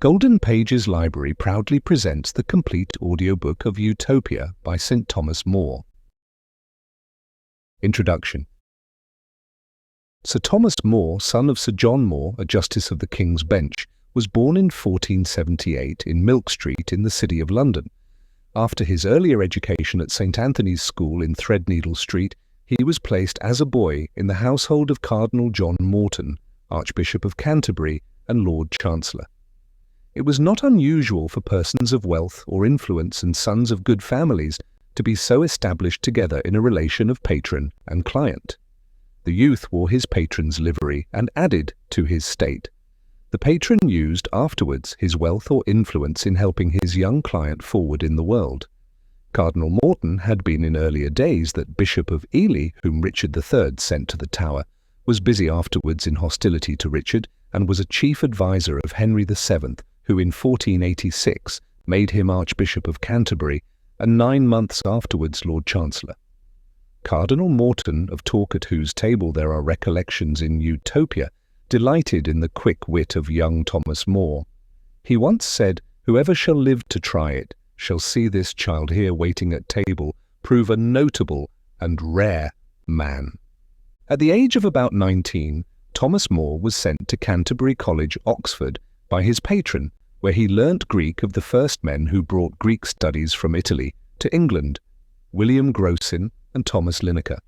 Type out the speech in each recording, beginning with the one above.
Golden Pages Library proudly presents the complete audiobook of Utopia by St. Thomas More. Introduction. Sir Thomas More, son of Sir John More, a Justice of the King's Bench, was born in 1478 in Milk Street in the City of London. After his earlier education at St. Anthony's School in Threadneedle Street, he was placed as a boy in the household of Cardinal John Morton, Archbishop of Canterbury and Lord Chancellor. It was not unusual for persons of wealth or influence and sons of good families to be so established together in a relation of patron and client. The youth wore his patron's livery and added to his state. The patron used afterwards his wealth or influence in helping his young client forward in the world. Cardinal Morton had been in earlier days that Bishop of Ely, whom Richard III sent to the Tower, was busy afterwards in hostility to Richard and was a chief adviser of Henry VII, who in 1486 made him Archbishop of Canterbury and 9 months afterwards Lord Chancellor. Cardinal Morton, of talk at whose table there are recollections in Utopia, delighted in the quick wit of young Thomas More. He once said, "Whoever shall live to try it shall see this child here waiting at table prove a notable and rare man." At the age of about 19, Thomas More was sent to Canterbury College, Oxford, by his patron, where he learnt Greek of the first men who brought Greek studies from Italy to England, William Grocyn and Thomas Linacre.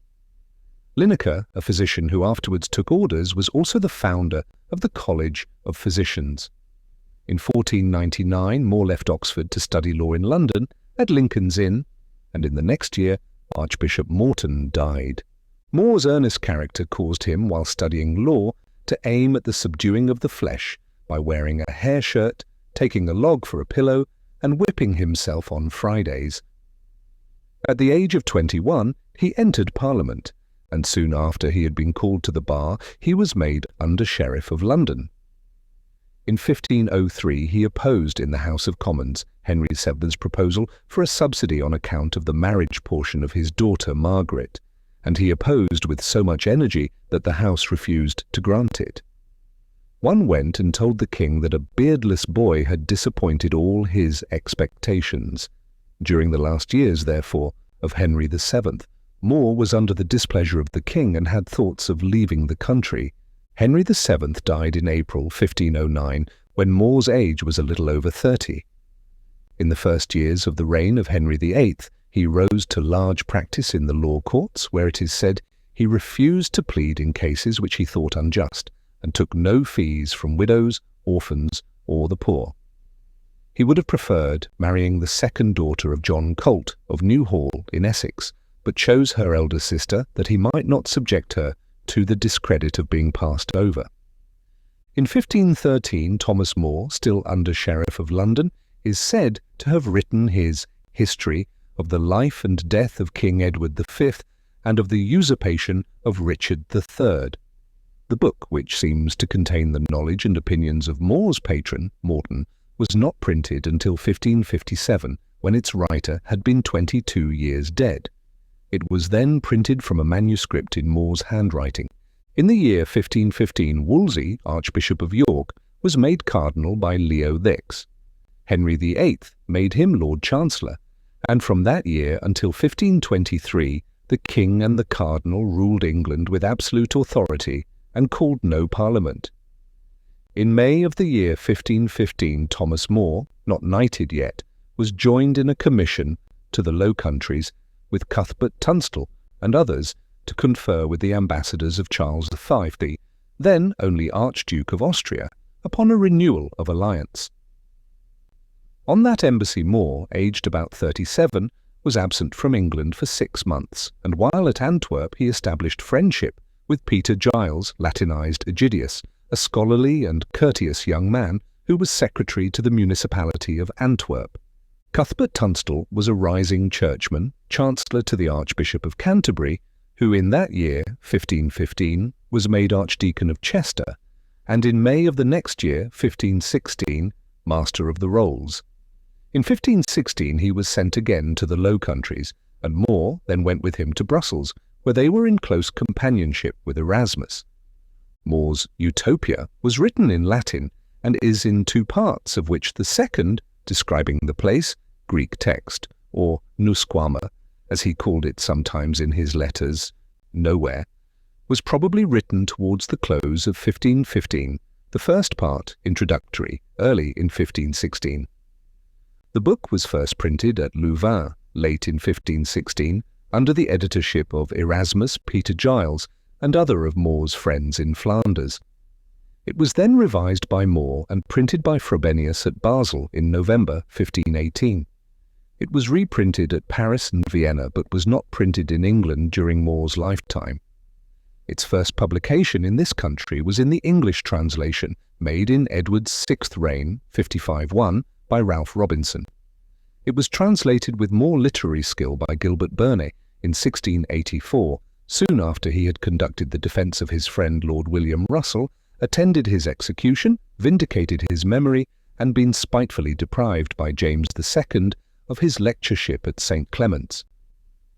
Linacre, a physician who afterwards took orders, was also the founder of the College of Physicians. In 1499, More left Oxford to study law in London at Lincoln's Inn, and in the next year, Archbishop Morton died. More's earnest character caused him, while studying law, to aim at the subduing of the flesh by wearing a hair shirt, taking a log for a pillow, and whipping himself on Fridays. At the age of 21, he entered Parliament, and soon after he had been called to the bar, he was made Under-Sheriff of London. In 1503, he opposed in the House of Commons Henry VII's proposal for a subsidy on account of the marriage portion of his daughter Margaret, and he opposed with so much energy that the House refused to grant it. One went and told the king that a beardless boy had disappointed all his expectations. During the last years, therefore, of Henry VII, More was under the displeasure of the king and had thoughts of leaving the country. Henry VII died in April 1509, when More's age was a little over 30. In the first years of the reign of Henry VIII, he rose to large practice in the law courts, where it is said he refused to plead in cases which he thought unjust, and took no fees from widows, orphans, or the poor. He would have preferred marrying the second daughter of John Colt of Newhall in Essex, but chose her elder sister that he might not subject her to the discredit of being passed over. In 1513, Thomas More, still Under-Sheriff of London, is said to have written his History of the Life and Death of King Edward V and of the Usurpation of Richard III. The book, which seems to contain the knowledge and opinions of More's patron, Morton, was not printed until 1557, when its writer had been 22 years dead. It was then printed from a manuscript in More's handwriting. In the year 1515, Wolsey, Archbishop of York, was made cardinal by Leo X. Henry VIII made him Lord Chancellor, and from that year until 1523, the king and the cardinal ruled England with absolute authority and called no parliament. In May of the year 1515, Thomas More, not knighted yet, was joined in a commission to the Low Countries with Cuthbert Tunstall and others to confer with the ambassadors of Charles V, then only Archduke of Austria, upon a renewal of alliance. On that embassy More, aged about 37, was absent from England for 6 months, and while at Antwerp he established friendship with Peter Giles, Latinized Egidius, a scholarly and courteous young man who was secretary to the municipality of Antwerp. Cuthbert Tunstall was a rising churchman, chancellor to the Archbishop of Canterbury, who in that year, 1515, was made Archdeacon of Chester, and in May of the next year, 1516, Master of the Rolls. In 1516 he was sent again to the Low Countries, and More then went with him to Brussels, where they were in close companionship with Erasmus. More's Utopia was written in Latin and is in two parts, of which the second, describing the place, Greek text, or nusquama, as he called it sometimes in his letters, nowhere, was probably written towards the close of 1515, the first part, introductory, early in 1516. The book was first printed at Louvain, late in 1516, under the editorship of Erasmus Peter Giles and other of More's friends in Flanders. It was then revised by More and printed by Frobenius at Basel in November 1518. It was reprinted at Paris and Vienna, but was not printed in England during More's lifetime. Its first publication in this country was in the English translation, made in Edward's sixth reign, 55-1, by Ralph Robinson. It was translated with more literary skill by Gilbert Burnet in 1684, soon after he had conducted the defence of his friend Lord William Russell, attended his execution, vindicated his memory, and been spitefully deprived by James II of his lectureship at St. Clement's.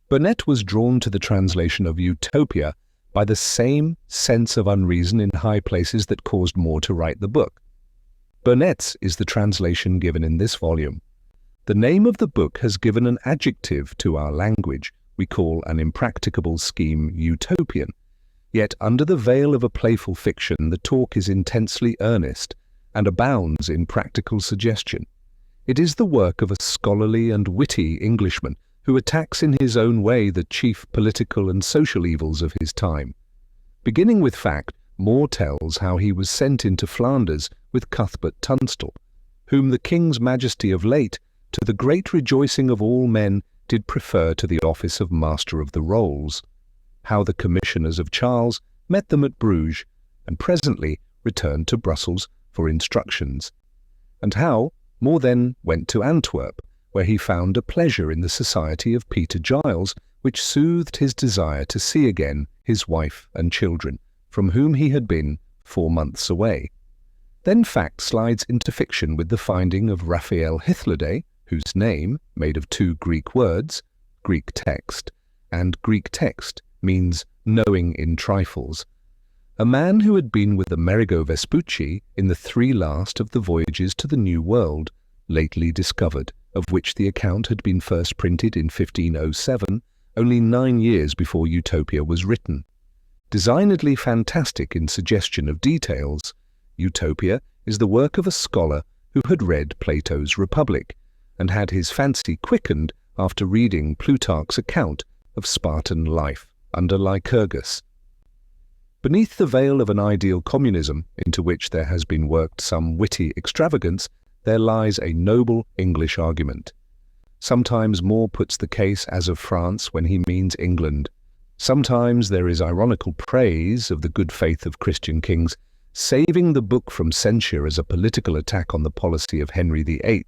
Burnet was drawn to the translation of Utopia by the same sense of unreason in high places that caused More to write the book. Burnet's is the translation given in this volume. The name of the book has given an adjective to our language. We call an impracticable scheme utopian. Yet under the veil of a playful fiction, the talk is intensely earnest and abounds in practical suggestion. It is the work of a scholarly and witty Englishman who attacks in his own way the chief political and social evils of his time. Beginning with fact, More tells how he was sent into Flanders with Cuthbert Tunstall, whom the King's Majesty of late, to the great rejoicing of all men, did prefer to the office of Master of the Rolls, how the commissioners of Charles met them at Bruges, and presently returned to Brussels for instructions, and how More then went to Antwerp, where he found a pleasure in the society of Peter Giles, which soothed his desire to see again his wife and children, from whom he had been 4 months away. Then fact slides into fiction with the finding of Raphael Hythloday, whose name, made of 2 Greek words, Greek text, and Greek text means knowing in trifles, a man who had been with Amerigo Vespucci in the 3 last of the voyages to the New World, lately discovered, of which the account had been first printed in 1507, only 9 years before Utopia was written. Designedly fantastic in suggestion of details, Utopia is the work of a scholar who had read Plato's Republic, and had his fancy quickened after reading Plutarch's account of Spartan life under Lycurgus. Beneath the veil of an ideal communism, into which there has been worked some witty extravagance, there lies a noble English argument. Sometimes More puts the case as of France when he means England. Sometimes there is ironical praise of the good faith of Christian kings, saving the book from censure as a political attack on the policy of Henry VIII.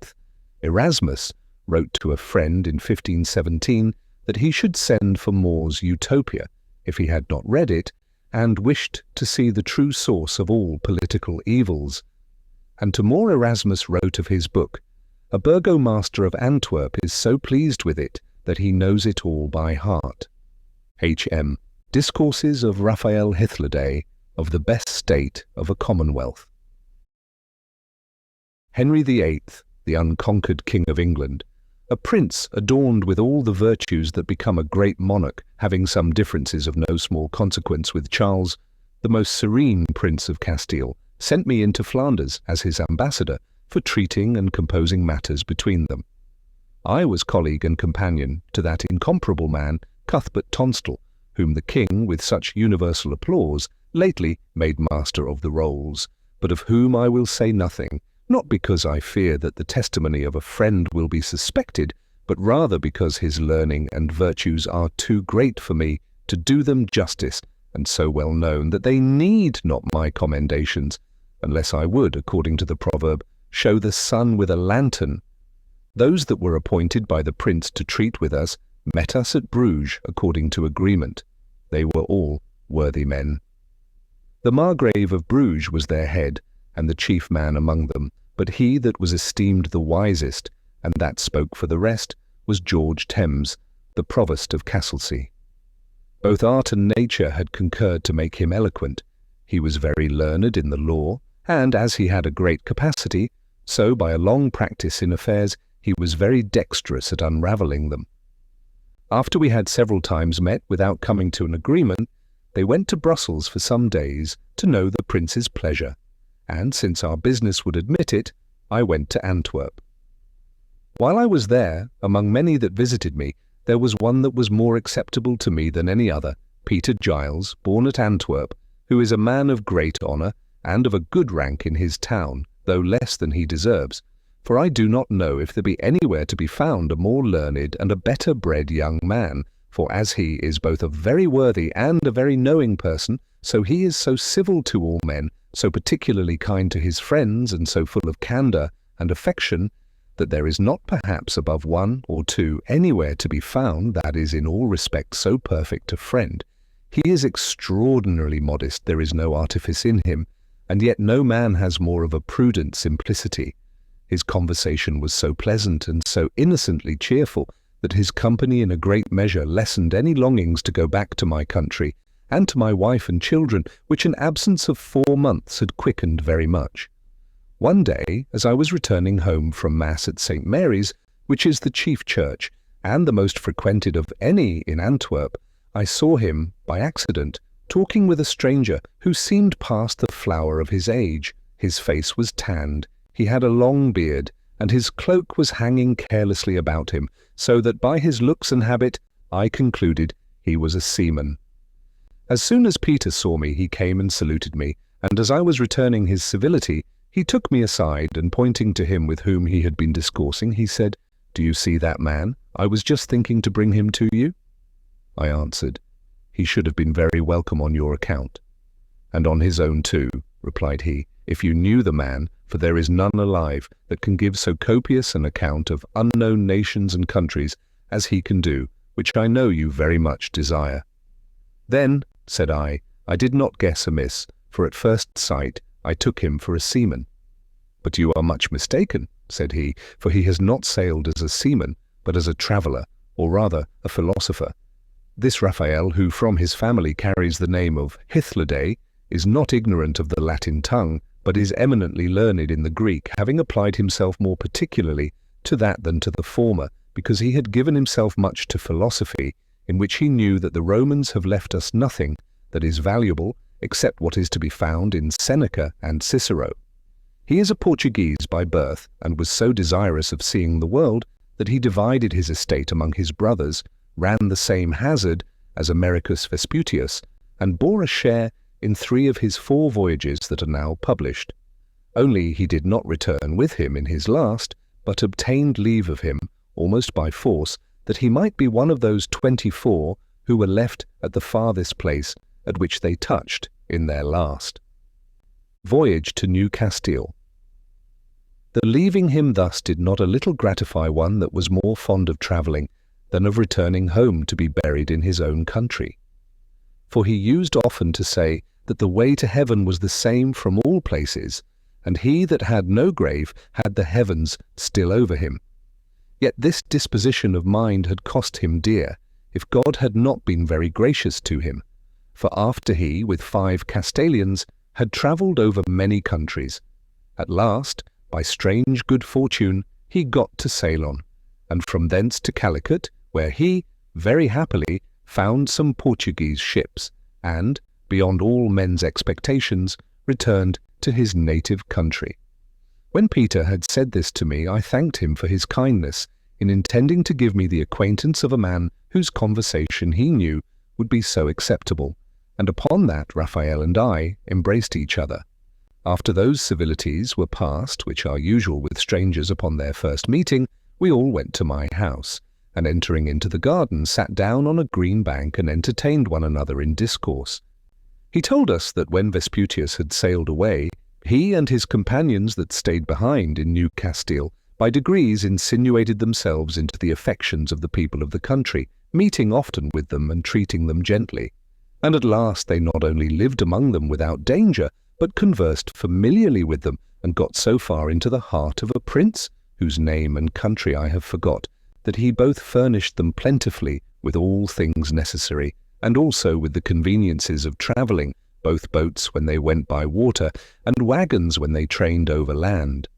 Erasmus wrote to a friend in 1517 that he should send for More's Utopia, if he had not read it, and wished to see the true source of all political evils. And to More Erasmus wrote of his book, "A burgomaster of Antwerp is so pleased with it that he knows it all by heart." H.M. Discourses of Raphael Hythloday, of the best state of a commonwealth. Henry VIII, the unconquered King of England, a prince adorned with all the virtues that become a great monarch, having some differences of no small consequence with Charles, the most serene Prince of Castile, sent me into Flanders as his ambassador for treating and composing matters between them. I was colleague and companion to that incomparable man, Cuthbert Tunstall, whom the King, with such universal applause, lately made Master of the Rolls, but of whom I will say nothing, not because I fear that the testimony of a friend will be suspected, but rather because his learning and virtues are too great for me to do them justice, and so well known that they need not my commendations, unless I would, according to the proverb, show the sun with a lantern. Those that were appointed by the prince to treat with us met us at Bruges according to agreement. They were all worthy men. The Margrave of Bruges was their head, and the chief man among them, but he that was esteemed the wisest, and that spoke for the rest, was George Thames, the provost of Castlesea. Both art and nature had concurred to make him eloquent. He was very learned in the law, and as he had a great capacity, so by a long practice in affairs he was very dexterous at unravelling them. After we had several times met without coming to an agreement, they went to Brussels for some days to know the prince's pleasure, and since our business would admit it, I went to Antwerp. While I was there, among many that visited me, there was one that was more acceptable to me than any other, Peter Giles, born at Antwerp, who is a man of great honour and of a good rank in his town, though less than he deserves. For I do not know if there be anywhere to be found a more learned and a better bred young man, for as he is both a very worthy and a very knowing person, so he is so civil to all men, so particularly kind to his friends, and so full of candour and affection, that there is not perhaps above one or two anywhere to be found that is in all respects so perfect a friend. He is extraordinarily modest, there is no artifice in him, and yet no man has more of a prudent simplicity. His conversation was so pleasant and so innocently cheerful that his company in a great measure lessened any longings to go back to my country and to my wife and children, which an absence of 4 months had quickened very much. One day, as I was returning home from Mass at St. Mary's, which is the chief church and the most frequented of any in Antwerp, I saw him, by accident, talking with a stranger who seemed past the flower of his age. His face was tanned, he had a long beard, and his cloak was hanging carelessly about him, so that by his looks and habit I concluded he was a seaman. As soon as Peter saw me, he came and saluted me, and as I was returning his civility, he took me aside, and pointing to him with whom he had been discoursing, he said, "Do you see that man? I was just thinking to bring him to you." I answered, "He should have been very welcome on your account." "And on his own too," replied he, "if you knew the man, for there is none alive that can give so copious an account of unknown nations and countries as he can do, which I know you very much desire." "Then," said I did not guess amiss, for at first sight I took him for a seaman. "But you are much mistaken," said he, "for he has not sailed as a seaman, but as a traveller, or rather a philosopher. This Raphael, who from his family carries the name of Hythloday, is not ignorant of the Latin tongue, but is eminently learned in the Greek, having applied himself more particularly to that than to the former, because he had given himself much to philosophy, in which he knew that the Romans have left us nothing that is valuable, except what is to be found in Seneca and Cicero. He is a Portuguese by birth, and was so desirous of seeing the world that he divided his estate among his brothers, ran the same hazard as Americus Vespucius, and bore a share in 3 of his 4 voyages that are now published. Only he did not return with him in his last, but obtained leave of him, almost by force, that he might be one of those 24 who were left at the farthest place at which they touched in their last. Voyage to New Castile. The leaving him thus did not a little gratify one that was more fond of travelling than of returning home to be buried in his own country. For he used often to say that the way to heaven was the same from all places, and he that had no grave had the heavens still over him. Yet this disposition of mind had cost him dear, if God had not been very gracious to him. For after he, with 5 Castilians, had travelled over many countries, at last, by strange good fortune, he got to Ceylon, and from thence to Calicut, where he, very happily, found some Portuguese ships, and, beyond all men's expectations, returned to his native country. When Peter had said this to me, I thanked him for his kindness in intending to give me the acquaintance of a man whose conversation he knew would be so acceptable, and upon that Raphael and I embraced each other. After those civilities were past, which are usual with strangers upon their first meeting, we all went to my house, and entering into the garden, sat down on a green bank and entertained one another in discourse. He told us that when Vespucius had sailed away, he and his companions that stayed behind in New Castile by degrees insinuated themselves into the affections of the people of the country, meeting often with them and treating them gently. And at last they not only lived among them without danger, but conversed familiarly with them, and got so far into the heart of a prince, whose name and country I have forgot, that he both furnished them plentifully with all things necessary, and also with the conveniences of travelling, both boats when they went by water, and wagons when they trained over land.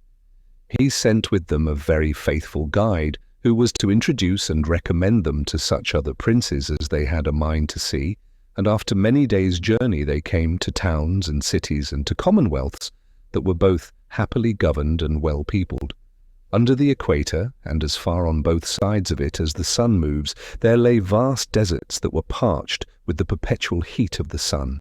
He sent with them a very faithful guide, who was to introduce and recommend them to such other princes as they had a mind to see, and after many days' journey they came to towns and cities and to commonwealths that were both happily governed and well-peopled. Under the equator, and as far on both sides of it as the sun moves, there lay vast deserts that were parched with the perpetual heat of the sun.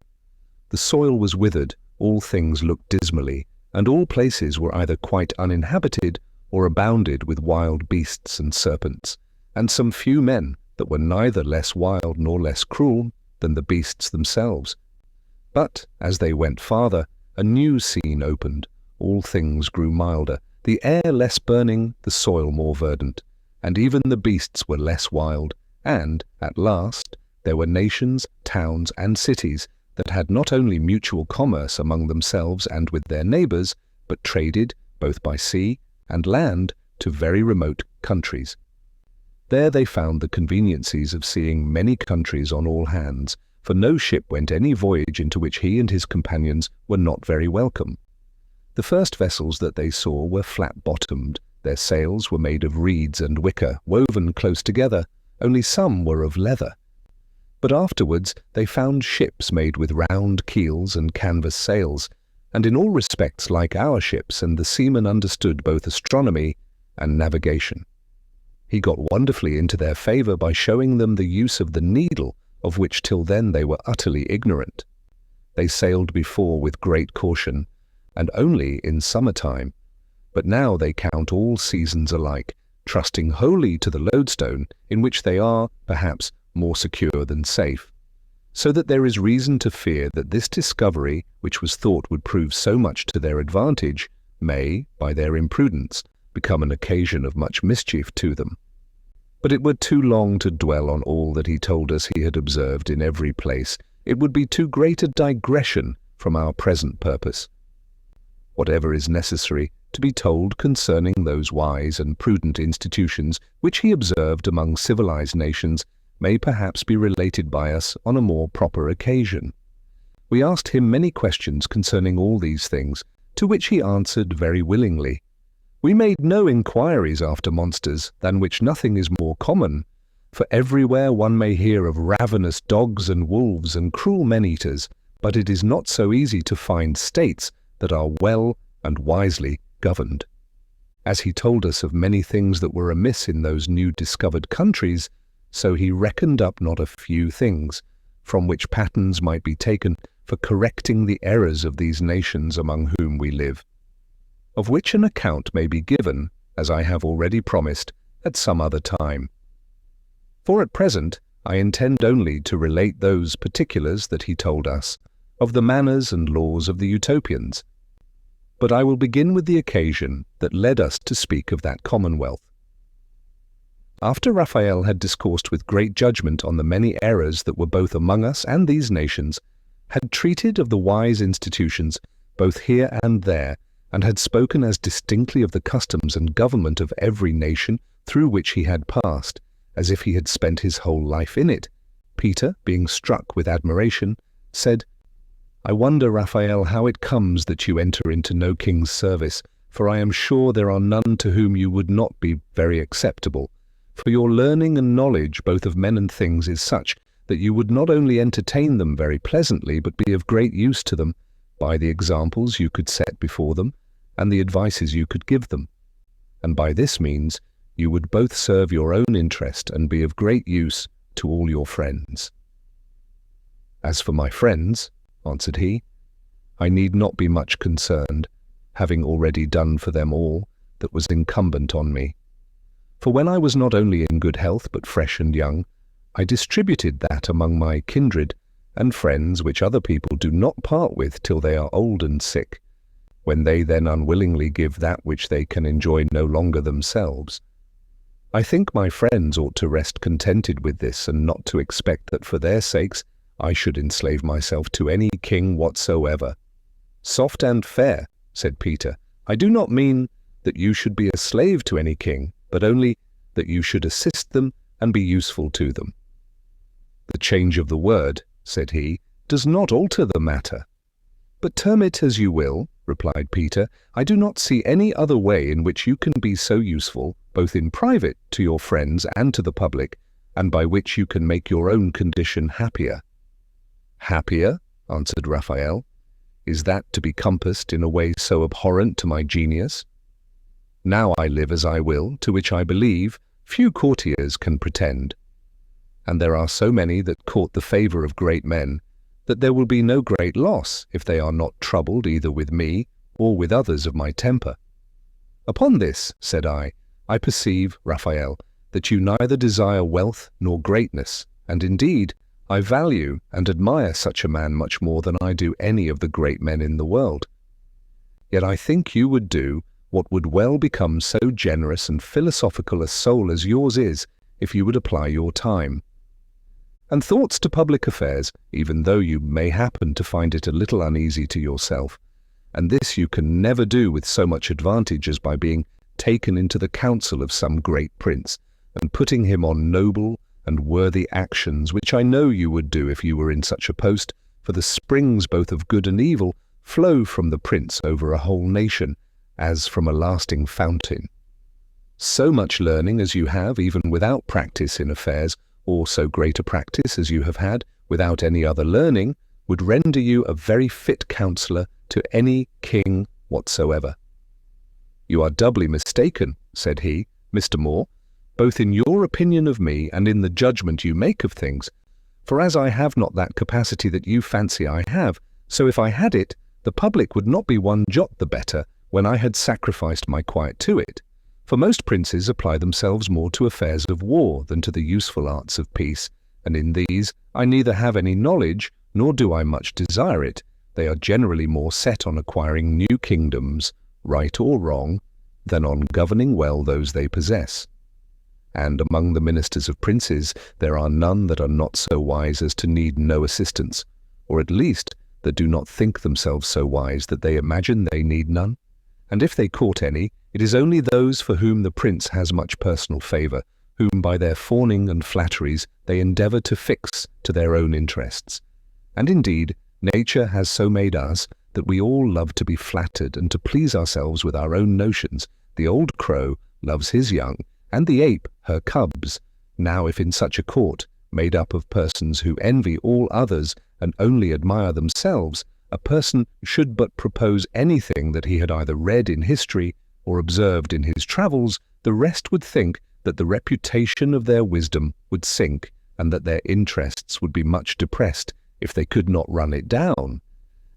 The soil was withered, all things looked dismally, and all places were either quite uninhabited or abounded with wild beasts and serpents, and some few men that were neither less wild nor less cruel than the beasts themselves. But, as they went farther, a new scene opened. All things grew milder, the air less burning, the soil more verdant, and even the beasts were less wild, and, at last, there were nations, towns, and cities that had not only mutual commerce among themselves and with their neighbours, but traded, both by sea and land, to very remote countries. There they found the conveniencies of seeing many countries on all hands, for no ship went any voyage into which he and his companions were not very welcome. The first vessels that they saw were flat-bottomed, their sails were made of reeds and wicker, woven close together, only some were of leather. But afterwards they found ships made with round keels and canvas sails, and in all respects like our ships, and the seamen understood both astronomy and navigation. He got wonderfully into their favour by showing them the use of the needle, of which till then they were utterly ignorant. They sailed before with great caution, and only in summer-time, but now they count all seasons alike, trusting wholly to the lodestone, in which they are, perhaps, more secure than safe, so that there is reason to fear that this discovery, which was thought would prove so much to their advantage, may, by their imprudence, become an occasion of much mischief to them. But it were too long to dwell on all that he told us he had observed in every place. It would be too great a digression from our present purpose. Whatever is necessary to be told concerning those wise and prudent institutions which he observed among civilized nations may perhaps be related by us on a more proper occasion. We asked him many questions concerning all these things, to which he answered very willingly. We made no inquiries after monsters, than which nothing is more common, for everywhere one may hear of ravenous dogs and wolves and cruel men-eaters, but it is not so easy to find states that are well and wisely governed. As he told us of many things that were amiss in those new discovered countries, so he reckoned up not a few things, from which patterns might be taken for correcting the errors of these nations among whom we live, of which an account may be given, as I have already promised, at some other time. For at present I intend only to relate those particulars that he told us, of the manners and laws of the Utopians. But I will begin with the occasion that led us to speak of that commonwealth. After Raphael had discoursed with great judgment on the many errors that were both among us and these nations, had treated of the wise institutions both here and there, and had spoken as distinctly of the customs and government of every nation through which he had passed, as if he had spent his whole life in it, Peter, being struck with admiration, said, "I wonder, Raphael, how it comes that you enter into no king's service, for I am sure there are none to whom you would not be very acceptable. For your learning and knowledge both of men and things is such that you would not only entertain them very pleasantly, but be of great use to them, by the examples you could set before them, and the advices you could give them. And by this means you would both serve your own interest and be of great use to all your friends." "As for my friends," answered he, "I need not be much concerned, having already done for them all that was incumbent on me. For when I was not only in good health but fresh and young, I distributed that among my kindred and friends which other people do not part with till they are old and sick, when they then unwillingly give that which they can enjoy no longer themselves. I think my friends ought to rest contented with this, and not to expect that for their sakes I should enslave myself to any king whatsoever." "Soft and fair," said Peter, "I do not mean that you should be a slave to any king, but only that you should assist them and be useful to them." "The change of the word," said he, does not alter the matter. But term it as you will, replied Peter, I do not see any other way in which you can be so useful, both in private to your friends and to the public, and by which you can make your own condition happier. Happier? Answered Raphael. Is that to be compassed in a way so abhorrent to my genius? Now I live as I will, to which I believe few courtiers can pretend. And there are so many that court the favour of great men, that there will be no great loss if they are not troubled either with me or with others of my temper. Upon this, said I perceive, Raphael, that you neither desire wealth nor greatness, and indeed I value and admire such a man much more than I do any of the great men in the world. Yet I think you would do what would well become so generous and philosophical a soul as yours is, if you would apply your time and thoughts to public affairs, even though you may happen to find it a little uneasy to yourself, and this you can never do with so much advantage as by being taken into the council of some great prince, and putting him on noble and worthy actions, which I know you would do if you were in such a post, for the springs both of good and evil flow from the prince over a whole nation, as from a lasting fountain. So much learning as you have, even without practice in affairs, or so great a practice as you have had, without any other learning, would render you a very fit counsellor to any king whatsoever. You are doubly mistaken, said he, Mr. Moore, both in your opinion of me and in the judgment you make of things, for as I have not that capacity that you fancy I have, so if I had it, the public would not be one jot the better when I had sacrificed my quiet to it. For most princes apply themselves more to affairs of war than to the useful arts of peace, and in these I neither have any knowledge, nor do I much desire it. They are generally more set on acquiring new kingdoms, right or wrong, than on governing well those they possess. And among the ministers of princes there are none that are not so wise as to need no assistance, or at least that do not think themselves so wise that they imagine they need none. And if they court any, it is only those for whom the prince has much personal favour, whom by their fawning and flatteries they endeavour to fix to their own interests. And indeed, nature has so made us that we all love to be flattered and to please ourselves with our own notions. The old crow loves his young, and the ape her cubs. Now if in such a court, made up of persons who envy all others and only admire themselves, a person should but propose anything that he had either read in history or observed in his travels, the rest would think that the reputation of their wisdom would sink, and that their interests would be much depressed if they could not run it down.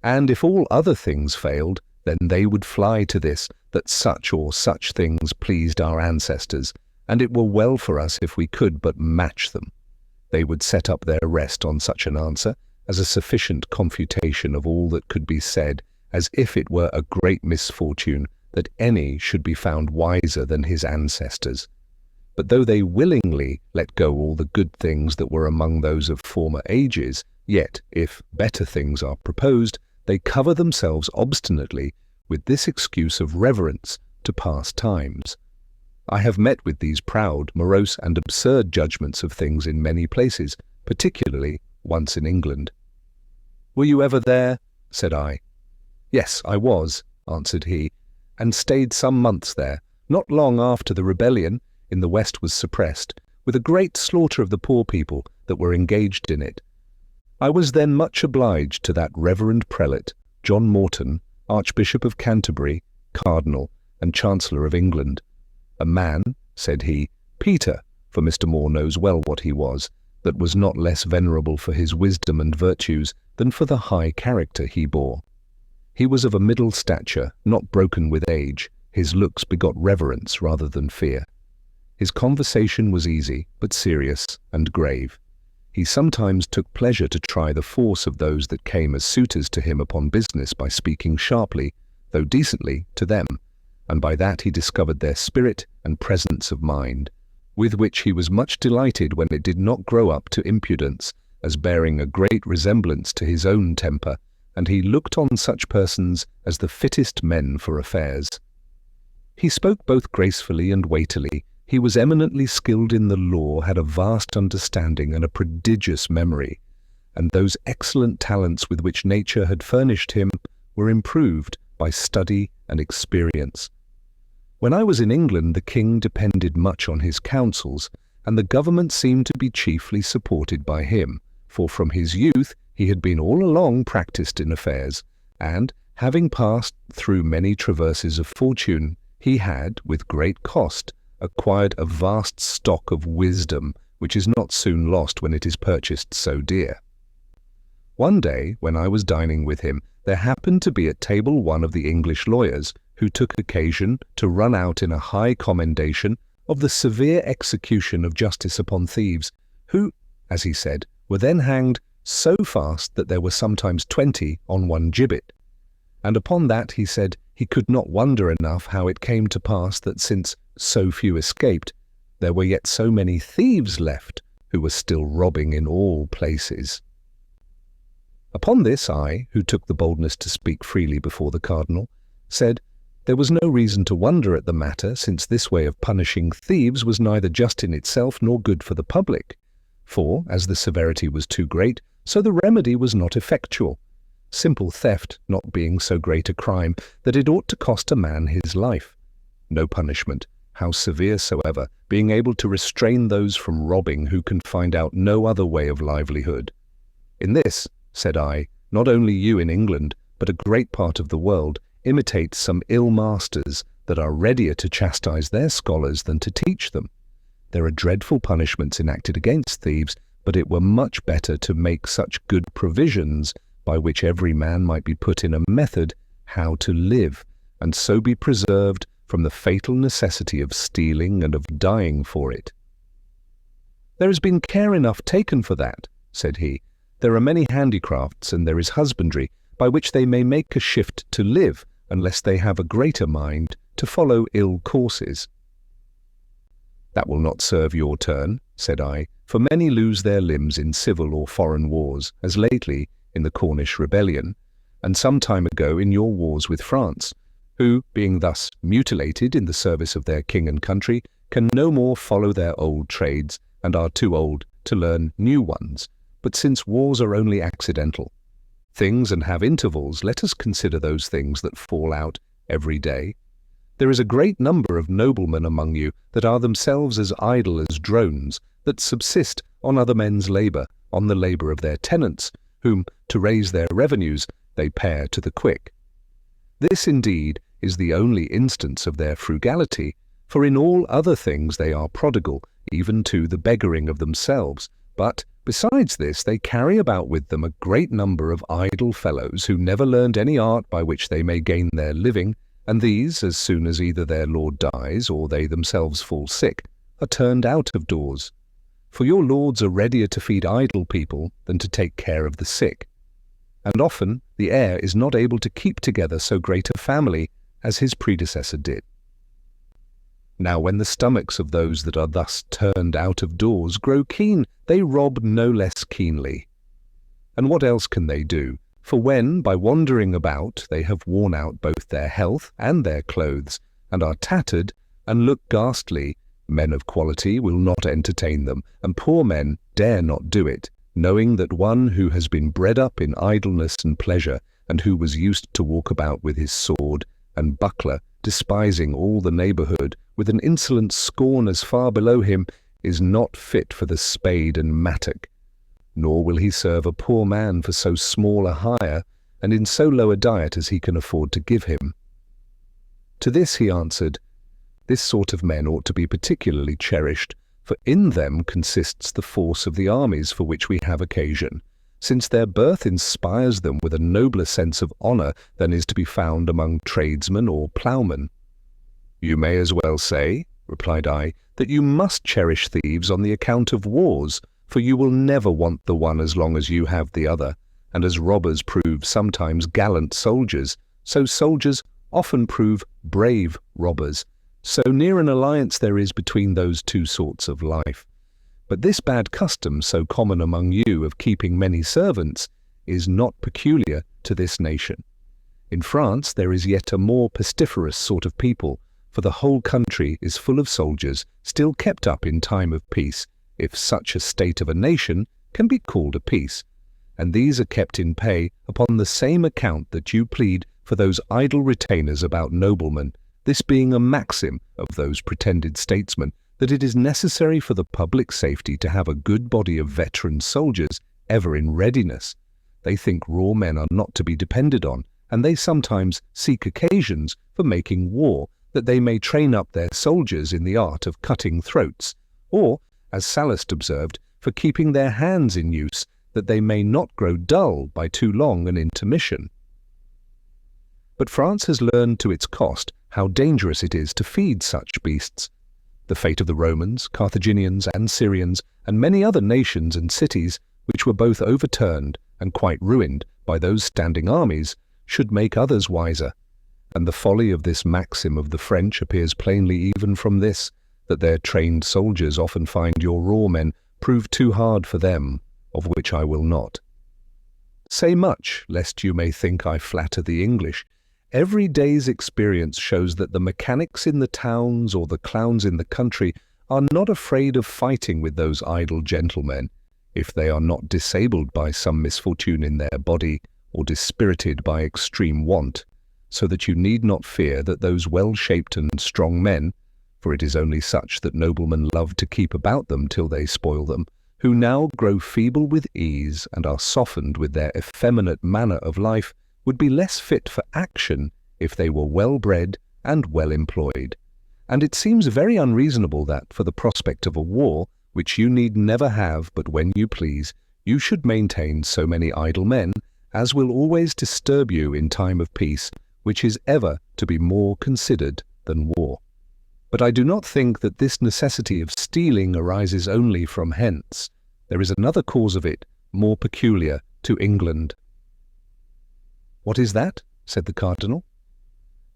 And if all other things failed, then they would fly to this, that such or such things pleased our ancestors, and it were well for us if we could but match them. They would set up their rest on such an answer, as a sufficient confutation of all that could be said, as if it were a great misfortune that any should be found wiser than his ancestors. But though they willingly let go all the good things that were among those of former ages, yet, if better things are proposed, they cover themselves obstinately with this excuse of reverence to past times. I have met with these proud, morose, and absurd judgments of things in many places, particularly once in England. Were you ever there? Said I. Yes, I was, answered he, and stayed some months there, not long after the rebellion in the West was suppressed, with a great slaughter of the poor people that were engaged in it. I was then much obliged to that reverend prelate, John Morton, Archbishop of Canterbury, Cardinal, and Chancellor of England. A man, said he, Peter, for Mr. Moore knows well what he was, that was not less venerable for his wisdom and virtues than for the high character he bore. He was of a middle stature, not broken with age. His looks begot reverence rather than fear. His conversation was easy, but serious and grave. He sometimes took pleasure to try the force of those that came as suitors to him upon business by speaking sharply, though decently, to them, and by that he discovered their spirit and presence of mind, with which he was much delighted when it did not grow up to impudence, as bearing a great resemblance to his own temper, and he looked on such persons as the fittest men for affairs. He spoke both gracefully and weightily. He was eminently skilled in the law, had a vast understanding and a prodigious memory, and those excellent talents with which nature had furnished him were improved by study and experience. When I was in England, the king depended much on his counsels, and the government seemed to be chiefly supported by him, for from his youth he had been all along practised in affairs, and, having passed through many traverses of fortune, he had, with great cost, acquired a vast stock of wisdom, which is not soon lost when it is purchased so dear. One day, when I was dining with him, there happened to be at table one of the English lawyers, who took occasion to run out in a high commendation of the severe execution of justice upon thieves, who, as he said, were then hanged so fast that there were sometimes 20 on one gibbet. And upon that he said he could not wonder enough how it came to pass that since so few escaped, there were yet so many thieves left who were still robbing in all places. Upon this I, who took the boldness to speak freely before the cardinal, said there was no reason to wonder at the matter, since this way of punishing thieves was neither just in itself nor good for the public. For, as the severity was too great, so the remedy was not effectual, simple theft not being so great a crime that it ought to cost a man his life. No punishment, how severe soever, being able to restrain those from robbing who can find out no other way of livelihood. In this, said I, not only you in England, but a great part of the world, imitate some ill masters that are readier to chastise their scholars than to teach them. There are dreadful punishments enacted against thieves, but it were much better to make such good provisions by which every man might be put in a method how to live, and so be preserved from the fatal necessity of stealing and of dying for it. There has been care enough taken for that, said he. There are many handicrafts, and there is husbandry, by which they may make a shift to live, unless they have a greater mind to follow ill courses. That will not serve your turn, said I, for many lose their limbs in civil or foreign wars, as lately in the Cornish rebellion, and some time ago in your wars with France, who, being thus mutilated in the service of their king and country, can no more follow their old trades, and are too old to learn new ones. But since wars are only accidental things and have intervals, let us consider those things that fall out every day. There is a great number of noblemen among you that are themselves as idle as drones, that subsist on other men's labour, on the labour of their tenants, whom, to raise their revenues, they pare to the quick. This, indeed, is the only instance of their frugality, for in all other things they are prodigal, even to the beggaring of themselves. But, besides this, they carry about with them a great number of idle fellows who never learned any art by which they may gain their living, and these, as soon as either their lord dies or they themselves fall sick, are turned out of doors. For your lords are readier to feed idle people than to take care of the sick. And often the heir is not able to keep together so great a family as his predecessor did. Now when the stomachs of those that are thus turned out of doors grow keen, they rob no less keenly. And what else can they do? For when, by wandering about, they have worn out both their health and their clothes, and are tattered, and look ghastly, men of quality will not entertain them, and poor men dare not do it, knowing that one who has been bred up in idleness and pleasure, and who was used to walk about with his sword and buckler, despising all the neighbourhood, with an insolent scorn as far below him, is not fit for the spade and mattock. Nor will he serve a poor man for so small a hire, and in so low a diet as he can afford to give him. To this he answered, this sort of men ought to be particularly cherished, for in them consists the force of the armies for which we have occasion, since their birth inspires them with a nobler sense of honour than is to be found among tradesmen or ploughmen. You may as well say, replied I, that you must cherish thieves on the account of wars, for you will never want the one as long as you have the other, and as robbers prove sometimes gallant soldiers, so soldiers often prove brave robbers. So near an alliance there is between those two sorts of life. But this bad custom, so common among you, of keeping many servants, is not peculiar to this nation. In France there is yet a more pestiferous sort of people, for the whole country is full of soldiers, still kept up in time of peace, if such a state of a nation can be called a peace. and these are kept in pay upon the same account that you plead for those idle retainers about noblemen, this being a maxim of those pretended statesmen, that it is necessary for the public safety to have a good body of veteran soldiers ever in readiness. They think raw men are not to be depended on, and they sometimes seek occasions for making war, that they may train up their soldiers in the art of cutting throats, or, as Sallust observed, for keeping their hands in use, that they may not grow dull by too long an intermission. But France has learned to its cost how dangerous it is to feed such beasts. The fate of the Romans, Carthaginians, and Syrians, and many other nations and cities, which were both overturned and quite ruined by those standing armies, should make others wiser. And the folly of this maxim of the French appears plainly even from this, that their trained soldiers often find your raw men prove too hard for them, of which I will not say much, lest you may think I flatter the English. Every day's experience shows that the mechanics in the towns or the clowns in the country are not afraid of fighting with those idle gentlemen, if they are not disabled by some misfortune in their body or dispirited by extreme want, so that you need not fear that those well-shaped and strong men, for it is only such that noblemen love to keep about them till they spoil them, who now grow feeble with ease and are softened with their effeminate manner of life, would be less fit for action if they were well-bred and well-employed. And it seems very unreasonable that, for the prospect of a war, which you need never have but when you please, you should maintain so many idle men, as will always disturb you in time of peace, which is ever to be more considered than war. But I do not think that this necessity of stealing arises only from hence. There is another cause of it, more peculiar to England. "What is that?" said the cardinal.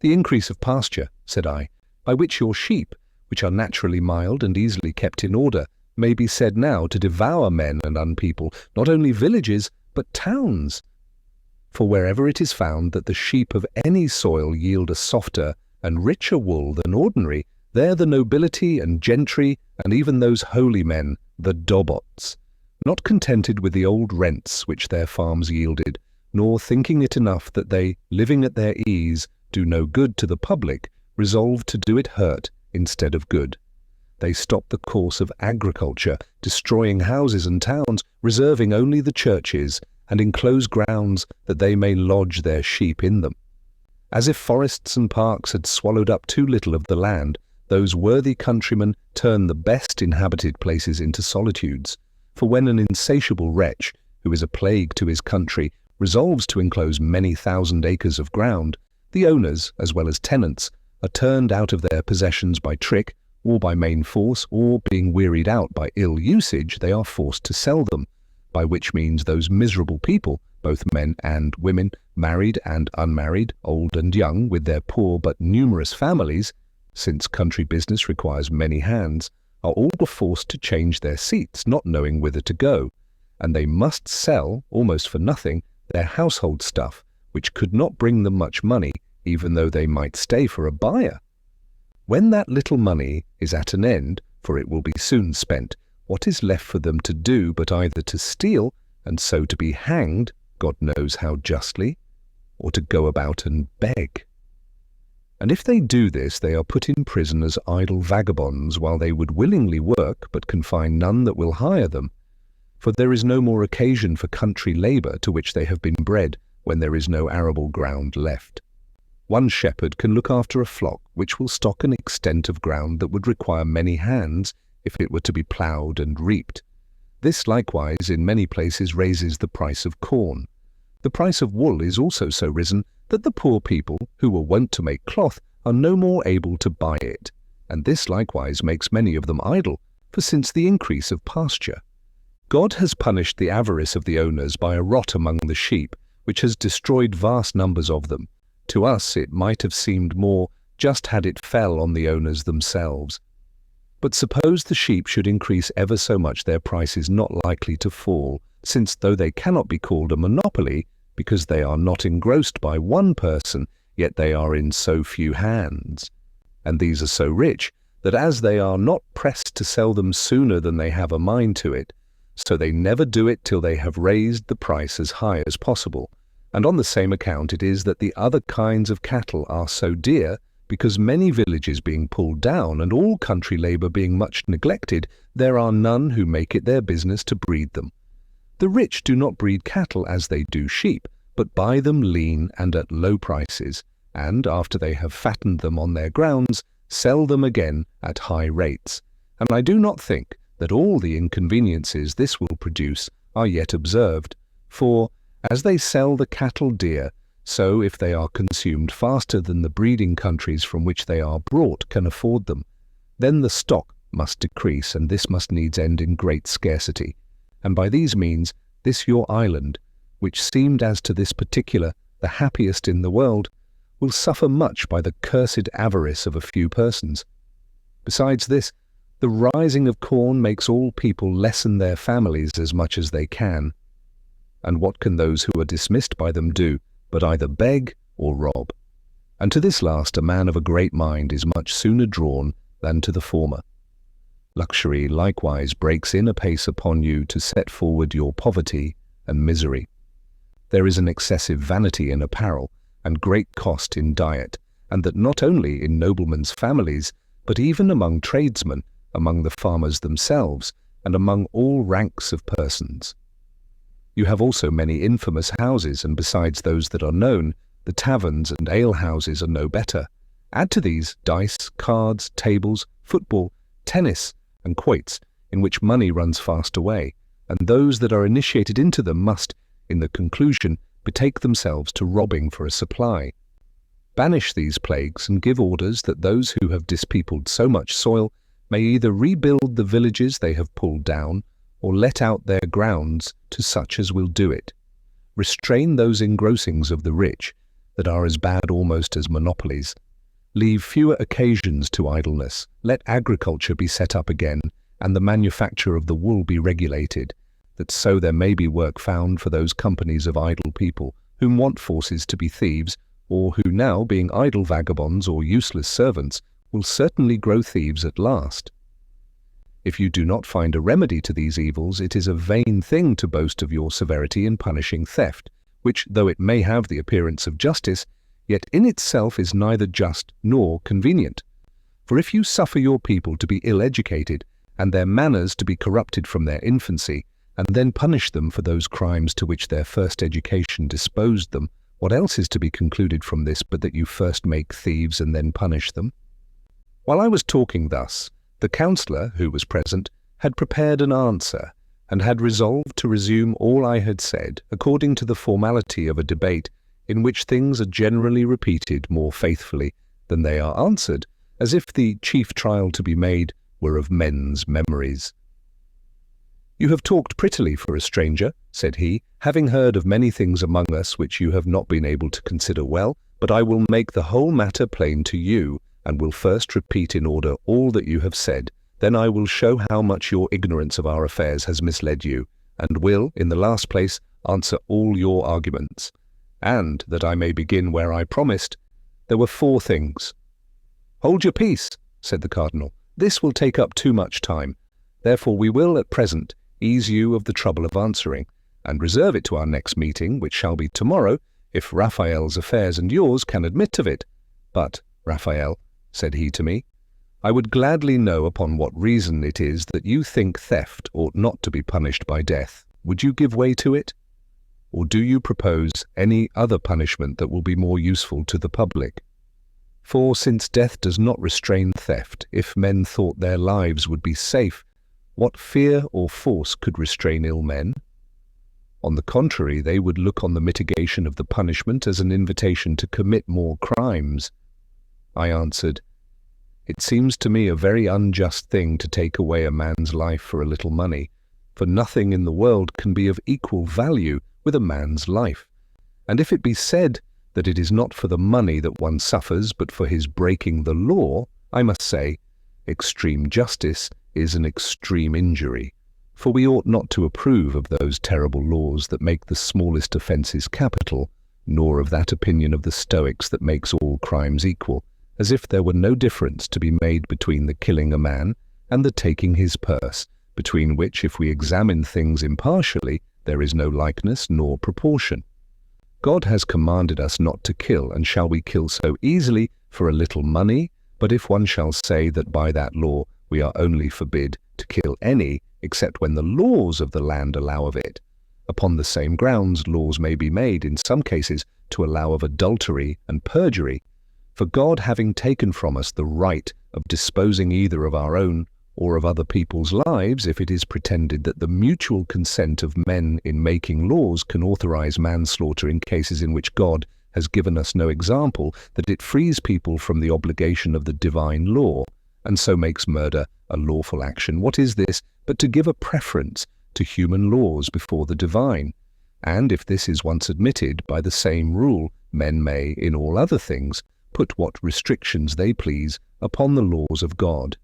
"The increase of pasture," said I, "by which your sheep, which are naturally mild and easily kept in order, may be said now to devour men and unpeople, not only villages, but towns. For wherever it is found that the sheep of any soil yield a softer and richer wool than ordinary, there the nobility and gentry, and even those holy men, the dobots, not contented with the old rents which their farms yielded, nor thinking it enough that they, living at their ease, do no good to the public, resolve to do it hurt instead of good. They stop the course of agriculture, destroying houses and towns, reserving only the churches, and enclose grounds that they may lodge their sheep in them. As if forests and parks had swallowed up too little of the land, those worthy countrymen turn the best inhabited places into solitudes. For when an insatiable wretch, who is a plague to his country, resolves to enclose many thousand acres of ground, the owners, as well as tenants, are turned out of their possessions by trick, or by main force, or being wearied out by ill usage, they are forced to sell them, by which means those miserable people, both men and women, married and unmarried, old and young, with their poor but numerous families, since country business requires many hands, are all forced to change their seats, not knowing whither to go, and they must sell, almost for nothing, their household stuff, which could not bring them much money, even though they might stay for a buyer. When that little money is at an end, for it will be soon spent, what is left for them to do but either to steal, and so to be hanged, God knows how justly, or to go about and beg? And if they do this, they are put in prison as idle vagabonds, while they would willingly work, but can find none that will hire them. For there is no more occasion for country labour to which they have been bred, when there is no arable ground left. One shepherd can look after a flock which will stock an extent of ground that would require many hands if it were to be ploughed and reaped. This likewise in many places raises the price of corn. The price of wool is also so risen that the poor people, who were wont to make cloth, are no more able to buy it, and this likewise makes many of them idle, for since the increase of pasture, God has punished the avarice of the owners by a rot among the sheep, which has destroyed vast numbers of them. To us it might have seemed more just had it fell on the owners themselves. But suppose the sheep should increase ever so much, their price is not likely to fall, since though they cannot be called a monopoly, because they are not engrossed by one person, yet they are in so few hands. And these are so rich, that as they are not pressed to sell them sooner than they have a mind to it, so they never do it till they have raised the price as high as possible. And on the same account it is that the other kinds of cattle are so dear, because many villages being pulled down and all country labour being much neglected, there are none who make it their business to breed them. The rich do not breed cattle as they do sheep, but buy them lean and at low prices, and after they have fattened them on their grounds, sell them again at high rates. And I do not think that all the inconveniences this will produce are yet observed, for, as they sell the cattle dear, so if they are consumed faster than the breeding countries from which they are brought can afford them, then the stock must decrease, and this must needs end in great scarcity. And by these means, this your island, which seemed as to this particular the happiest in the world, will suffer much by the cursed avarice of a few persons. Besides this, the rising of corn makes all people lessen their families as much as they can. And what can those who are dismissed by them do, but either beg or rob? And to this last a man of a great mind is much sooner drawn than to the former. Luxury likewise breaks in apace upon you to set forward your poverty and misery. There is an excessive vanity in apparel, and great cost in diet, and that not only in noblemen's families, but even among tradesmen, among the farmers themselves, and among all ranks of persons. You have also many infamous houses, and besides those that are known, the taverns and alehouses are no better. Add to these dice, cards, tables, football, tennis, and quoits, in which money runs fast away, and those that are initiated into them must, in the conclusion, betake themselves to robbing for a supply. Banish these plagues, and give orders that those who have dispeopled so much soil may either rebuild the villages they have pulled down, or let out their grounds to such as will do it. Restrain those engrossings of the rich, that are as bad almost as monopolies. Leave fewer occasions to idleness. Let agriculture be set up again, and the manufacture of the wool be regulated, that so there may be work found for those companies of idle people, whom want forces to be thieves, or who now, being idle vagabonds or useless servants, will certainly grow thieves at last. If you do not find a remedy to these evils, it is a vain thing to boast of your severity in punishing theft, which, though it may have the appearance of justice, yet in itself is neither just nor convenient. For if you suffer your people to be ill-educated, and their manners to be corrupted from their infancy, and then punish them for those crimes to which their first education disposed them, what else is to be concluded from this but that you first make thieves and then punish them? While I was talking thus, the counsellor, who was present, had prepared an answer, and had resolved to resume all I had said, according to the formality of a debate, in which things are generally repeated more faithfully than they are answered, as if the chief trial to be made were of men's memories. "You have talked prettily for a stranger," said he, "having heard of many things among us which you have not been able to consider well, but I will make the whole matter plain to you, and will first repeat in order all that you have said. Then I will show how much your ignorance of our affairs has misled you, and will, in the last place, answer all your arguments. And, that I may begin where I promised, there were 4 things." "Hold your peace," said the cardinal. "This will take up too much time. Therefore we will, at present, ease you of the trouble of answering, and reserve it to our next meeting, which shall be tomorrow, if Raphael's affairs and yours can admit of it. But, Raphael, said he to me, I would gladly know upon what reason it is that you think theft ought not to be punished by death. Would you give way to it? Or do you propose any other punishment that will be more useful to the public? For since death does not restrain theft, if men thought their lives would be safe, what fear or force could restrain ill men? On the contrary, they would look on the mitigation of the punishment as an invitation to commit more crimes. I answered, "It seems to me a very unjust thing to take away a man's life for a little money, for nothing in the world can be of equal value with a man's life. And if it be said that it is not for the money that one suffers, but for his breaking the law, I must say, extreme justice is an extreme injury, for we ought not to approve of those terrible laws that make the smallest offences capital, nor of that opinion of the Stoics that makes all crimes equal, as if there were no difference to be made between the killing a man and the taking his purse, between which, if we examine things impartially, there is no likeness nor proportion. God has commanded us not to kill, and shall we kill so easily for a little money? But if one shall say that by that law we are only forbid to kill any, except when the laws of the land allow of it, upon the same grounds laws may be made in some cases to allow of adultery and perjury. For God, having taken from us the right of disposing either of our own or of other people's lives, if it is pretended that the mutual consent of men in making laws can authorize manslaughter in cases in which God has given us no example, that it frees people from the obligation of the divine law, and so makes murder a lawful action. What is this but to give a preference to human laws before the divine? And if this is once admitted, by the same rule men may, in all other things, put what restrictions they please upon the laws of God.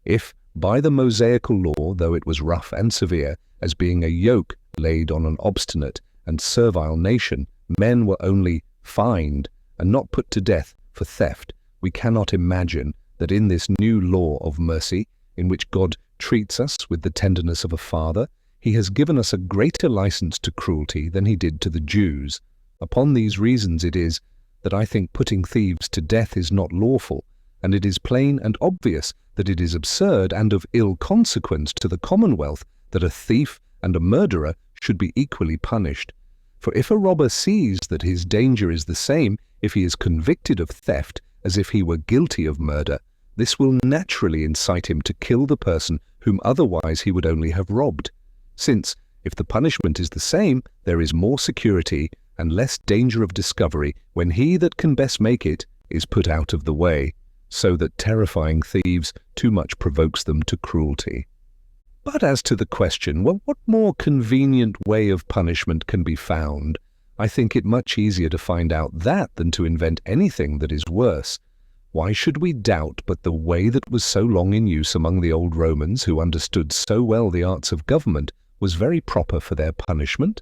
If, by the Mosaical law, though it was rough and severe, as being a yoke laid on an obstinate and servile nation, men were only fined and not put to death for theft, we cannot imagine that in this new law of mercy, in which God treats us with the tenderness of a father, he has given us a greater license to cruelty than he did to the Jews. Upon these reasons it is that I think putting thieves to death is not lawful, and it is plain and obvious that it is absurd and of ill consequence to the commonwealth that a thief and a murderer should be equally punished. For if a robber sees that his danger is the same if he is convicted of theft as if he were guilty of murder, this will naturally incite him to kill the person whom otherwise he would only have robbed. Since, if the punishment is the same, there is more security and less danger of discovery when he that can best make it is put out of the way, so that terrifying thieves too much provokes them to cruelty. But as to the question, well, what more convenient way of punishment can be found? I think it much easier to find out that than to invent anything that is worse. Why should we doubt but the way that was so long in use among the old Romans, who understood so well the arts of government, was very proper for their punishment?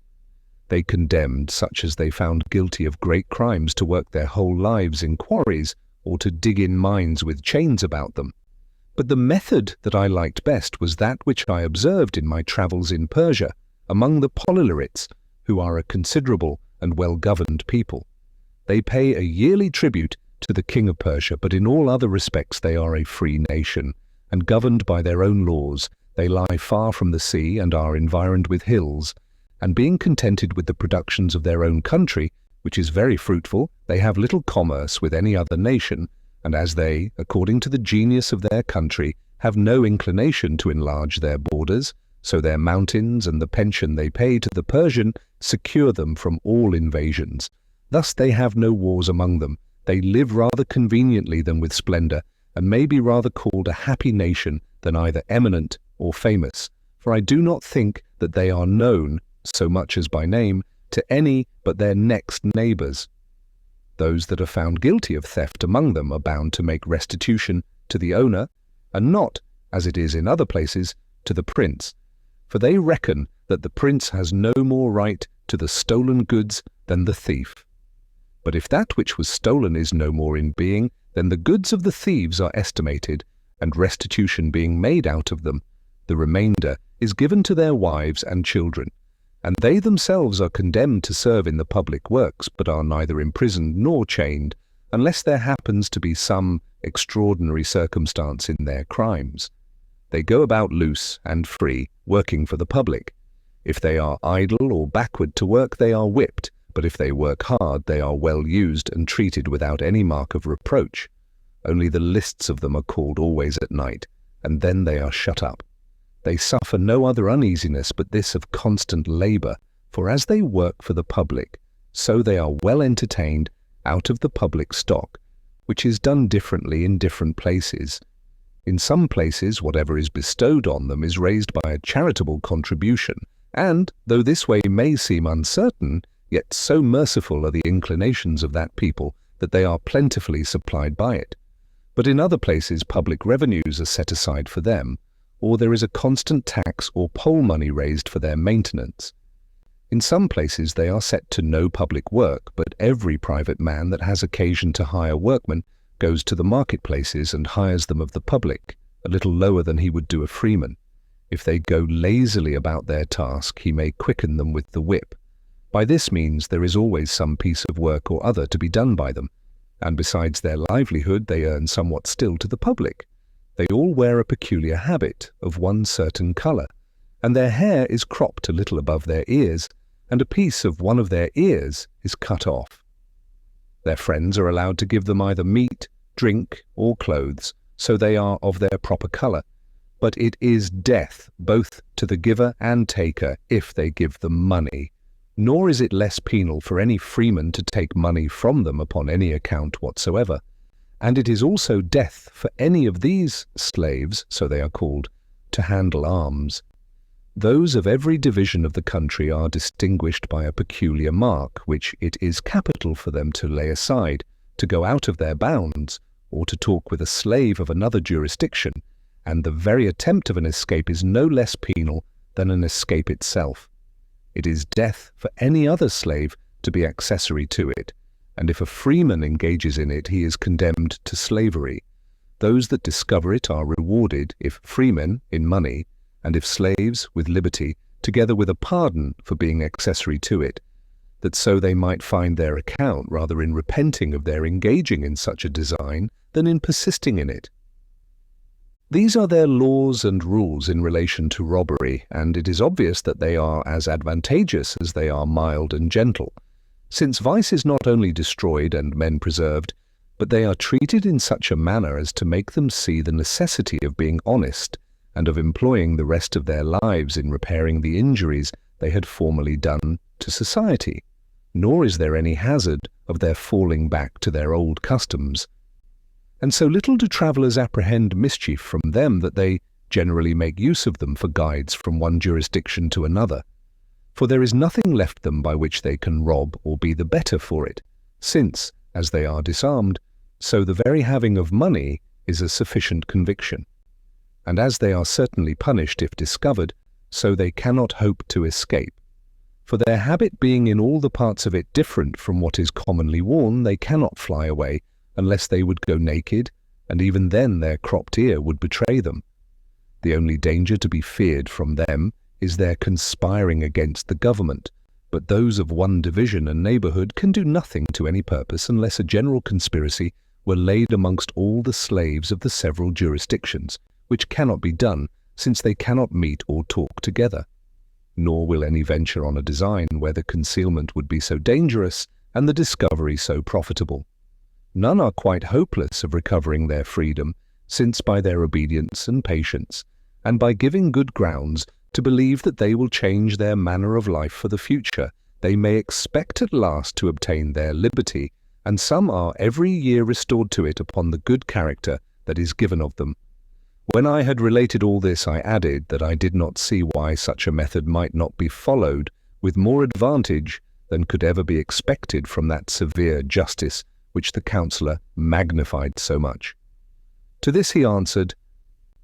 They condemned such as they found guilty of great crimes to work their whole lives in quarries, or to dig in mines with chains about them. But the method that I liked best was that which I observed in my travels in Persia, among the Polylerites, who are a considerable and well-governed people. They pay a yearly tribute to the king of Persia, but in all other respects they are a free nation, and governed by their own laws. They lie far from the sea and are environed with hills, and being contented with the productions of their own country, which is very fruitful, they have little commerce with any other nation, and as they, according to the genius of their country, have no inclination to enlarge their borders, so their mountains and the pension they pay to the Persian secure them from all invasions. Thus they have no wars among them. They live rather conveniently than with splendor, and may be rather called a happy nation than either eminent or famous. For I do not think that they are known, so much as by name, to any but their next neighbors. Those that are found guilty of theft among them are bound to make restitution to the owner, and not, as it is in other places, to the prince. For they reckon that the prince has no more right to the stolen goods than the thief. But if that which was stolen is no more in being, then the goods of the thieves are estimated, and restitution being made out of them, the remainder is given to their wives and children, and they themselves are condemned to serve in the public works, but are neither imprisoned nor chained, unless there happens to be some extraordinary circumstance in their crimes. They go about loose and free, working for the public. If they are idle or backward to work, they are whipped, but if they work hard, they are well used and treated without any mark of reproach. Only the lists of them are called always at night, and then they are shut up. They suffer no other uneasiness but this of constant labour, for as they work for the public, so they are well entertained out of the public stock, which is done differently in different places. In some places, whatever is bestowed on them is raised by a charitable contribution, and, though this way may seem uncertain, yet so merciful are the inclinations of that people that they are plentifully supplied by it. But in other places public revenues are set aside for them, or there is a constant tax or poll money raised for their maintenance. In some places they are set to no public work, but every private man that has occasion to hire workmen goes to the marketplaces and hires them of the public, a little lower than he would do a freeman. If they go lazily about their task, he may quicken them with the whip. By this means there is always some piece of work or other to be done by them, and besides their livelihood they earn somewhat still to the public. They all wear a peculiar habit of one certain colour, and their hair is cropped a little above their ears, and a piece of one of their ears is cut off. Their friends are allowed to give them either meat, drink, or clothes, so they are of their proper colour. But it is death both to the giver and taker if they give them money. Nor is it less penal for any freeman to take money from them upon any account whatsoever. And it is also death for any of these slaves, so they are called, to handle arms. Those of every division of the country are distinguished by a peculiar mark, which it is capital for them to lay aside, to go out of their bounds, or to talk with a slave of another jurisdiction, and the very attempt of an escape is no less penal than an escape itself. It is death for any other slave to be accessory to it, and if a freeman engages in it, he is condemned to slavery. Those that discover it are rewarded, if freemen, in money, and if slaves, with liberty, together with a pardon for being accessory to it, that so they might find their account rather in repenting of their engaging in such a design than in persisting in it. These are their laws and rules in relation to robbery, and it is obvious that they are as advantageous as they are mild and gentle, since vice is not only destroyed and men preserved, but they are treated in such a manner as to make them see the necessity of being honest, and of employing the rest of their lives in repairing the injuries they had formerly done to society, nor is there any hazard of their falling back to their old customs. And so little do travellers apprehend mischief from them that they generally make use of them for guides from one jurisdiction to another. For there is nothing left them by which they can rob or be the better for it, since, as they are disarmed, so the very having of money is a sufficient conviction. And as they are certainly punished if discovered, so they cannot hope to escape. For their habit being in all the parts of it different from what is commonly worn, they cannot fly away, unless they would go naked, and even then their cropped ear would betray them. The only danger to be feared from them is their conspiring against the government, but those of one division and neighbourhood can do nothing to any purpose unless a general conspiracy were laid amongst all the slaves of the several jurisdictions, which cannot be done, since they cannot meet or talk together. Nor will any venture on a design where the concealment would be so dangerous and the discovery so profitable. None are quite hopeless of recovering their freedom, since by their obedience and patience, and by giving good grounds to believe that they will change their manner of life for the future, they may expect at last to obtain their liberty, and some are every year restored to it upon the good character that is given of them. When I had related all this, I added that I did not see why such a method might not be followed with more advantage than could ever be expected from that severe justice which the counsellor magnified so much. To this he answered,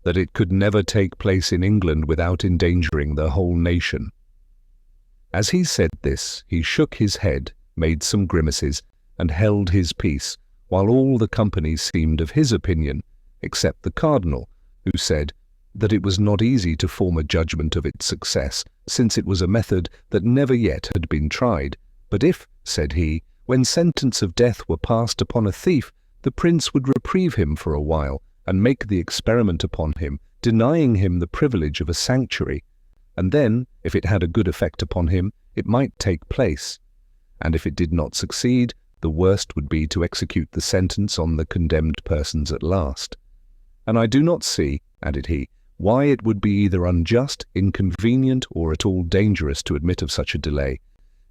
that it could never take place in England without endangering the whole nation. As he said this, he shook his head, made some grimaces, and held his peace, while all the company seemed of his opinion, except the cardinal, who said that it was not easy to form a judgment of its success, since it was a method that never yet had been tried. But if, said he, when sentence of death were passed upon a thief, the prince would reprieve him for a while, and make the experiment upon him, denying him the privilege of a sanctuary, and then, if it had a good effect upon him, it might take place, and if it did not succeed, the worst would be to execute the sentence on the condemned persons at last. And I do not see, added he, why it would be either unjust, inconvenient, or at all dangerous to admit of such a delay.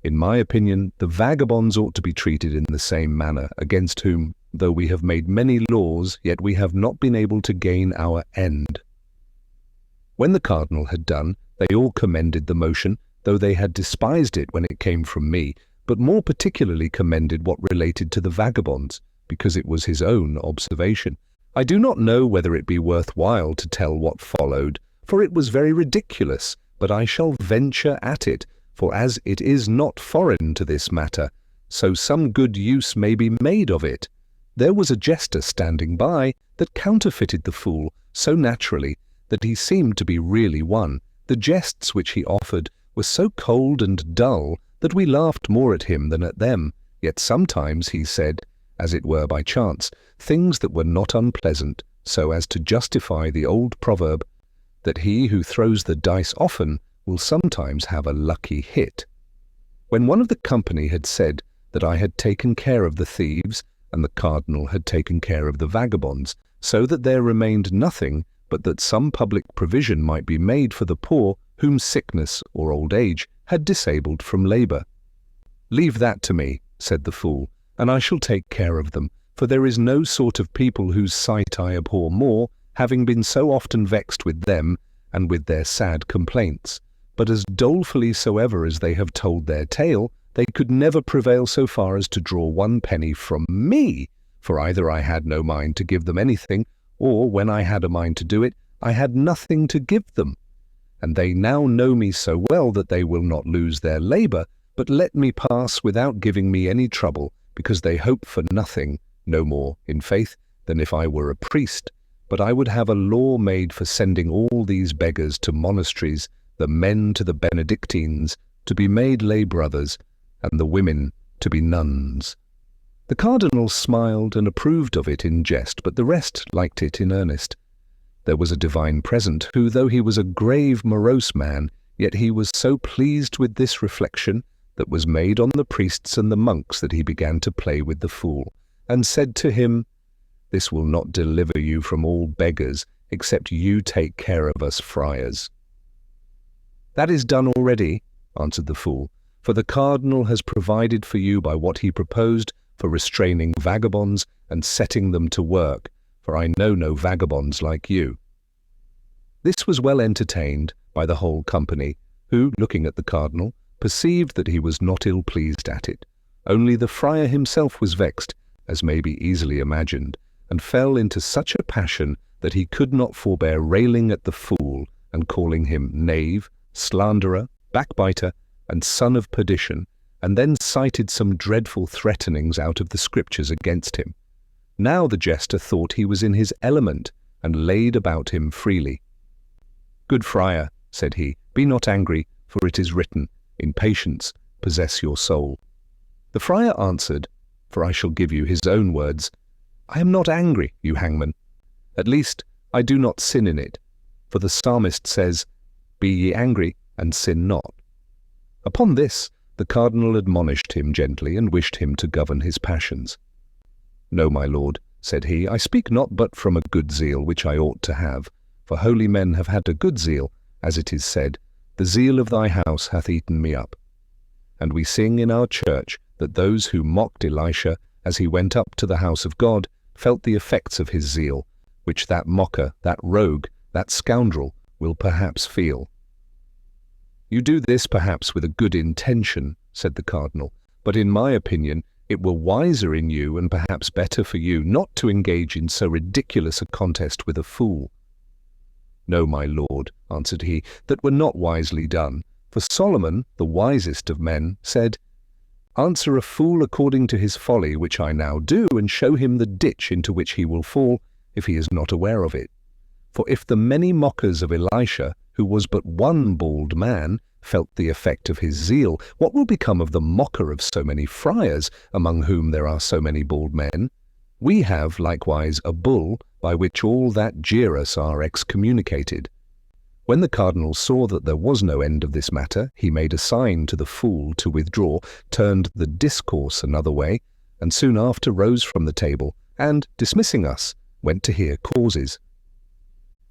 In my opinion, the vagabonds ought to be treated in the same manner, against whom, though we have made many laws, yet we have not been able to gain our end. When the cardinal had done, they all commended the motion, though they had despised it when it came from me, but more particularly commended what related to the vagabonds, because it was his own observation. I do not know whether it be worth while to tell what followed, for it was very ridiculous, but I shall venture at it, for as it is not foreign to this matter, so some good use may be made of it. There was a jester standing by that counterfeited the fool so naturally that he seemed to be really one. The jests which he offered were so cold and dull that we laughed more at him than at them, yet sometimes he said, as it were by chance, things that were not unpleasant, so as to justify the old proverb that he who throws the dice often will sometimes have a lucky hit. When one of the company had said that I had taken care of the thieves, and the cardinal had taken care of the vagabonds, so that there remained nothing but that some public provision might be made for the poor whom sickness or old age had disabled from labour. "Leave that to me," said the fool, "and I shall take care of them, for there is no sort of people whose sight I abhor more, having been so often vexed with them and with their sad complaints. But as dolefully soever as they have told their tale, they could never prevail so far as to draw 1 penny from me, for either I had no mind to give them anything, or when I had a mind to do it, I had nothing to give them. And they now know me so well that they will not lose their labour, but let me pass without giving me any trouble, because they hope for nothing, no more, in faith, than if I were a priest. But I would have a law made for sending all these beggars to monasteries, the men to the Benedictines, to be made lay brothers, and the women to be nuns." The cardinal smiled and approved of it in jest, but the rest liked it in earnest. There was a divine present, who, though he was a grave, morose man, yet he was so pleased with this reflection that was made on the priests and the monks that he began to play with the fool, and said to him, "This will not deliver you from all beggars, except you take care of us friars." "That is done already," answered the fool, "for the cardinal has provided for you by what he proposed for restraining vagabonds and setting them to work, for I know no vagabonds like you." This was well entertained by the whole company, who, looking at the cardinal, perceived that he was not ill pleased at it. Only the friar himself was vexed, as may be easily imagined, and fell into such a passion that he could not forbear railing at the fool and calling him knave, slanderer, backbiter, and son of perdition, and then cited some dreadful threatenings out of the Scriptures against him. Now the jester thought he was in his element, and laid about him freely. "Good friar," said he, "be not angry, for it is written, in patience possess your soul." The friar answered, for I shall give you his own words, "I am not angry, you hangman. At least I do not sin in it, for the psalmist says, 'Be ye angry, and sin not.'" Upon this the cardinal admonished him gently, and wished him to govern his passions. "No, my lord," said he, "I speak not but from a good zeal which I ought to have, for holy men have had a good zeal, as it is said, 'The zeal of thy house hath eaten me up.' And we sing in our church that those who mocked Elisha as he went up to the house of God felt the effects of his zeal, which that mocker, that rogue, that scoundrel will perhaps feel." "You do this perhaps with a good intention," said the cardinal, "but in my opinion it were wiser in you, and perhaps better for you, not to engage in so ridiculous a contest with a fool." "No, my lord," answered he, "that were not wisely done. For Solomon, the wisest of men, said, 'Answer a fool according to his folly, which I now do, and show him the ditch into which he will fall, if he is not aware of it.' For if the many mockers of Elisha, who was but one bald man, felt the effect of his zeal, what will become of the mocker of so many friars, among whom there are so many bald men? We have likewise a bull, by which all that jeer us are excommunicated." When the cardinal saw that there was no end of this matter, he made a sign to the fool to withdraw, turned the discourse another way, and soon after rose from the table, and, dismissing us, went to hear causes.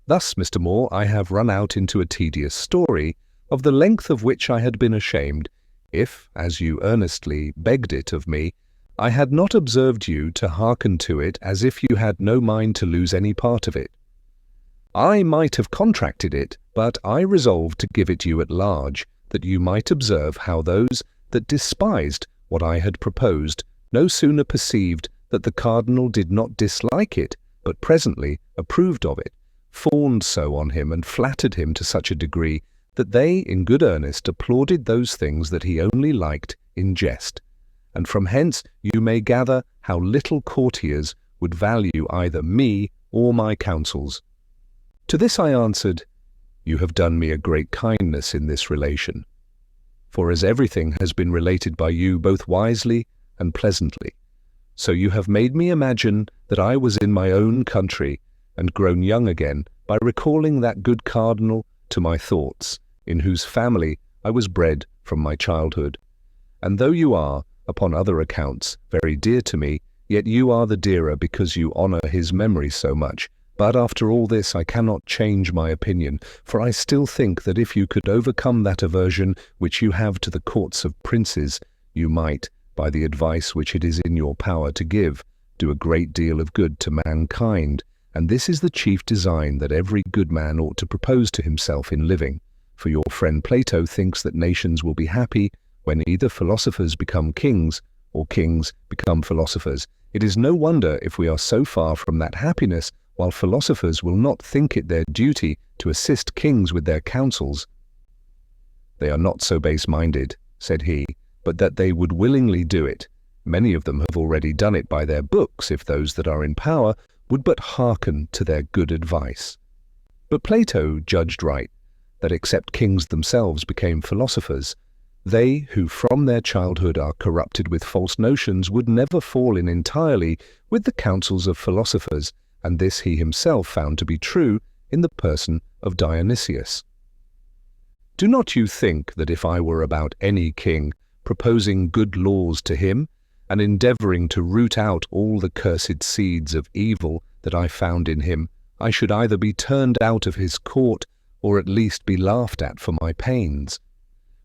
Thus, Mr. Moore, I have run out into a tedious story, of the length of which I had been ashamed, if, as you earnestly begged it of me, I had not observed you to hearken to it as if you had no mind to lose any part of it. I might have contracted it, but I resolved to give it you at large, that you might observe how those that despised what I had proposed no sooner perceived that the cardinal did not dislike it, but presently approved of it, fawned so on him and flattered him to such a degree that they in good earnest applauded those things that he only liked in jest. And from hence you may gather how little courtiers would value either me or my counsels. To this I answered, "You have done me a great kindness in this relation. For as everything has been related by you both wisely and pleasantly, so you have made me imagine that I was in my own country and grown young again by recalling that good cardinal to my thoughts, in whose family I was bred from my childhood. And though you are, upon other accounts, very dear to me, yet you are the dearer because you honor his memory so much. But after all this I cannot change my opinion, for I still think that if you could overcome that aversion which you have to the courts of princes, you might, by the advice which it is in your power to give, do a great deal of good to mankind, and this is the chief design that every good man ought to propose to himself in living. For your friend Plato thinks that nations will be happy when either philosophers become kings or kings become philosophers. It is no wonder if we are so far from that happiness, while philosophers will not think it their duty to assist kings with their counsels. They are not so base-minded, said he, but that they would willingly do it. Many of them have already done it by their books, if those that are in power would but hearken to their good advice. But Plato judged right, that except kings themselves became philosophers, they who from their childhood are corrupted with false notions would never fall in entirely with the counsels of philosophers, and this he himself found to be true in the person of Dionysius. Do not you think that if I were about any king, proposing good laws to him, and endeavouring to root out all the cursed seeds of evil that I found in him, I should either be turned out of his court, or at least be laughed at for my pains?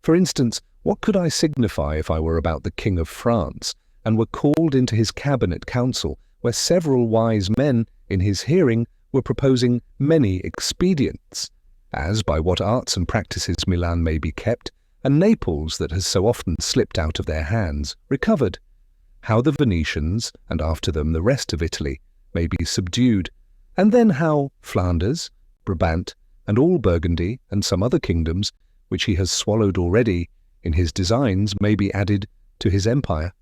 For instance, what could I signify if I were about the King of France, and were called into his cabinet council, where several wise men in his hearing were proposing many expedients, as by what arts and practices Milan may be kept, and Naples, that has so often slipped out of their hands, recovered, how the Venetians, and after them the rest of Italy, may be subdued, and then how Flanders, Brabant, and all Burgundy, and some other kingdoms, which he has swallowed already, in his designs may be added to his empire.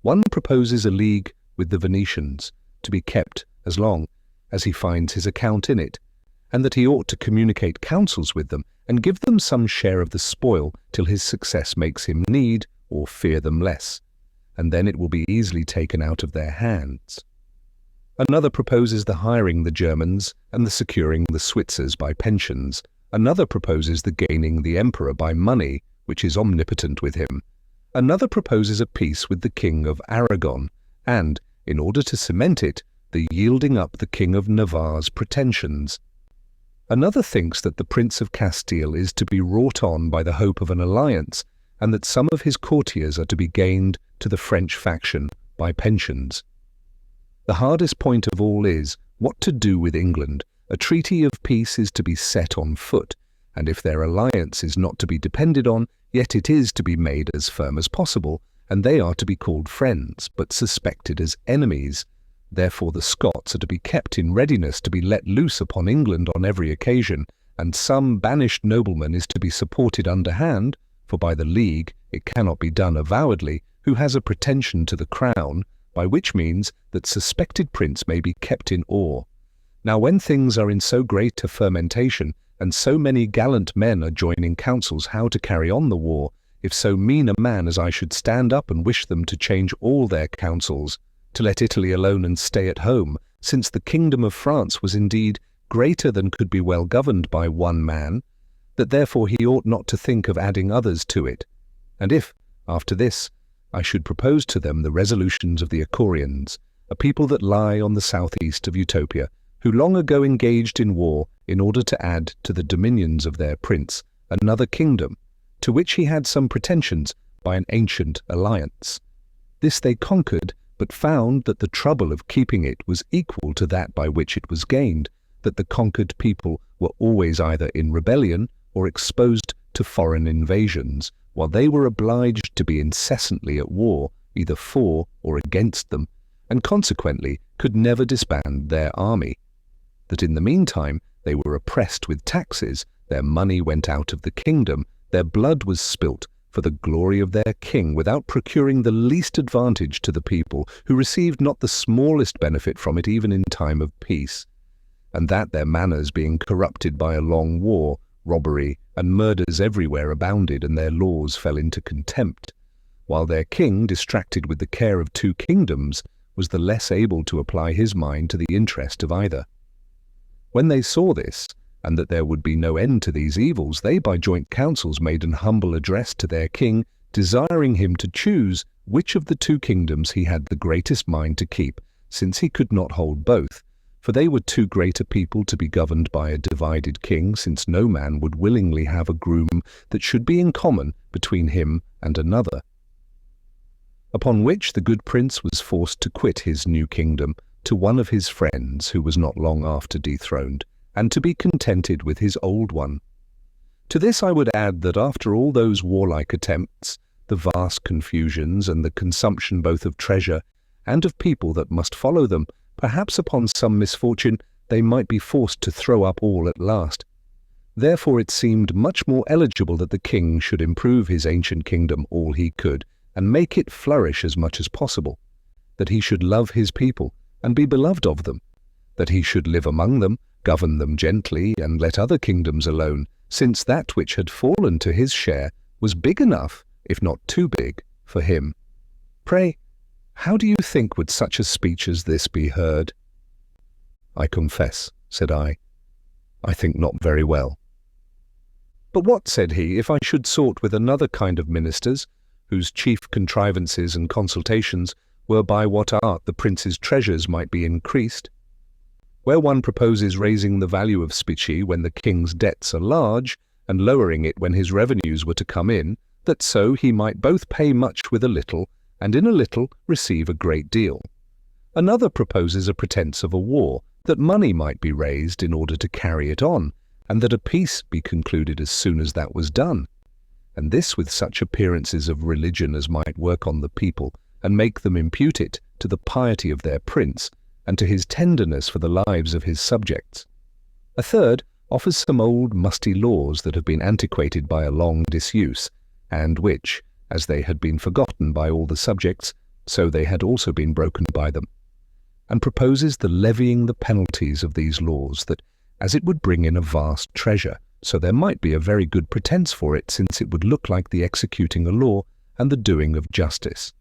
One proposes a league with the Venetians, to be kept as long as he finds his account in it, and that he ought to communicate counsels with them, and give them some share of the spoil till his success makes him need or fear them less, and then it will be easily taken out of their hands. Another proposes the hiring the Germans and the securing the Switzers by pensions. Another proposes the gaining the emperor by money, which is omnipotent with him. Another proposes a peace with the King of Aragon, and, in order to cement it, the yielding up the King of Navarre's pretensions. Another thinks that the Prince of Castile is to be wrought on by the hope of an alliance, and that some of his courtiers are to be gained to the French faction by pensions. The hardest point of all is what to do with England. A treaty of peace is to be set on foot, and if their alliance is not to be depended on, yet it is to be made as firm as possible, and they are to be called friends, but suspected as enemies. Therefore the Scots are to be kept in readiness to be let loose upon England on every occasion, and some banished nobleman is to be supported underhand, for by the league it cannot be done avowedly, who has a pretension to the crown, by which means that suspected prince may be kept in awe. Now when things are in so great a fermentation, and so many gallant men are joining counsels how to carry on the war, if so mean a man as I should stand up and wish them to change all their counsels, to let Italy alone and stay at home, since the kingdom of France was indeed greater than could be well governed by one man, that therefore he ought not to think of adding others to it. And if, after this, I should propose to them the resolutions of the Icorians, a people that lie on the southeast of Utopia, who long ago engaged in war in order to add to the dominions of their prince another kingdom, to which he had some pretensions by an ancient alliance. This they conquered, but found that the trouble of keeping it was equal to that by which it was gained, that the conquered people were always either in rebellion or exposed to foreign invasions, while they were obliged to be incessantly at war, either for or against them, and consequently could never disband their army. That in the meantime they were oppressed with taxes, their money went out of the kingdom, their blood was spilt for the glory of their king, without procuring the least advantage to the people, who received not the smallest benefit from it even in time of peace. and that their manners being corrupted by a long war, robbery and murders everywhere abounded, and their laws fell into contempt, while their king, distracted with the care of 2 kingdoms, was the less able to apply his mind to the interest of either. When they saw this, and that there would be no end to these evils, they by joint councils made an humble address to their king, desiring him to choose which of the 2 kingdoms he had the greatest mind to keep, since he could not hold both, for they were too great a people to be governed by a divided king, since no man would willingly have a groom that should be in common between him and another. Upon which the good prince was forced to quit his new kingdom to one of his friends, who was not long after dethroned, and to be contented with his old one. To this I would add that after all those warlike attempts, the vast confusions, and the consumption both of treasure and of people that must follow them, perhaps upon some misfortune they might be forced to throw up all at last. Therefore it seemed much more eligible that the king should improve his ancient kingdom all he could, and make it flourish as much as possible, that he should love his people, and be beloved of them, that he should live among them, govern them gently, and let other kingdoms alone, since that which had fallen to his share was big enough, if not too big, for him. Pray, how do you think would such a speech as this be heard? I confess, said I think not very well. But what, said he, if I should sort with another kind of ministers, whose chief contrivances and consultations were by what art the prince's treasures might be increased? Where one proposes raising the value of specie when the king's debts are large, and lowering it when his revenues were to come in, that so he might both pay much with a little, and in a little receive a great deal. Another proposes a pretence of a war, that money might be raised in order to carry it on, and that a peace be concluded as soon as that was done. And this with such appearances of religion as might work on the people, and make them impute it to the piety of their prince, and to his tenderness for the lives of his subjects. A third offers some old musty laws that have been antiquated by a long disuse, and which, as they had been forgotten by all the subjects, so they had also been broken by them, and proposes the levying the penalties of these laws, that as it would bring in a vast treasure, so there might be a very good pretence for it, since it would look like the executing a law and the doing of justice.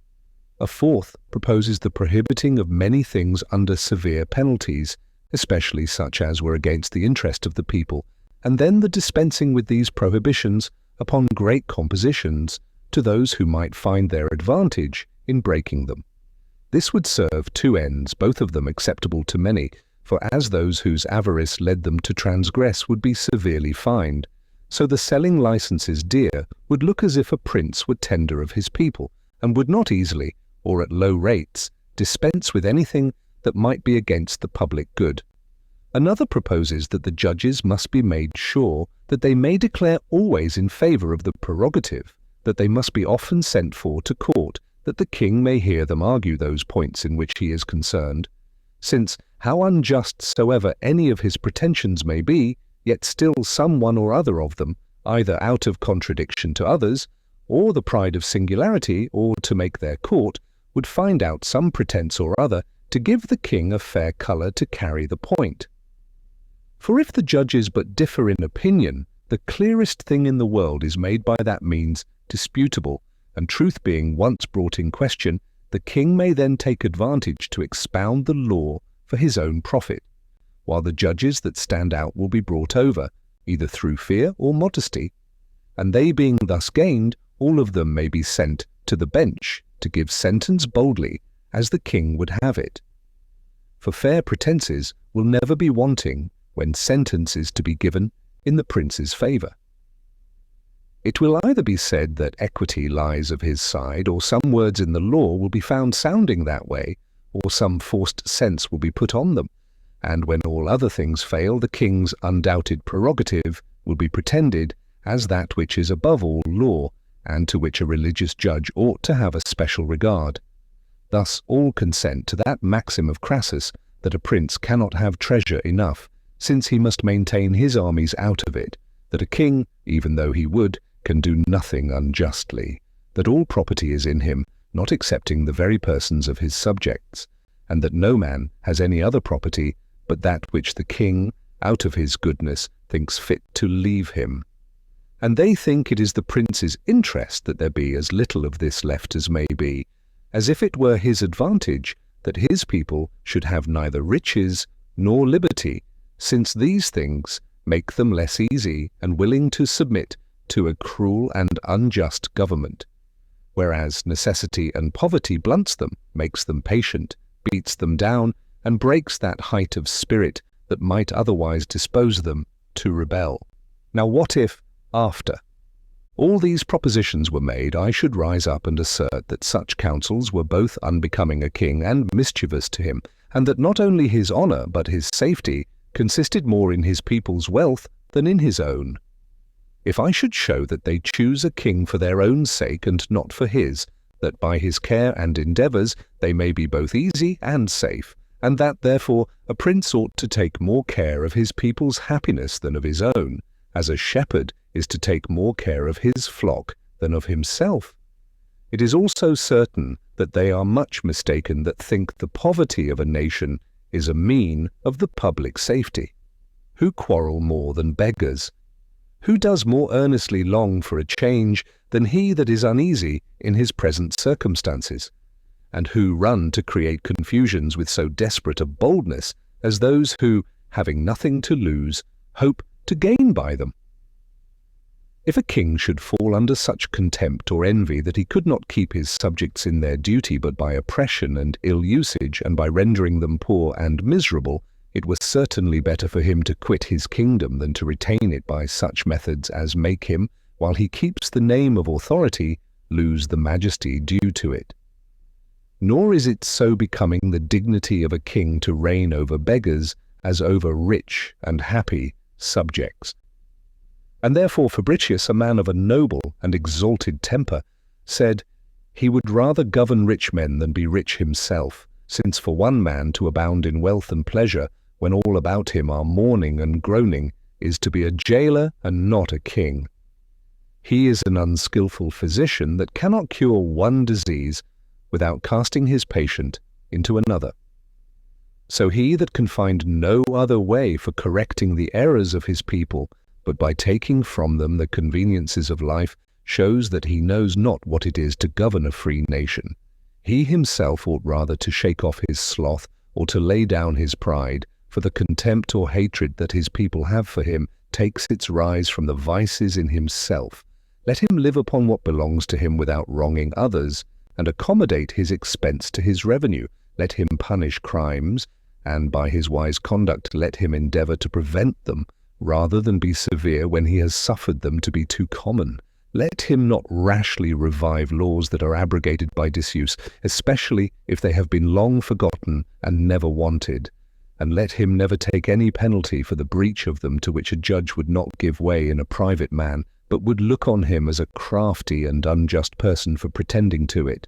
A fourth proposes the prohibiting of many things under severe penalties, especially such as were against the interest of the people, and then the dispensing with these prohibitions upon great compositions to those who might find their advantage in breaking them. This would serve 2 ends, both of them acceptable to many, for as those whose avarice led them to transgress would be severely fined, so the selling licenses dear would look as if a prince were tender of his people, and would not easily, or at low rates, dispense with anything that might be against the public good. Another proposes that the judges must be made sure that they may declare always in favour of the prerogative, that they must be often sent for to court, that the king may hear them argue those points in which he is concerned, since, how unjust soever any of his pretensions may be, yet still some one or other of them, either out of contradiction to others, or the pride of singularity, or to make their court, would find out some pretence or other to give the king a fair colour to carry the point. For if the judges but differ in opinion, the clearest thing in the world is made by that means disputable, and truth being once brought in question, the king may then take advantage to expound the law for his own profit, while the judges that stand out will be brought over, either through fear or modesty, and they being thus gained, all of them may be sent to the bench to give sentence boldly as the king would have it. For fair pretences will never be wanting when sentence is to be given in the prince's favour. It will either be said that equity lies of his side, or some words in the law will be found sounding that way, or some forced sense will be put on them, and when all other things fail, the king's undoubted prerogative will be pretended as that which is above all law, and to which a religious judge ought to have a special regard. Thus all consent to that maxim of Crassus, that a prince cannot have treasure enough, since he must maintain his armies out of it, that a king, even though he would, can do nothing unjustly, that all property is in him, not excepting the very persons of his subjects, and that no man has any other property but that which the king, out of his goodness, thinks fit to leave him. And they think it is the prince's interest that there be as little of this left as may be, as if it were his advantage that his people should have neither riches nor liberty, since these things make them less easy and willing to submit to a cruel and unjust government, whereas necessity and poverty blunts them, makes them patient, beats them down, and breaks that height of spirit that might otherwise dispose them to rebel. Now what if, after all these propositions were made, I should rise up and assert that such counsels were both unbecoming a king and mischievous to him, and that not only his honour but his safety consisted more in his people's wealth than in his own? If I should show that they choose a king for their own sake and not for his, that by his care and endeavours they may be both easy and safe, and that therefore a prince ought to take more care of his people's happiness than of his own, as a shepherd is to take more care of his flock than of himself, it is also certain that they are much mistaken that think the poverty of a nation is a mean of the public safety. Who quarrel more than beggars? Who does more earnestly long for a change than he that is uneasy in his present circumstances? And who run to create confusions with so desperate a boldness as those who, having nothing to lose, hope to gain by them? If a king should fall under such contempt or envy that he could not keep his subjects in their duty but by oppression and ill usage, and by rendering them poor and miserable, it was certainly better for him to quit his kingdom than to retain it by such methods as make him, while he keeps the name of authority, lose the majesty due to it. Nor is it so becoming the dignity of a king to reign over beggars as over rich and happy subjects. And therefore Fabricius, a man of a noble and exalted temper, said, he would rather govern rich men than be rich himself, since for one man to abound in wealth and pleasure, when all about him are mourning and groaning, is to be a jailer and not a king. He is an unskilful physician that cannot cure one disease without casting his patient into another. So he that can find no other way for correcting the errors of his people, but by taking from them the conveniences of life, shows that he knows not what it is to govern a free nation. He himself ought rather to shake off his sloth, or to lay down his pride, for the contempt or hatred that his people have for him takes its rise from the vices in himself. Let him live upon what belongs to him without wronging others, and accommodate his expense to his revenue. Let him punish crimes, and by his wise conduct let him endeavour to prevent them, rather than be severe when he has suffered them to be too common. Let him not rashly revive laws that are abrogated by disuse, especially if they have been long forgotten and never wanted. And let him never take any penalty for the breach of them to which a judge would not give way in a private man, but would look on him as a crafty and unjust person for pretending to it.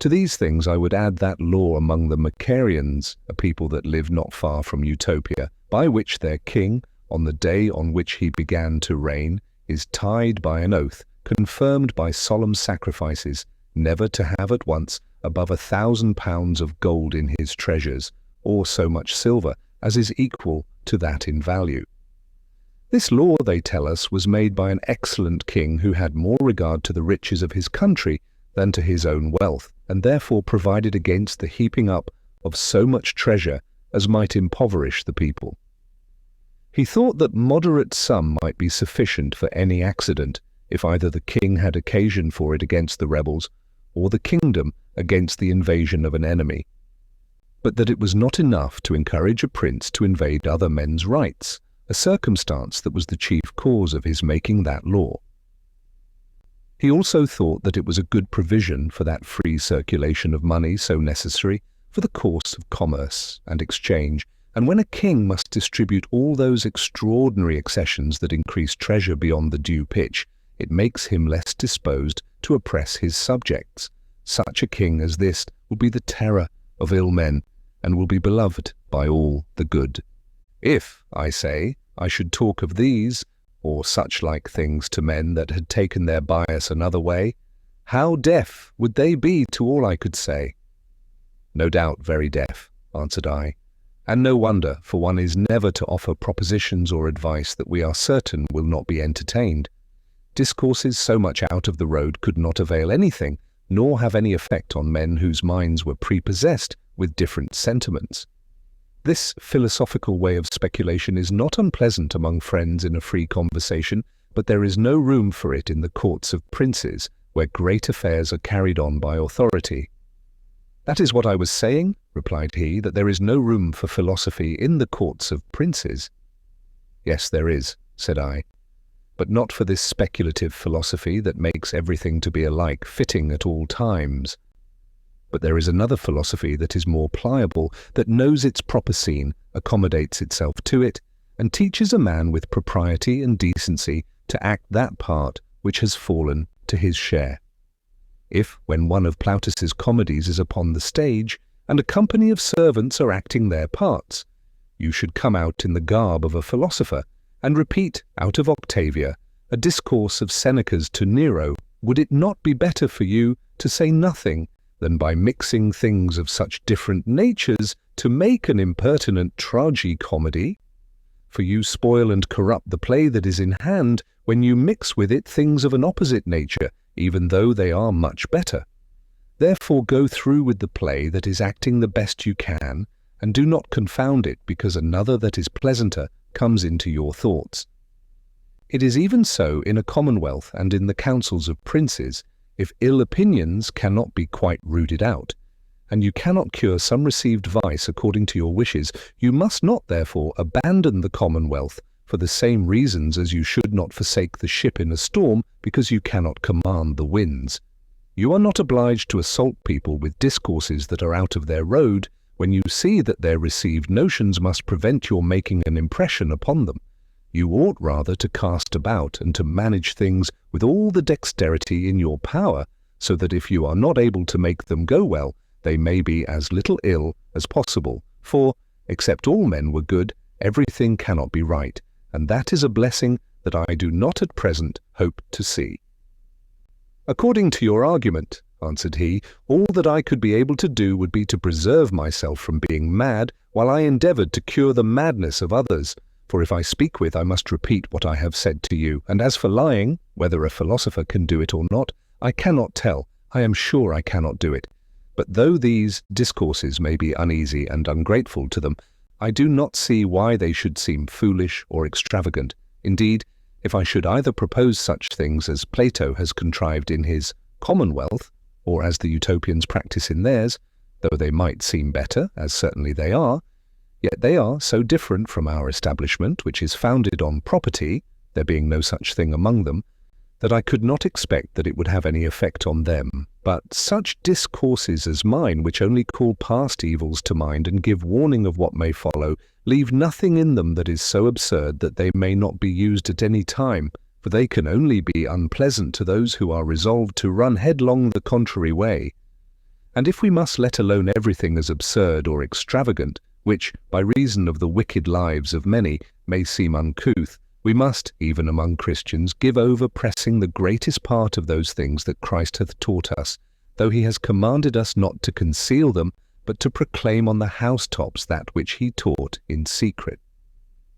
To these things I would add that law among the Macarians, a people that live not far from Utopia, by which their king, on the day on which he began to reign, is tied by an oath, confirmed by solemn sacrifices, never to have at once above 1,000 pounds of gold in his treasures, or so much silver as is equal to that in value. This law, they tell us, was made by an excellent king who had more regard to the riches of his country than to his own wealth, and therefore provided against the heaping up of so much treasure as might impoverish the people. He thought that moderate sum might be sufficient for any accident, if either the king had occasion for it against the rebels, or the kingdom against the invasion of an enemy, but that it was not enough to encourage a prince to invade other men's rights, a circumstance that was the chief cause of his making that law. He also thought that it was a good provision for that free circulation of money so necessary for the course of commerce and exchange, and when a king must distribute all those extraordinary accessions that increase treasure beyond the due pitch, it makes him less disposed to oppress his subjects. Such a king as this will be the terror of ill men, and will be beloved by all the good. If, I say, I should talk of these, or such like things to men that had taken their bias another way, how deaf would they be to all I could say? No doubt very deaf, answered I, And no wonder, for one is never to offer propositions or advice that we are certain will not be entertained. Discourses so much out of the road could not avail anything, nor have any effect on men whose minds were prepossessed with different sentiments. This philosophical way of speculation is not unpleasant among friends in a free conversation, but there is no room for it in the courts of princes, where great affairs are carried on by authority. That is what I was saying, replied he, that there is no room for philosophy in the courts of princes. Yes, there is, said I, but not for this speculative philosophy that makes everything to be alike fitting at all times. But there is another philosophy that is more pliable, that knows its proper scene, accommodates itself to it, and teaches a man with propriety and decency to act that part which has fallen to his share. If, when one of Plautus's comedies is upon the stage, and a company of servants are acting their parts, you should come out in the garb of a philosopher, and repeat, out of Octavia, a discourse of Seneca's to Nero, would it not be better for you to say nothing than by mixing things of such different natures to make an impertinent tragi-comedy? For you spoil and corrupt the play that is in hand when you mix with it things of an opposite nature, even though they are much better. Therefore go through with the play that is acting the best you can, and do not confound it because another that is pleasanter comes into your thoughts. It is even so in a commonwealth and in the councils of princes, if ill opinions cannot be quite rooted out, and you cannot cure some received vice according to your wishes, you must not therefore abandon the commonwealth for the same reasons as you should not forsake the ship in a storm because you cannot command the winds. You are not obliged to assault people with discourses that are out of their road, when you see that their received notions must prevent your making an impression upon them. You ought rather to cast about and to manage things with all the dexterity in your power, so that if you are not able to make them go well, they may be as little ill as possible. For, except all men were good, everything cannot be right, and that is a blessing that I do not at present hope to see. According to your argument, answered he, all that I could be able to do would be to preserve myself from being mad, while I endeavoured to cure the madness of others. For if I speak with, I must repeat what I have said to you, and as for lying, whether a philosopher can do it or not, I cannot tell. I am sure I cannot do it. But though these discourses may be uneasy and ungrateful to them, I do not see why they should seem foolish or extravagant. Indeed, if I should either propose such things as Plato has contrived in his Commonwealth, or as the Utopians practice in theirs, though they might seem better, as certainly they are, yet they are so different from our establishment, which is founded on property, there being no such thing among them, that I could not expect that it would have any effect on them. But such discourses as mine, which only call past evils to mind and give warning of what may follow, leave nothing in them that is so absurd that they may not be used at any time, for they can only be unpleasant to those who are resolved to run headlong the contrary way. And if we must let alone everything as absurd or extravagant, which, by reason of the wicked lives of many, may seem uncouth, we must, even among Christians, give over pressing the greatest part of those things that Christ hath taught us, though he has commanded us not to conceal them, but to proclaim on the housetops that which he taught in secret.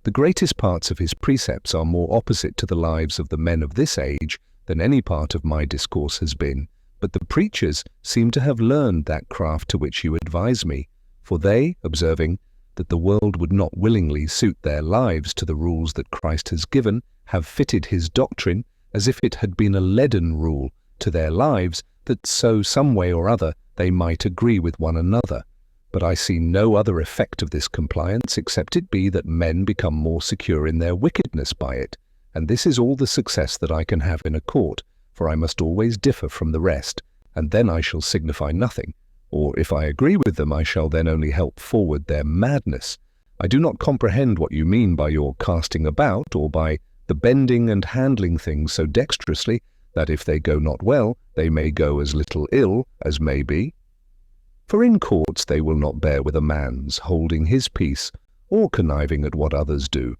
The greatest parts of his precepts are more opposite to the lives of the men of this age than any part of my discourse has been, but the preachers seem to have learned that craft to which you advise me, for they, observing that the world would not willingly suit their lives to the rules that Christ has given, have fitted his doctrine, as if it had been a leaden rule, to their lives, that so some way or other they might agree with one another. But I see no other effect of this compliance, except it be that men become more secure in their wickedness by it, and this is all the success that I can have in a court, for I must always differ from the rest, and then I shall signify nothing. Or if I agree with them, I shall then only help forward their madness. I do not comprehend what you mean by your casting about, or by the bending and handling things so dexterously, that if they go not well, they may go as little ill as may be. For in courts they will not bear with a man's holding his peace, or conniving at what others do.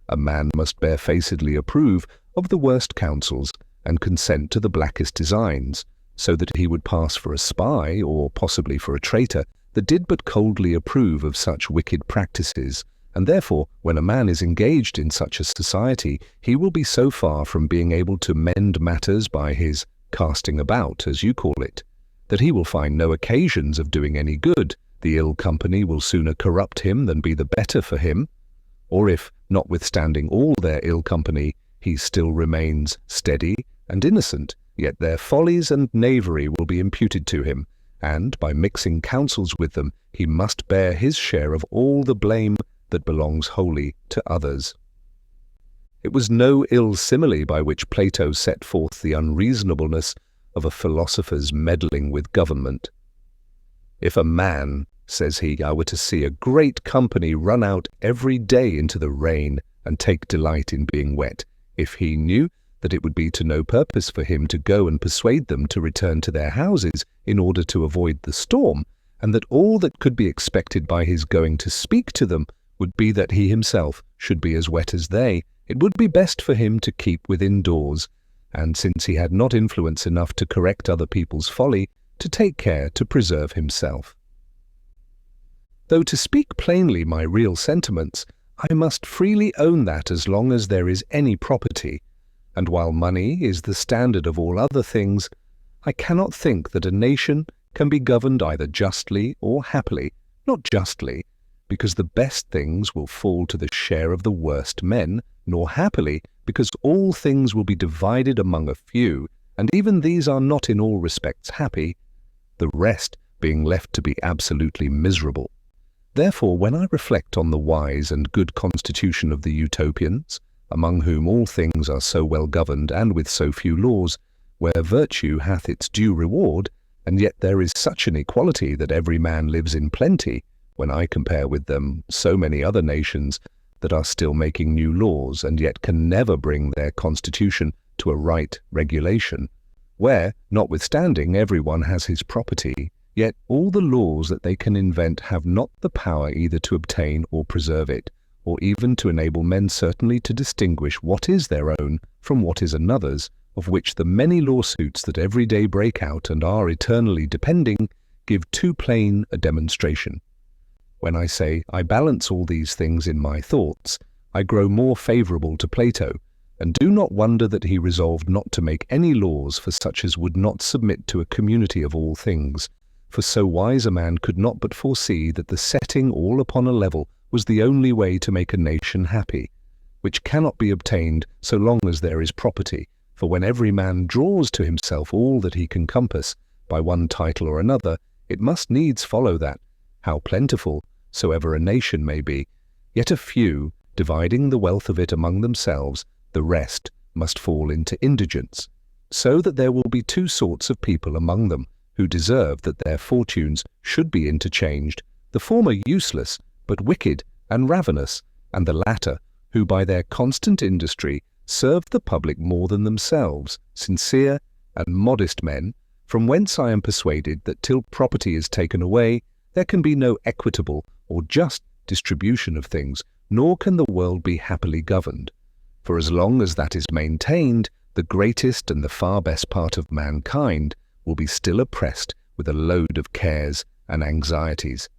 A man must barefacedly approve of the worst counsels, and consent to the blackest designs, so that he would pass for a spy, or possibly for a traitor, that did but coldly approve of such wicked practices, and therefore, when a man is engaged in such a society, he will be so far from being able to mend matters by his casting about, as you call it, that he will find no occasions of doing any good. The ill company will sooner corrupt him than be the better for him. Or if, notwithstanding all their ill company, he still remains steady and innocent, yet their follies and knavery will be imputed to him, and, by mixing counsels with them, he must bear his share of all the blame that belongs wholly to others. It was no ill simile by which Plato set forth the unreasonableness of a philosopher's meddling with government. If a man, says he, I were to see a great company run out every day into the rain and take delight in being wet, if he knew that it would be to no purpose for him to go and persuade them to return to their houses in order to avoid the storm, and that all that could be expected by his going to speak to them would be that he himself should be as wet as they, it would be best for him to keep within doors, and since he had not influence enough to correct other people's folly, to take care to preserve himself. Though to speak plainly my real sentiments, I must freely own that as long as there is any property, and while money is the standard of all other things, I cannot think that a nation can be governed either justly or happily, not justly, because the best things will fall to the share of the worst men, nor happily, because all things will be divided among a few, and even these are not in all respects happy, the rest being left to be absolutely miserable. Therefore, when I reflect on the wise and good constitution of the Utopians, among whom all things are so well governed and with so few laws, where virtue hath its due reward, and yet there is such an equality that every man lives in plenty, when I compare with them so many other nations that are still making new laws and yet can never bring their constitution to a right regulation, where, notwithstanding every one has his property, yet all the laws that they can invent have not the power either to obtain or preserve it, or even to enable men certainly to distinguish what is their own from what is another's, of which the many lawsuits that every day break out and are eternally depending give too plain a demonstration. When I say I balance all these things in my thoughts, I grow more favourable to Plato, and do not wonder that he resolved not to make any laws for such as would not submit to a community of all things, for so wise a man could not but foresee that the setting all upon a level was the only way to make a nation happy, which cannot be obtained so long as there is property, for when every man draws to himself all that he can compass, by one title or another, it must needs follow that, how plentiful soever a nation may be, yet a few, dividing the wealth of it among themselves, the rest must fall into indigence, so that there will be two sorts of people among them, who deserve that their fortunes should be interchanged, the former useless, but wicked and ravenous, and the latter, who by their constant industry serve the public more than themselves, sincere and modest men, from whence I am persuaded that till property is taken away, there can be no equitable or just distribution of things, nor can the world be happily governed. For as long as that is maintained, the greatest and the far best part of mankind will be still oppressed with a load of cares and anxieties.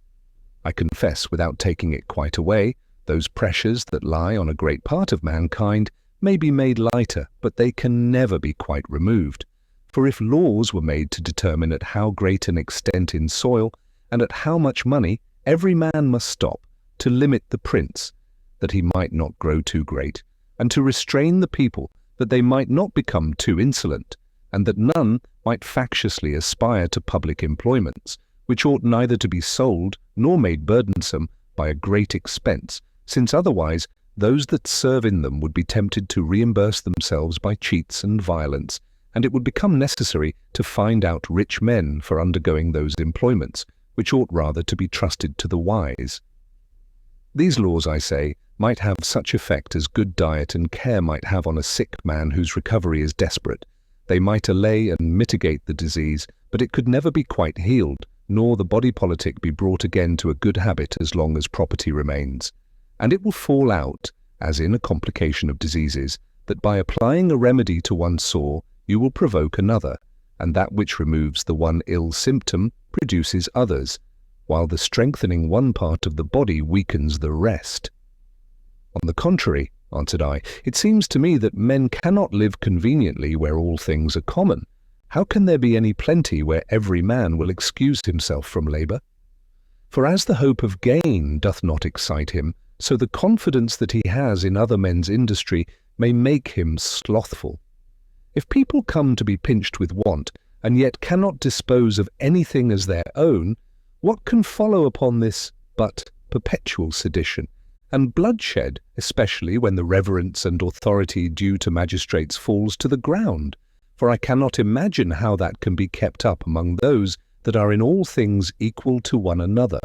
I confess, without taking it quite away, those pressures that lie on a great part of mankind may be made lighter, but they can never be quite removed. For if laws were made to determine at how great an extent in soil, and at how much money, every man must stop, to limit the prince, that he might not grow too great, and to restrain the people, that they might not become too insolent, and that none might factiously aspire to public employments, which ought neither to be sold nor made burdensome by a great expense, since otherwise those that serve in them would be tempted to reimburse themselves by cheats and violence, and it would become necessary to find out rich men for undergoing those employments, which ought rather to be trusted to the wise. These laws, I say, might have such effect as good diet and care might have on a sick man whose recovery is desperate. They might allay and mitigate the disease, but it could never be quite healed, nor the body politic be brought again to a good habit as long as property remains. And it will fall out, as in a complication of diseases, that by applying a remedy to one sore, you will provoke another, and that which removes the one ill symptom produces others, while the strengthening one part of the body weakens the rest. On the contrary, answered I, it seems to me that men cannot live conveniently where all things are common. How can there be any plenty where every man will excuse himself from labour? For as the hope of gain doth not excite him, so the confidence that he has in other men's industry may make him slothful. If people come to be pinched with want, and yet cannot dispose of anything as their own, what can follow upon this but perpetual sedition, and bloodshed, especially when the reverence and authority due to magistrates falls to the ground? For I cannot imagine how that can be kept up among those that are in all things equal to one another.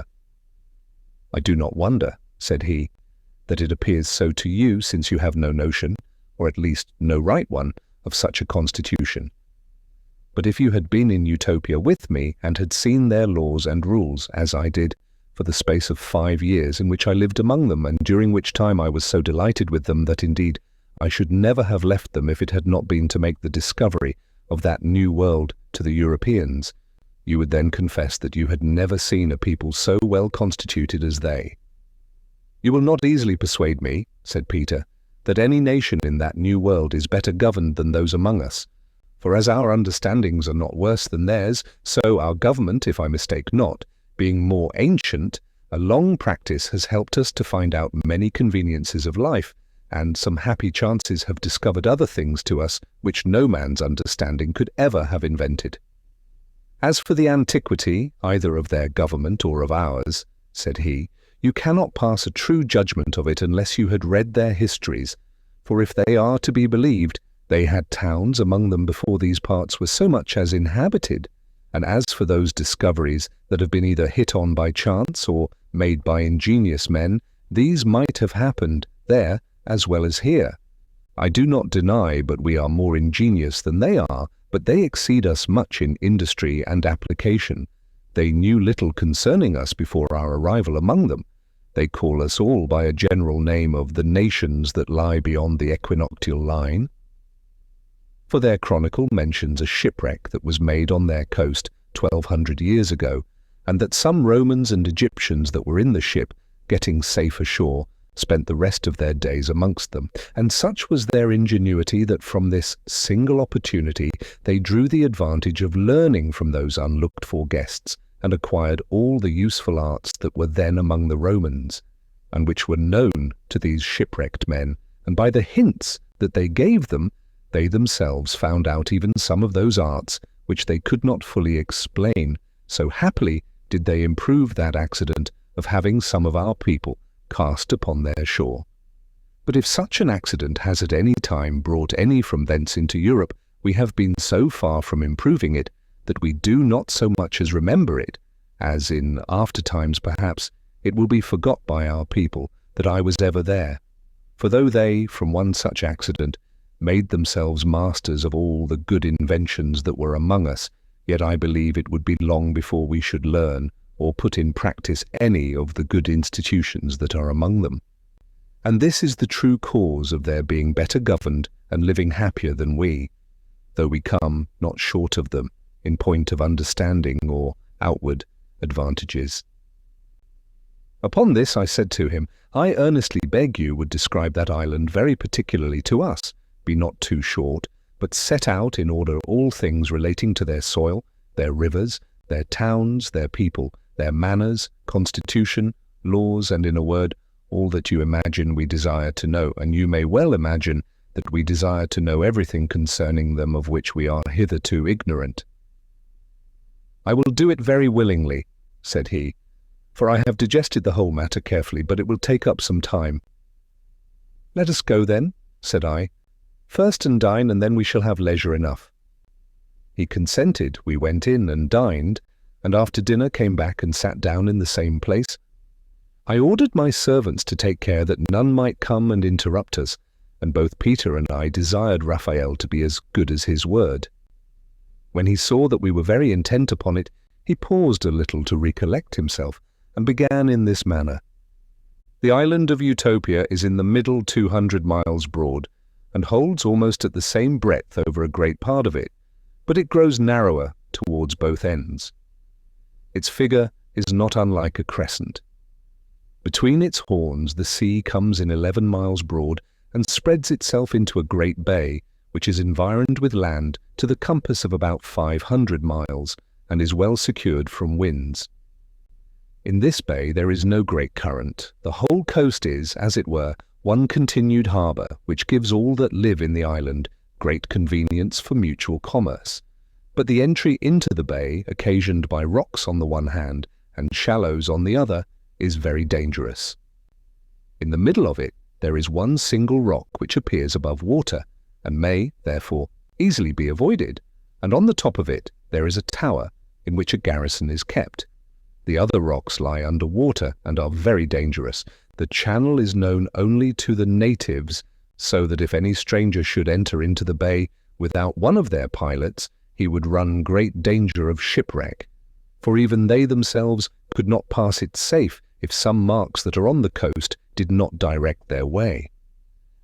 I do not wonder, said he, that it appears so to you, since you have no notion, or at least no right one, of such a constitution. But if you had been in Utopia with me, and had seen their laws and rules, as I did, for the space of 5 years in which I lived among them, and during which time I was so delighted with them that indeed I should never have left them if it had not been to make the discovery of that new world to the Europeans, you would then confess that you had never seen a people so well constituted as they. You will not easily persuade me, said Peter, that any nation in that new world is better governed than those among us. For as our understandings are not worse than theirs, so our government, if I mistake not, being more ancient, a long practice has helped us to find out many conveniences of life, and some happy chances have discovered other things to us which no man's understanding could ever have invented. As for the antiquity, either of their government or of ours, said he, you cannot pass a true judgment of it unless you had read their histories, for if they are to be believed, they had towns among them before these parts were so much as inhabited, and as for those discoveries that have been either hit on by chance or made by ingenious men, these might have happened there as well as here. I do not deny but we are more ingenious than they are, but they exceed us much in industry and application. They knew little concerning us before our arrival among them. They call us all by a general name of the nations that lie beyond the equinoctial line. For their chronicle mentions a shipwreck that was made on their coast 1200 years ago, and that some Romans and Egyptians that were in the ship, getting safe ashore, spent the rest of their days amongst them, and such was their ingenuity that from this single opportunity they drew the advantage of learning from those unlooked-for guests, and acquired all the useful arts that were then among the Romans, and which were known to these shipwrecked men, and by the hints that they gave them, they themselves found out even some of those arts which they could not fully explain, so happily did they improve that accident of having some of our people cast upon their shore. But if such an accident has at any time brought any from thence into Europe, we have been so far from improving it, that we do not so much as remember it, as in after times perhaps it will be forgot by our people that I was ever there. For though they, from one such accident, made themselves masters of all the good inventions that were among us, yet I believe it would be long before we should learn or put in practice any of the good institutions that are among them. And this is the true cause of their being better governed and living happier than we, though we come not short of them in point of understanding or outward advantages. Upon this I said to him, I earnestly beg you would describe that island very particularly to us, be not too short, but set out in order all things relating to their soil, their rivers, their towns, their people, their manners, constitution, laws, and in a word, all that you imagine we desire to know, and you may well imagine that we desire to know everything concerning them of which we are hitherto ignorant. I will do it very willingly, said he, for I have digested the whole matter carefully, but it will take up some time. Let us go then, said I, first and dine, and then we shall have leisure enough. He consented, we went in and dined, and after dinner came back and sat down in the same place. I ordered my servants to take care that none might come and interrupt us, and both Peter and I desired Raphael to be as good as his word. When he saw that we were very intent upon it, he paused a little to recollect himself, and began in this manner. The island of Utopia is in the middle 200 miles broad, and holds almost at the same breadth over a great part of it, but it grows narrower towards both ends. Its figure is not unlike a crescent. Between its horns the sea comes in 11 miles broad and spreads itself into a great bay, which is environed with land to the compass of about 500 miles and is well secured from winds. In this bay there is no great current. The whole coast is, as it were, one continued harbour, which gives all that live in the island great convenience for mutual commerce. But the entry into the bay, occasioned by rocks on the one hand and shallows on the other, is very dangerous. In the middle of it there is one single rock which appears above water, and may, therefore, easily be avoided, and on the top of it there is a tower in which a garrison is kept. The other rocks lie under water and are very dangerous. The channel is known only to the natives, so that if any stranger should enter into the bay without one of their pilots, he would run great danger of shipwreck, for even they themselves could not pass it safe if some marks that are on the coast did not direct their way.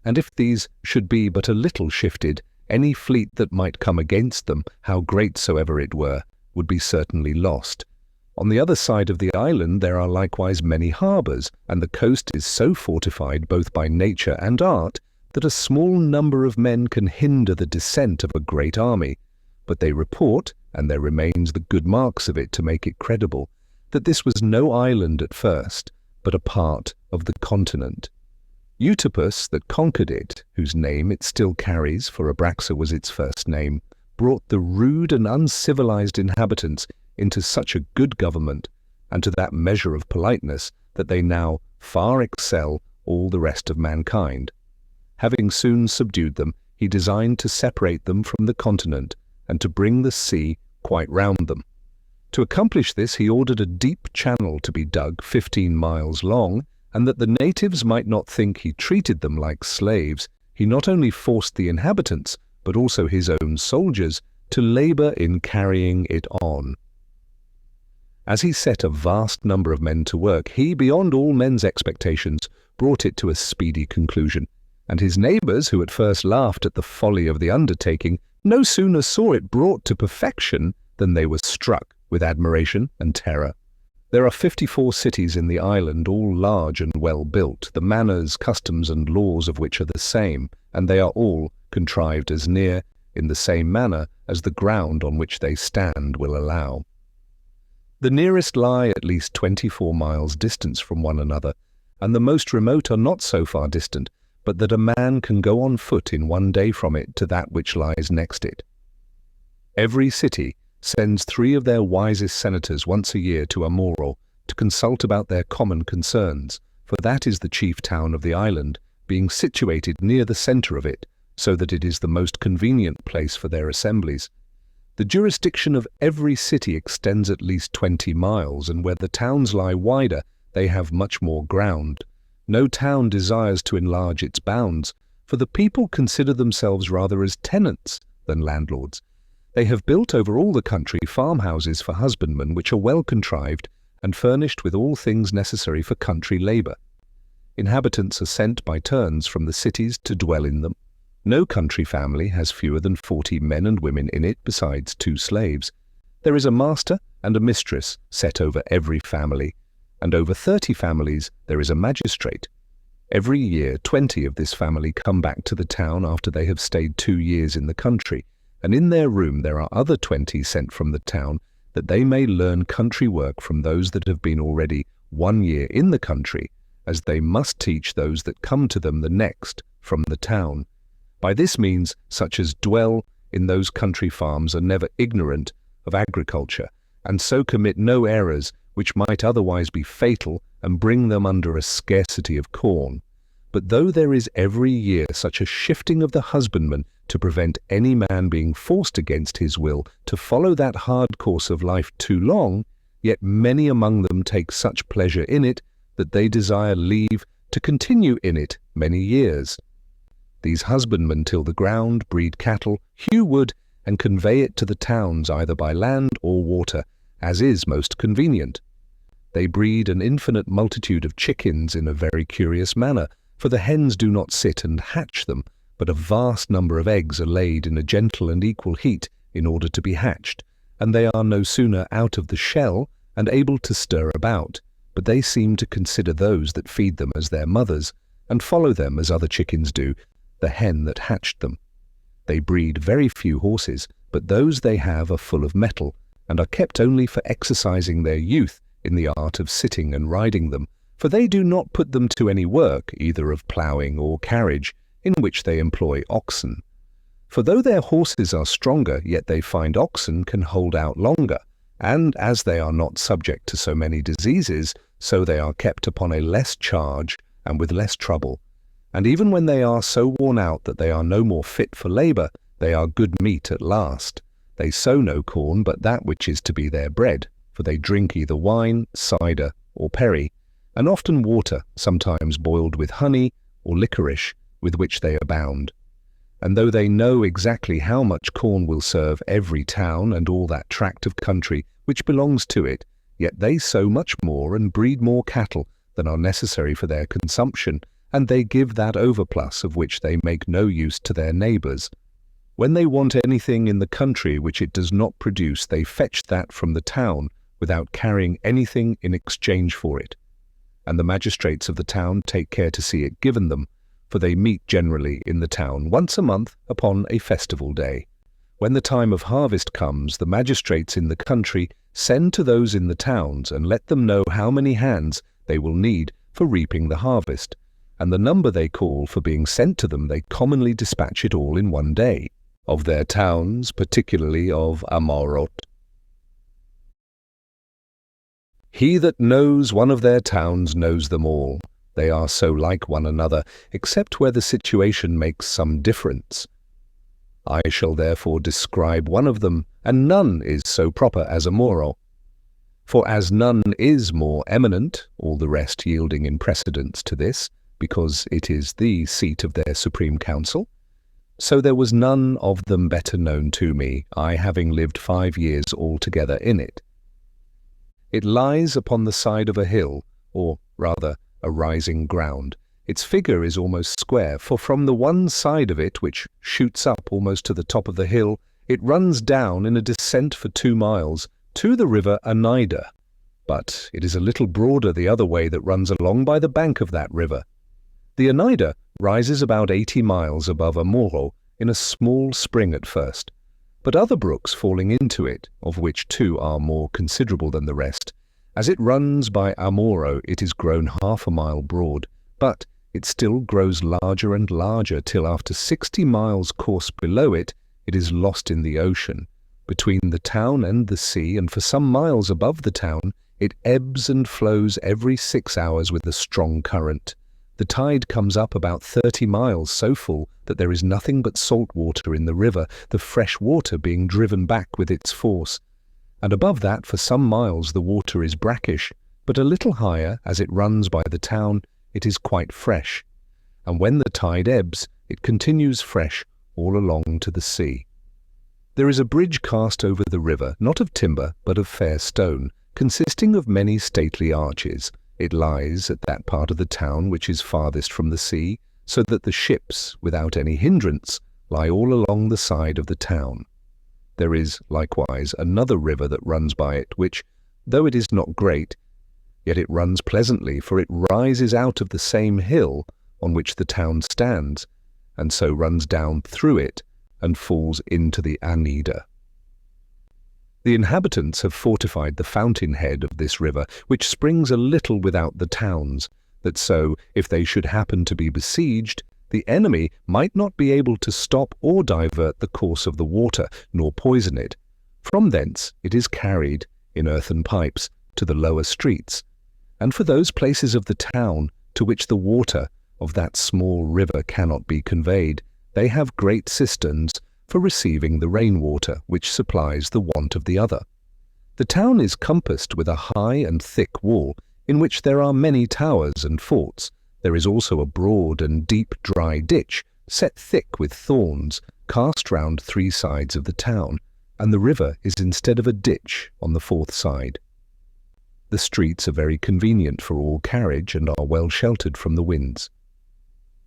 And if these should be but a little shifted, any fleet that might come against them, how great soever it were, would be certainly lost. On the other side of the island there are likewise many harbours, and the coast is so fortified both by nature and art that a small number of men can hinder the descent of a great army. But they report, and there remains the good marks of it to make it credible, that this was no island at first, but a part of the continent. Utopus, that conquered it, whose name it still carries, for Abraxa was its first name, brought the rude and uncivilized inhabitants into such a good government, and to that measure of politeness, that they now far excel all the rest of mankind. Having soon subdued them, he designed to separate them from the continent, and to bring the sea quite round them. To accomplish this he ordered a deep channel to be dug 15 miles long, and that the natives might not think he treated them like slaves, he not only forced the inhabitants, but also his own soldiers, to labour in carrying it on. As he set a vast number of men to work, he, beyond all men's expectations, brought it to a speedy conclusion, and his neighbours, who at first laughed at the folly of the undertaking, no sooner saw it brought to perfection than they were struck with admiration and terror. There are 54 cities in the island, all large and well built, the manners, customs and laws of which are the same, and they are all contrived as near in the same manner as the ground on which they stand will allow. The nearest lie at least 24 miles distance from one another, and the most remote are not so far distant, but that a man can go on foot in one day from it to that which lies next it. Every city sends 3 of their wisest senators once a year to Amoro to consult about their common concerns, for that is the chief town of the island, being situated near the centre of it, so that it is the most convenient place for their assemblies. The jurisdiction of every city extends at least 20 miles, and where the towns lie wider, they have much more ground. No town desires to enlarge its bounds, for the people consider themselves rather as tenants than landlords. They have built over all the country farmhouses for husbandmen, which are well contrived and furnished with all things necessary for country labour. Inhabitants are sent by turns from the cities to dwell in them. No country family has fewer than 40 men and women in it, besides 2 slaves. There is a master and a mistress set over every family, and over 30 families there is a magistrate. Every year 20 of this family come back to the town after they have stayed 2 years in the country, and in their room there are other 20 sent from the town, that they may learn country work from those that have been already 1 year in the country, as they must teach those that come to them the next from the town. By this means such as dwell in those country farms are never ignorant of agriculture, and so commit no errors which might otherwise be fatal and bring them under a scarcity of corn. But though there is every year such a shifting of the husbandman to prevent any man being forced against his will to follow that hard course of life too long, yet many among them take such pleasure in it that they desire leave to continue in it many years. These husbandmen till the ground, breed cattle, hew wood, and convey it to the towns either by land or water, as is most convenient. They breed an infinite multitude of chickens in a very curious manner, for the hens do not sit and hatch them, but a vast number of eggs are laid in a gentle and equal heat in order to be hatched, and they are no sooner out of the shell, and able to stir about, but they seem to consider those that feed them as their mothers, and follow them as other chickens do, the hen that hatched them. They breed very few horses, but those they have are full of mettle, and are kept only for exercising their youth in the art of sitting and riding them, for they do not put them to any work, either of ploughing or carriage, in which they employ oxen. For though their horses are stronger, yet they find oxen can hold out longer, and as they are not subject to so many diseases, so they are kept upon a less charge and with less trouble. And even when they are so worn out that they are no more fit for labour, they are good meat at last. They sow no corn but that which is to be their bread, for they drink either wine, cider, or perry, and often water, sometimes boiled with honey or licorice, with which they abound. And though they know exactly how much corn will serve every town and all that tract of country which belongs to it, yet they sow much more and breed more cattle than are necessary for their consumption, and they give that overplus of which they make no use to their neighbours. When they want anything in the country which it does not produce, they fetch that from the town without carrying anything in exchange for it. And the magistrates of the town take care to see it given them, for they meet generally in the town once a month upon a festival day. When the time of harvest comes, the magistrates in the country send to those in the towns and let them know how many hands they will need for reaping the harvest, and the number they call for being sent to them they commonly dispatch it all in one day. Of their towns, particularly of Amorot. He that knows one of their towns knows them all. They are so like one another, except where the situation makes some difference. I shall therefore describe one of them, and none is so proper as Amoro. For as none is more eminent, all the rest yielding in precedence to this, because it is the seat of their supreme council, so there was none of them better known to me, I having lived 5 years altogether in it. It lies upon the side of a hill, or rather a rising ground. Its figure is almost square, for from the one side of it, which shoots up almost to the top of the hill, it runs down in a descent for 2 miles to the river Anida, but it is a little broader the other way that runs along by the bank of that river. The Anida rises about 80 miles above Amoro in a small spring at first, but other brooks falling into it, of which 2 are more considerable than the rest. As it runs by Amoro, it is grown 1/2 mile broad, but it still grows larger and larger till after 60 miles course below it, it is lost in the ocean, between the town and the sea, and for some miles above the town, it ebbs and flows every 6 hours with a strong current. The tide comes up about 30 miles so full that there is nothing but salt water in the river, the fresh water being driven back with its force. And above that for some miles the water is brackish, but a little higher, as it runs by the town, it is quite fresh. And when the tide ebbs, it continues fresh all along to the sea. There is a bridge cast over the river, not of timber, but of fair stone, consisting of many stately arches. It lies at that part of the town which is farthest from the sea, so that the ships, without any hindrance, lie all along the side of the town. There is likewise another river that runs by it, which, though it is not great, yet it runs pleasantly, for it rises out of the same hill on which the town stands, and so runs down through it and falls into the Anida. The inhabitants have fortified the fountain-head of this river, which springs a little without the towns, that so, if they should happen to be besieged, the enemy might not be able to stop or divert the course of the water, nor poison it. From thence it is carried, in earthen pipes, to the lower streets, and for those places of the town to which the water of that small river cannot be conveyed, they have great cisterns for receiving the rainwater, which supplies the want of the other. The town is compassed with a high and thick wall, in which there are many towers and forts. There is also a broad and deep dry ditch, set thick with thorns, cast round 3 sides of the town, and the river is instead of a ditch on the 4th side. The streets are very convenient for all carriage, and are well sheltered from the winds.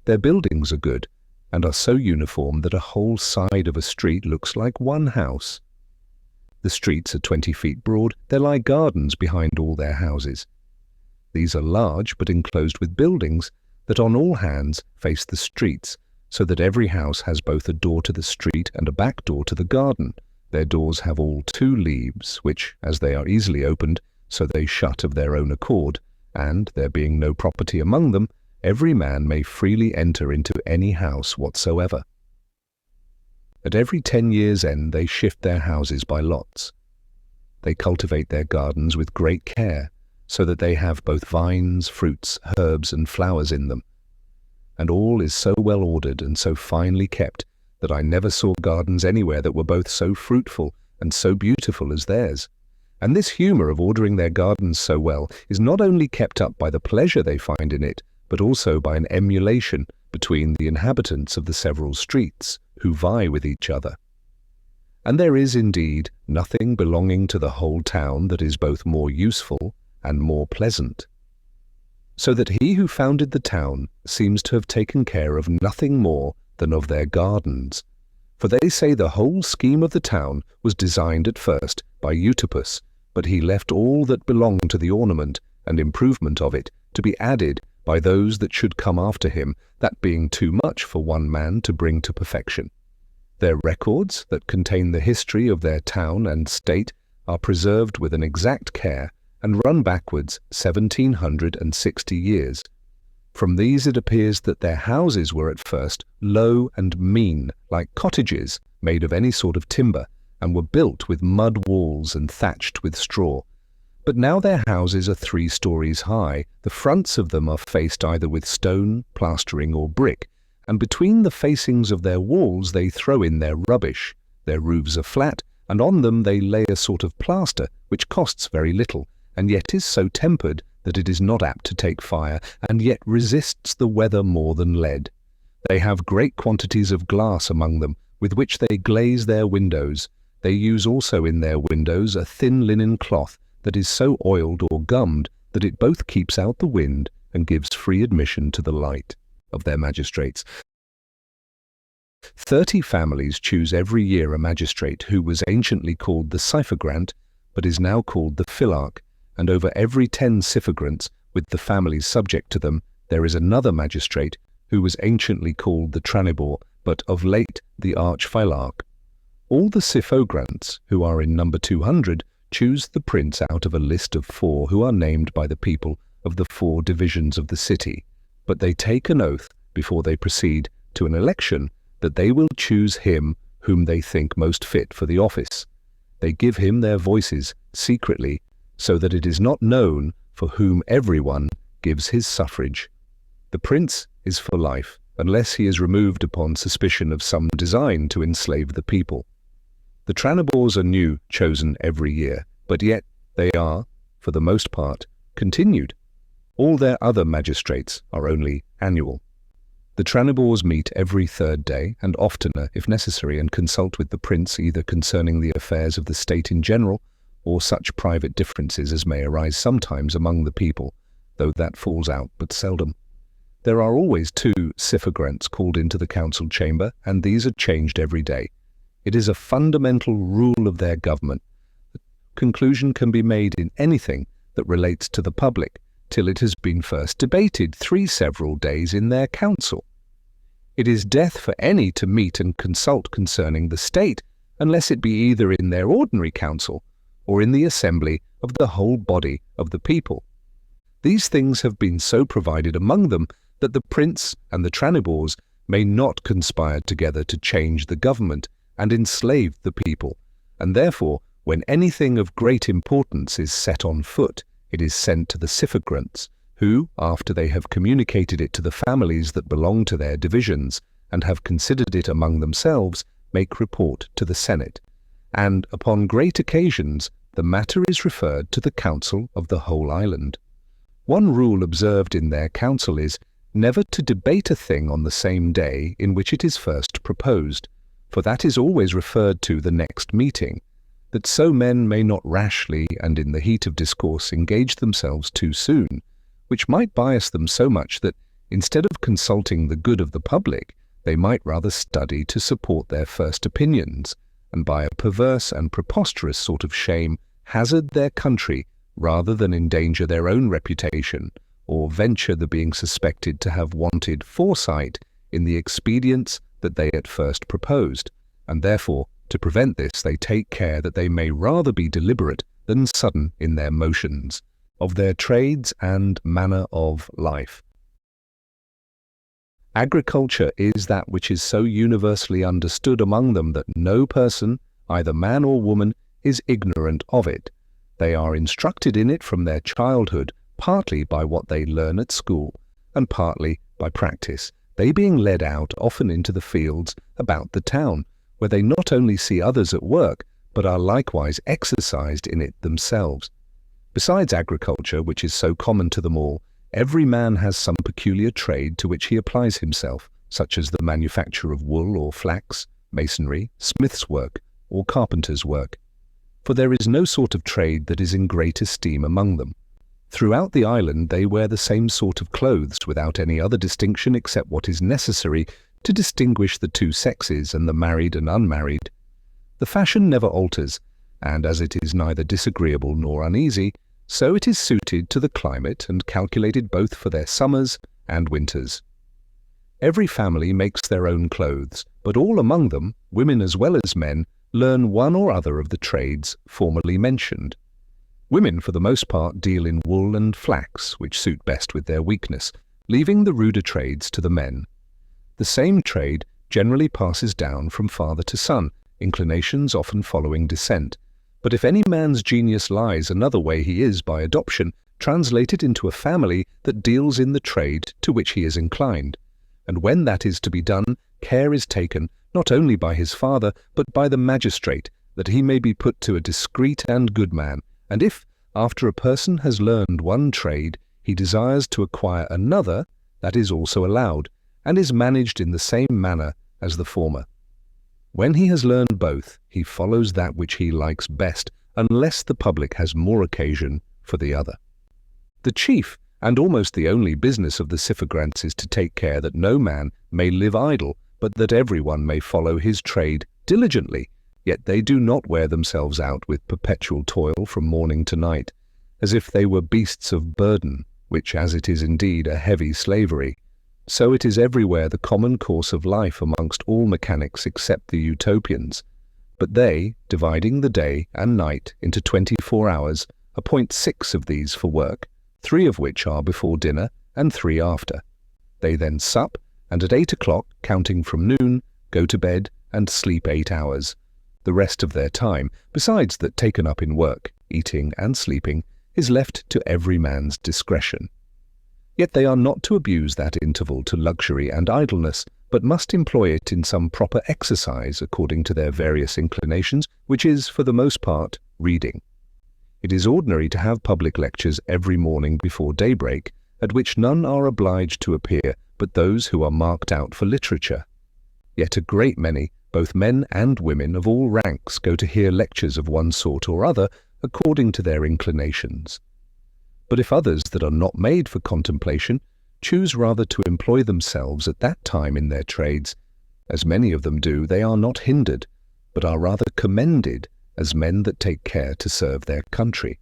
Their buildings are good, and are so uniform that a whole side of a street looks like one house. The streets are 20 feet broad. There lie gardens behind all their houses. These are large but enclosed with buildings that on all hands face the streets, so that every house has both a door to the street and a back door to the garden. Their doors have all 2 leaves, which, as they are easily opened, so they shut of their own accord, and, there being no property among them, every man may freely enter into any house whatsoever. At every 10 years' end they shift their houses by lots. They cultivate their gardens with great care, so that they have both vines, fruits, herbs, and flowers in them. And all is so well ordered and so finely kept that I never saw gardens anywhere that were both so fruitful and so beautiful as theirs. And this humour of ordering their gardens so well is not only kept up by the pleasure they find in it, but also by an emulation between the inhabitants of the several streets, who vie with each other. And there is indeed nothing belonging to the whole town that is both more useful and more pleasant. So that he who founded the town seems to have taken care of nothing more than of their gardens. For they say the whole scheme of the town was designed at first by Utopus, but he left all that belonged to the ornament and improvement of it to be added by those that should come after him, that being too much for one man to bring to perfection. Their records, that contain the history of their town and state, are preserved with an exact care, and run backwards 1760 years. From these it appears that their houses were at first low and mean, like cottages made of any sort of timber, and were built with mud walls and thatched with straw. But now their houses are 3 stories high. The fronts of them are faced either with stone, plastering, or brick, and between the facings of their walls they throw in their rubbish. Their roofs are flat, and on them they lay a sort of plaster, which costs very little, and yet is so tempered that it is not apt to take fire, and yet resists the weather more than lead. They have great quantities of glass among them, with which they glaze their windows. They use also in their windows a thin linen cloth that is so oiled or gummed that it both keeps out the wind and gives free admission to the light of their magistrates. 30 families choose every year a magistrate who was anciently called the cyphergrant, but is now called the philarch, and over every 10 cyphergrants, with the families subject to them, there is another magistrate who was anciently called the tranibor, but of late the archphilarch. All the cyphogrants, who are in number 200, choose the prince out of a list of 4 who are named by the people of the 4 divisions of the city, but they take an oath before they proceed to an election that they will choose him whom they think most fit for the office. They give him their voices secretly, so that it is not known for whom everyone gives his suffrage. The prince is for life, unless he is removed upon suspicion of some design to enslave the people. The tranibors are new, chosen every year, but yet they are, for the most part, continued. All their other magistrates are only annual. The tranibors meet every 3rd day, and oftener if necessary, and consult with the prince either concerning the affairs of the state in general, or such private differences as may arise sometimes among the people, though that falls out but seldom. There are always 2 cyphergrants called into the council chamber, and these are changed every day. It is a fundamental rule of their government. The conclusion can be made in anything that relates to the public, till it has been first debated 3 several days in their council. It is death for any to meet and consult concerning the state, unless it be either in their ordinary council, or in the assembly of the whole body of the people. These things have been so provided among them that the prince and the tranibors may not conspire together to change the government and enslave the people, and therefore, when anything of great importance is set on foot, it is sent to the cyphergrants, who, after they have communicated it to the families that belong to their divisions, and have considered it among themselves, make report to the Senate. And, upon great occasions, the matter is referred to the council of the whole island. One rule observed in their council is, never to debate a thing on the same day in which it is first proposed, for that is always referred to the next meeting, that so men may not rashly and in the heat of discourse engage themselves too soon, which might bias them so much that, instead of consulting the good of the public, they might rather study to support their first opinions, and by a perverse and preposterous sort of shame hazard their country rather than endanger their own reputation or venture the being suspected to have wanted foresight in the expedients that they at first proposed, and therefore, to prevent this, they take care that they may rather be deliberate than sudden in their motions, of their trades and manner of life. Agriculture is that which is so universally understood among them that no person, either man or woman, is ignorant of it. They are instructed in it from their childhood, partly by what they learn at school, and partly by practice, they being led out often into the fields about the town, where they not only see others at work, but are likewise exercised in it themselves. Besides agriculture, which is so common to them all, every man has some peculiar trade to which he applies himself, such as the manufacture of wool or flax, masonry, smith's work, or carpenter's work. For there is no sort of trade that is in great esteem among them. Throughout the island they wear the same sort of clothes without any other distinction except what is necessary to distinguish the two sexes and the married and unmarried. The fashion never alters, and as it is neither disagreeable nor uneasy, so it is suited to the climate and calculated both for their summers and winters. Every family makes their own clothes, but all among them, women as well as men, learn one or other of the trades formerly mentioned. Women for the most part deal in wool and flax, which suit best with their weakness, leaving the ruder trades to the men. The same trade generally passes down from father to son, inclinations often following descent. But if any man's genius lies another way, he is, by adoption, translated into a family that deals in the trade to which he is inclined. And when that is to be done, care is taken, not only by his father, but by the magistrate, that he may be put to a discreet and good man. And if, after a person has learned one trade, he desires to acquire another, that is also allowed, and is managed in the same manner as the former. When he has learned both, he follows that which he likes best, unless the public has more occasion for the other. The chief, and almost the only business of the Syphogrants is to take care that no man may live idle, but that every one may follow his trade diligently, yet they do not wear themselves out with perpetual toil from morning to night, as if they were beasts of burden, which as it is indeed a heavy slavery. So it is everywhere the common course of life amongst all mechanics except the Utopians. But they, dividing the day and night into 24 hours, appoint 6 of these for work, 3 of which are before dinner and 3 after. They then sup, and at 8 o'clock, counting from noon, go to bed and sleep 8 hours. The rest of their time, besides that taken up in work, eating and sleeping, is left to every man's discretion. Yet they are not to abuse that interval to luxury and idleness, but must employ it in some proper exercise according to their various inclinations, which is, for the most part, reading. It is ordinary to have public lectures every morning before daybreak, at which none are obliged to appear but those who are marked out for literature. Yet a great many, both men and women of all ranks, go to hear lectures of one sort or other according to their inclinations. But if others that are not made for contemplation choose rather to employ themselves at that time in their trades, as many of them do, they are not hindered, but are rather commended as men that take care to serve their country.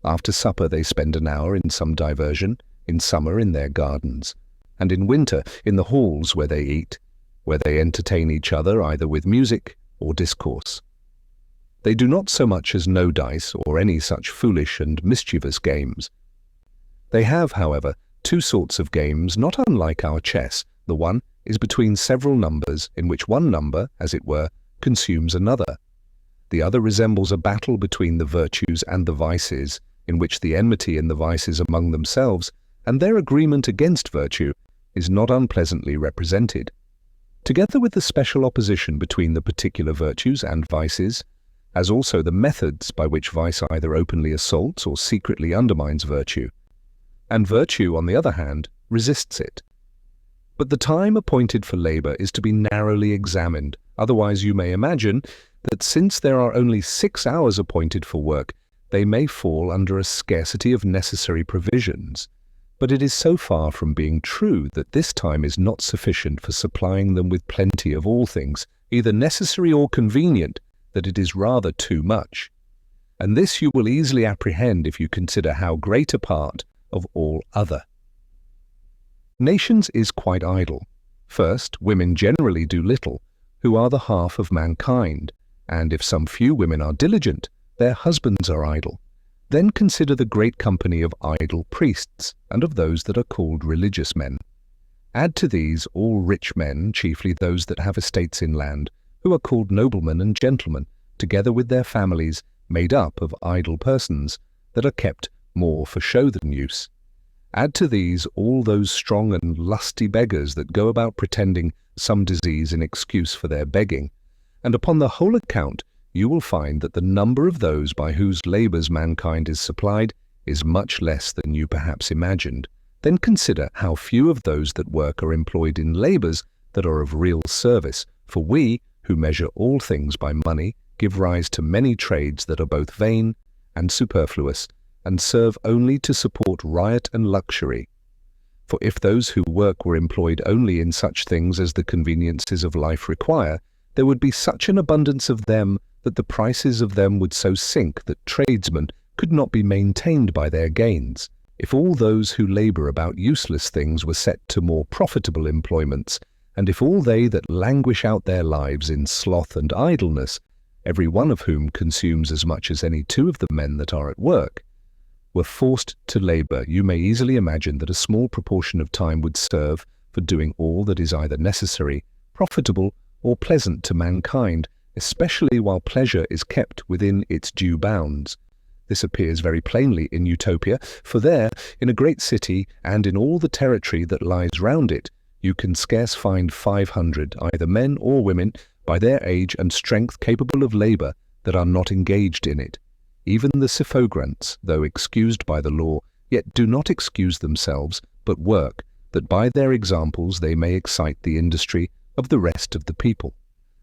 After supper they spend an hour in some diversion, in summer in their gardens, and in winter in the halls where they eat, where they entertain each other either with music or discourse. They do not so much as know dice or any such foolish and mischievous games. They have, however, 2 sorts of games not unlike our chess. The one is between several numbers, in which one number, as it were, consumes another. The other resembles a battle between the virtues and the vices, in which the enmity in the vices among themselves, and their agreement against virtue, is not unpleasantly represented. Together with the special opposition between the particular virtues and vices, as also the methods by which vice either openly assaults or secretly undermines virtue, and virtue, on the other hand, resists it. But the time appointed for labor is to be narrowly examined, otherwise you may imagine that since there are only 6 hours appointed for work, they may fall under a scarcity of necessary provisions. But it is so far from being true that this time is not sufficient for supplying them with plenty of all things, either necessary or convenient, that it is rather too much. And this you will easily apprehend if you consider how great a part of all other. Nations is quite idle. First, women generally do little, who are the half of mankind, and if some few women are diligent, their husbands are idle. Then consider the great company of idle priests, and of those that are called religious men. Add to these all rich men, chiefly those that have estates in land, who are called noblemen and gentlemen, together with their families, made up of idle persons, that are kept more for show than use. Add to these all those strong and lusty beggars that go about pretending some disease in excuse for their begging, and upon the whole account you will find that the number of those by whose labours mankind is supplied is much less than you perhaps imagined. Then consider how few of those that work are employed in labours that are of real service, for we, who measure all things by money, give rise to many trades that are both vain and superfluous, and serve only to support riot and luxury. For if those who work were employed only in such things as the conveniences of life require, there would be such an abundance of them that the prices of them would so sink that tradesmen could not be maintained by their gains. If all those who labour about useless things were set to more profitable employments, and if all they that languish out their lives in sloth and idleness, every one of whom consumes as much as any two of the men that are at work, were forced to labour, you may easily imagine that a small proportion of time would serve for doing all that is either necessary, profitable, or pleasant to mankind, especially while pleasure is kept within its due bounds. This appears very plainly in Utopia, for there, in a great city, and in all the territory that lies round it, you can scarce find 500, either men or women, by their age and strength capable of labour, that are not engaged in it. Even the suffragants, though excused by the law, yet do not excuse themselves, but work, that by their examples they may excite the industry of the rest of the people.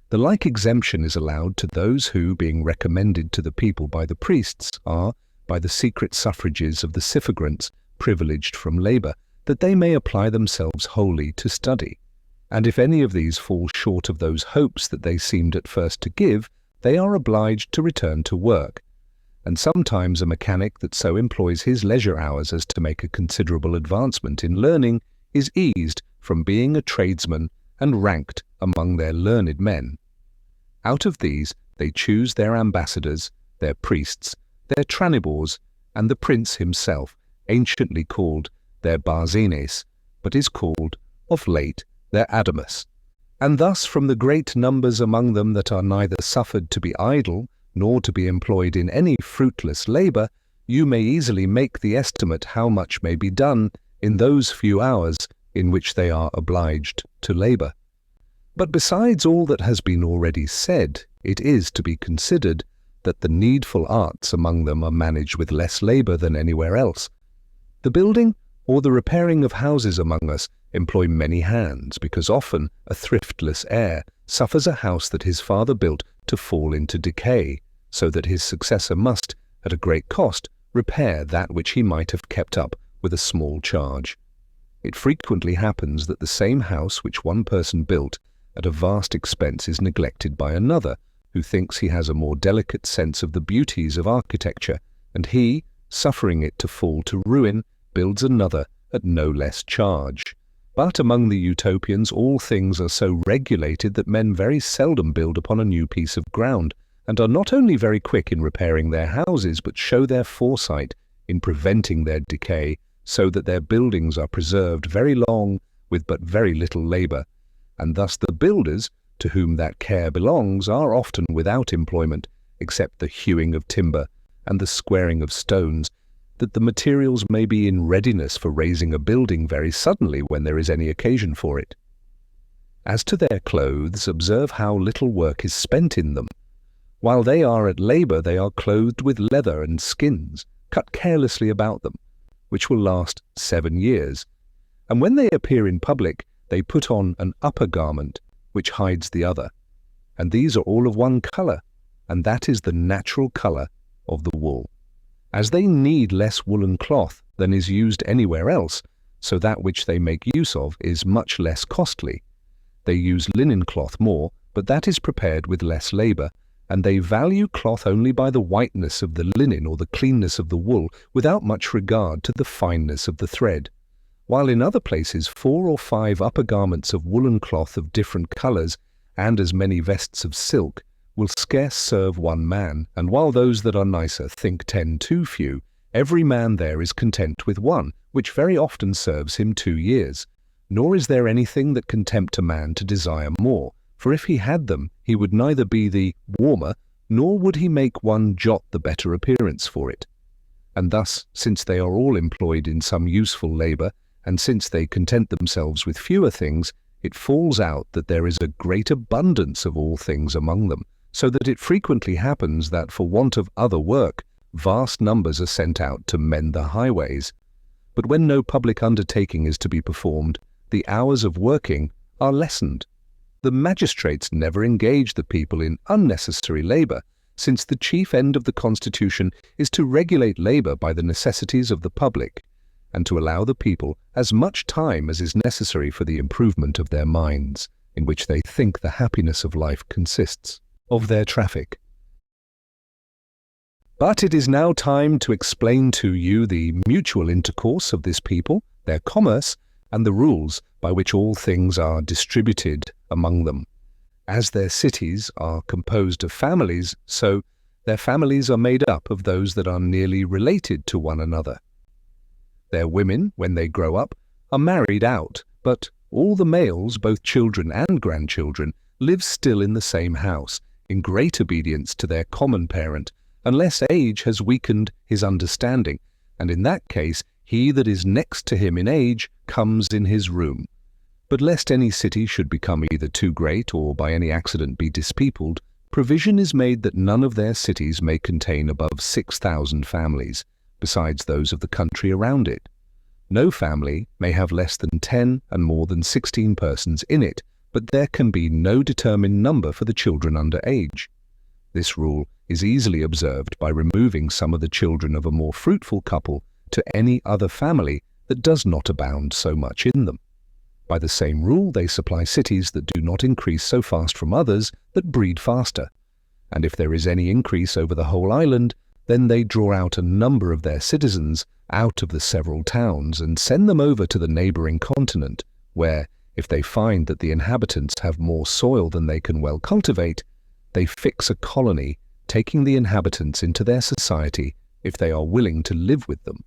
The like exemption is allowed to those who, being recommended to the people by the priests, are, by the secret suffrages of the suffragants, privileged from labour, that they may apply themselves wholly to study. And if any of these fall short of those hopes that they seemed at first to give, they are obliged to return to work. And sometimes a mechanic that so employs his leisure hours as to make a considerable advancement in learning is eased from being a tradesman and ranked among their learned men. Out of these they choose their ambassadors, their priests, their tranibors, and the prince himself, anciently called their barzines, but is called, of late, their adamus. And thus from the great numbers among them that are neither suffered to be idle, nor to be employed in any fruitless labour, you may easily make the estimate how much may be done in those few hours in which they are obliged to labour. But besides all that has been already said, it is to be considered that the needful arts among them are managed with less labour than anywhere else. The building or the repairing of houses among us employ many hands, because often a thriftless heir suffers a house that his father built to fall into decay, so that his successor must, at a great cost, repair that which he might have kept up with a small charge. It frequently happens that the same house which one person built at a vast expense is neglected by another, who thinks he has a more delicate sense of the beauties of architecture, and he, suffering it to fall to ruin, builds another at no less charge. But among the Utopians all things are so regulated that men very seldom build upon a new piece of ground, and are not only very quick in repairing their houses, but show their foresight in preventing their decay, so that their buildings are preserved very long with but very little labour. And thus the builders, to whom that care belongs, are often without employment, except the hewing of timber and the squaring of stones, that the materials may be in readiness for raising a building very suddenly when there is any occasion for it. As to their clothes, observe how little work is spent in them. While they are at labour, they are clothed with leather and skins, cut carelessly about them, which will last 7 years. And when they appear in public, they put on an upper garment, which hides the other. And these are all of one colour, and that is the natural colour of the wool. As they need less woolen cloth than is used anywhere else, so that which they make use of is much less costly. They use linen cloth more, but that is prepared with less labor, and they value cloth only by the whiteness of the linen or the cleanness of the wool, without much regard to the fineness of the thread. While in other places 4 or 5 upper garments of woolen cloth of different colors, and as many vests of silk, will scarce serve one man, and while those that are nicer think 10 too few, every man there is content with one, which very often serves him 2 years. Nor is there anything that can tempt a man to desire more, for if he had them, he would neither be the warmer, nor would he make one jot the better appearance for it. And thus, since they are all employed in some useful labor, and since they content themselves with fewer things, it falls out that there is a great abundance of all things among them, so that it frequently happens that for want of other work, vast numbers are sent out to mend the highways. But when no public undertaking is to be performed, the hours of working are lessened. The magistrates never engage the people in unnecessary labor, since the chief end of the Constitution is to regulate labor by the necessities of the public, and to allow the people as much time as is necessary for the improvement of their minds, in which they think the happiness of life consists, of their traffic. But it is now time to explain to you the mutual intercourse of this people, their commerce, and the rules by which all things are distributed among them. As their cities are composed of families, so their families are made up of those that are nearly related to one another. Their women, when they grow up, are married out, but all the males, both children and grandchildren, live still in the same house, in great obedience to their common parent, unless age has weakened his understanding, and in that case he that is next to him in age comes in his room. But lest any city should become either too great or by any accident be dispeopled, provision is made that none of their cities may contain above 6,000 families, besides those of the country around it. No family may have less than 10 and more than 16 persons in it, but there can be no determined number for the children under age. This rule is easily observed by removing some of the children of a more fruitful couple to any other family that does not abound so much in them. By the same rule they supply cities that do not increase so fast from others that breed faster, and if there is any increase over the whole island, then they draw out a number of their citizens out of the several towns and send them over to the neighboring continent, where, if they find that the inhabitants have more soil than they can well cultivate, they fix a colony, taking the inhabitants into their society if they are willing to live with them.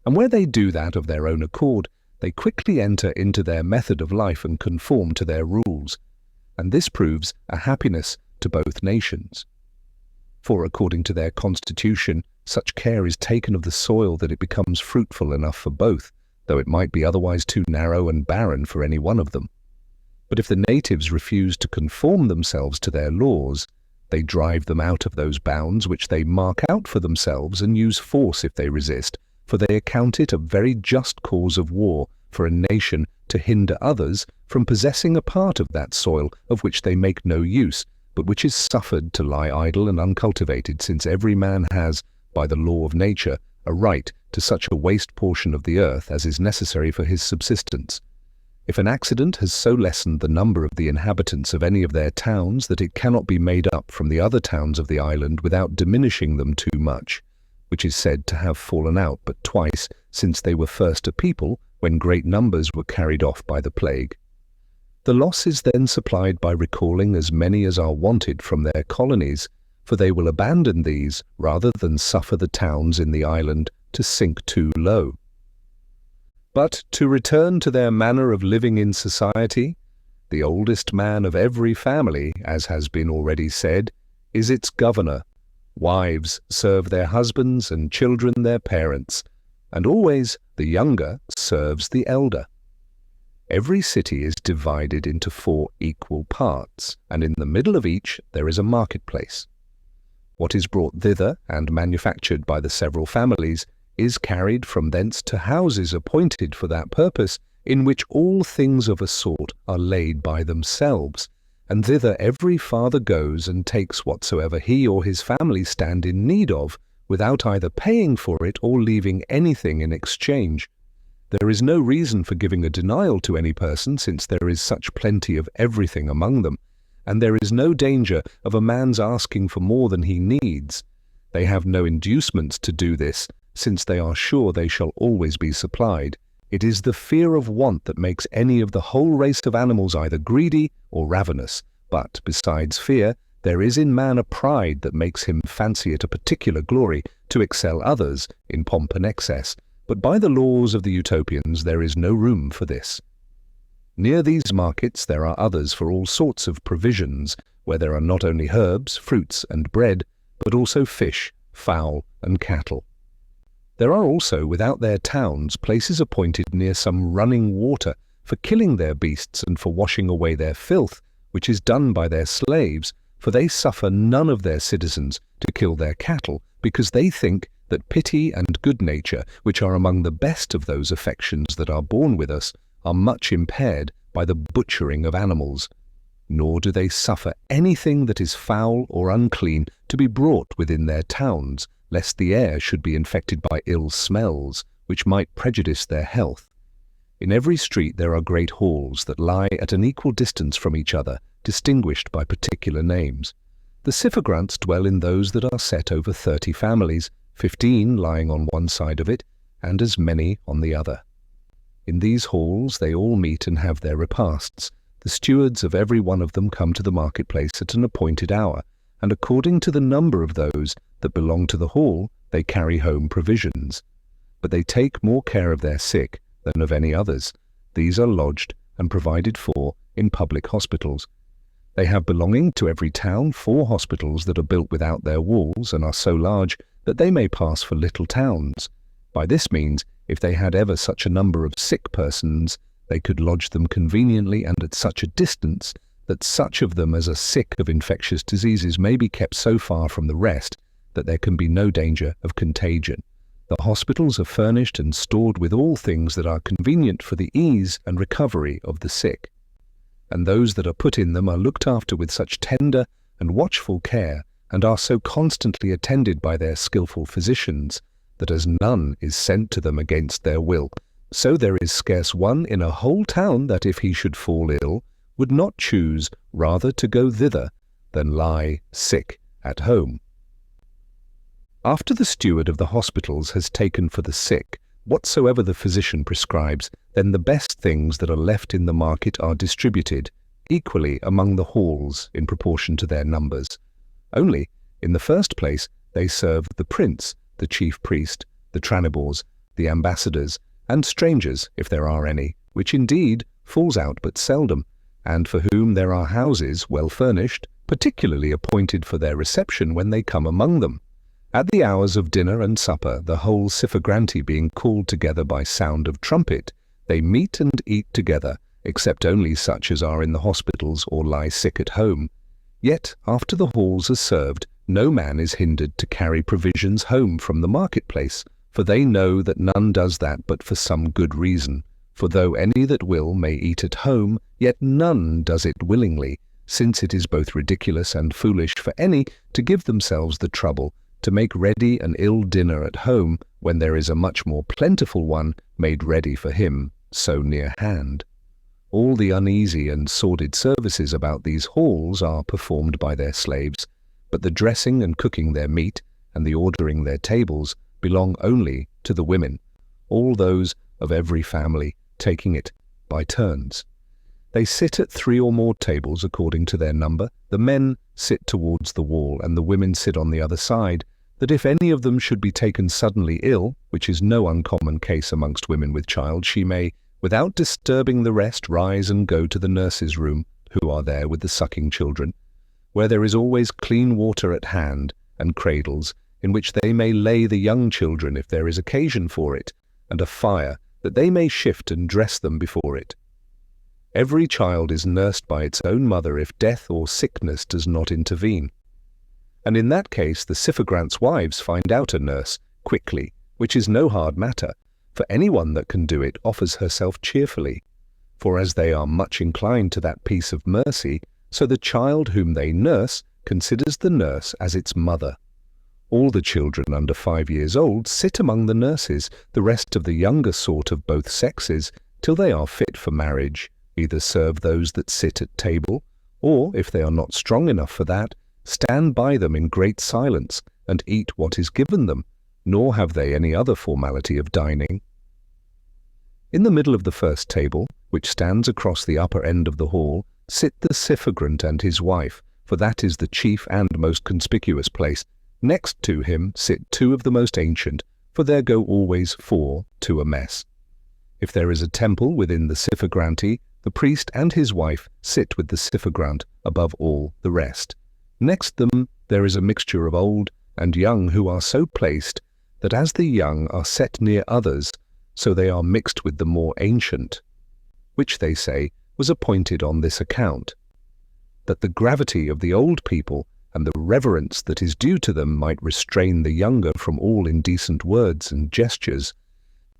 And where they do that of their own accord, they quickly enter into their method of life and conform to their rules, and this proves a happiness to both nations. For according to their constitution, such care is taken of the soil that it becomes fruitful enough for both, though it might be otherwise too narrow and barren for any one of them. But if the natives refuse to conform themselves to their laws, they drive them out of those bounds which they mark out for themselves and use force if they resist, for they account it a very just cause of war for a nation to hinder others from possessing a part of that soil of which they make no use, but which is suffered to lie idle and uncultivated, since every man has, by the law of nature, a right to such a waste portion of the earth as is necessary for his subsistence. If an accident has so lessened the number of the inhabitants of any of their towns that it cannot be made up from the other towns of the island without diminishing them too much, which is said to have fallen out but twice since they were first a people, when great numbers were carried off by the plague, the loss is then supplied by recalling as many as are wanted from their colonies, for they will abandon these rather than suffer the towns in the island to sink too low. But to return to their manner of living in society, the oldest man of every family, as has been already said, is its governor. Wives serve their husbands and children their parents, and always the younger serves the elder. Every city is divided into 4 equal parts, and in the middle of each there is a marketplace. What is brought thither and manufactured by the several families is carried from thence to houses appointed for that purpose, in which all things of a sort are laid by themselves, and thither every father goes and takes whatsoever he or his family stand in need of, without either paying for it or leaving anything in exchange. There is no reason for giving a denial to any person, since there is such plenty of everything among them, and there is no danger of a man's asking for more than he needs. They have no inducements to do this, since they are sure they shall always be supplied. It is the fear of want that makes any of the whole race of animals either greedy or ravenous. But, besides fear, there is in man a pride that makes him fancy it a particular glory to excel others in pomp and excess. But by the laws of the Utopians there is no room for this. Near these markets there are others for all sorts of provisions, where there are not only herbs, fruits, and bread, but also fish, fowl, and cattle. There are also without their towns places appointed near some running water for killing their beasts and for washing away their filth, which is done by their slaves, for they suffer none of their citizens to kill their cattle, because they think that pity and good nature, which are among the best of those affections that are born with us, are much impaired by the butchering of animals. Nor do they suffer anything that is foul or unclean to be brought within their towns, lest the air should be infected by ill smells, which might prejudice their health. In every street there are great halls that lie at an equal distance from each other, distinguished by particular names. The Syphogrants dwell in those that are set over 30 families, 15 lying on one side of it, and as many on the other. In these halls they all meet and have their repasts. The stewards of every one of them come to the marketplace at an appointed hour, and according to the number of those that belong to the hall, they carry home provisions. But they take more care of their sick than of any others. These are lodged and provided for in public hospitals. They have belonging to every town 4 hospitals that are built without their walls and are so large that they may pass for little towns. By this means, if they had ever such a number of sick persons, they could lodge them conveniently and at such a distance that such of them as are sick of infectious diseases may be kept so far from the rest that there can be no danger of contagion. The hospitals are furnished and stored with all things that are convenient for the ease and recovery of the sick, and those that are put in them are looked after with such tender and watchful care, and are so constantly attended by their skilful physicians, that as none is sent to them against their will, so there is scarce one in a whole town that, if he should fall ill, would not choose rather to go thither than lie sick at home. After the steward of the hospitals has taken for the sick whatsoever the physician prescribes, then the best things that are left in the market are distributed equally among the halls in proportion to their numbers. Only, in the first place, they serve the prince, the chief priest, the tranibors, the ambassadors, and strangers, if there are any, which indeed falls out but seldom, and for whom there are houses well furnished, particularly appointed for their reception when they come among them. At the hours of dinner and supper, the whole Syphogranti being called together by sound of trumpet, they meet and eat together, except only such as are in the hospitals or lie sick at home. Yet, after the halls are served, no man is hindered to carry provisions home from the marketplace, for they know that none does that but for some good reason. For though any that will may eat at home, yet none does it willingly, since it is both ridiculous and foolish for any to give themselves the trouble to make ready an ill dinner at home, when there is a much more plentiful one made ready for him so near hand. All the uneasy and sordid services about these halls are performed by their slaves, but the dressing and cooking their meat, and the ordering their tables, belong only to the women, all those of every family taking it by turns. They sit at 3 or more tables according to their number. The men sit towards the wall, and the women sit on the other side, that if any of them should be taken suddenly ill, which is no uncommon case amongst women with child, she may, without disturbing the rest, rise and go to the nurses' room, who are there with the sucking children, where there is always clean water at hand, and cradles, in which they may lay the young children if there is occasion for it, and a fire, that they may shift and dress them before it. Every child is nursed by its own mother if death or sickness does not intervene. And in that case the Syphogrants' wives find out a nurse quickly, which is no hard matter, for anyone that can do it offers herself cheerfully. For as they are much inclined to that piece of mercy, so the child whom they nurse considers the nurse as its mother. All the children under 5 years old sit among the nurses, the rest of the younger sort of both sexes, till they are fit for marriage, either serve those that sit at table, or, if they are not strong enough for that, stand by them in great silence and eat what is given them, nor have they any other formality of dining. In the middle of the first table, which stands across the upper end of the hall, sit the suffragant and his wife, for that is the chief and most conspicuous place. Next to him sit two of the most ancient, for there go always four to a mess. If there is a temple within the suffragantry, the priest and his wife sit with the suffragant above all the rest. Next them there is a mixture of old and young, who are so placed that as the young are set near others, so they are mixed with the more ancient, which they say was appointed on this account, that the gravity of the old people and the reverence that is due to them might restrain the younger from all indecent words and gestures.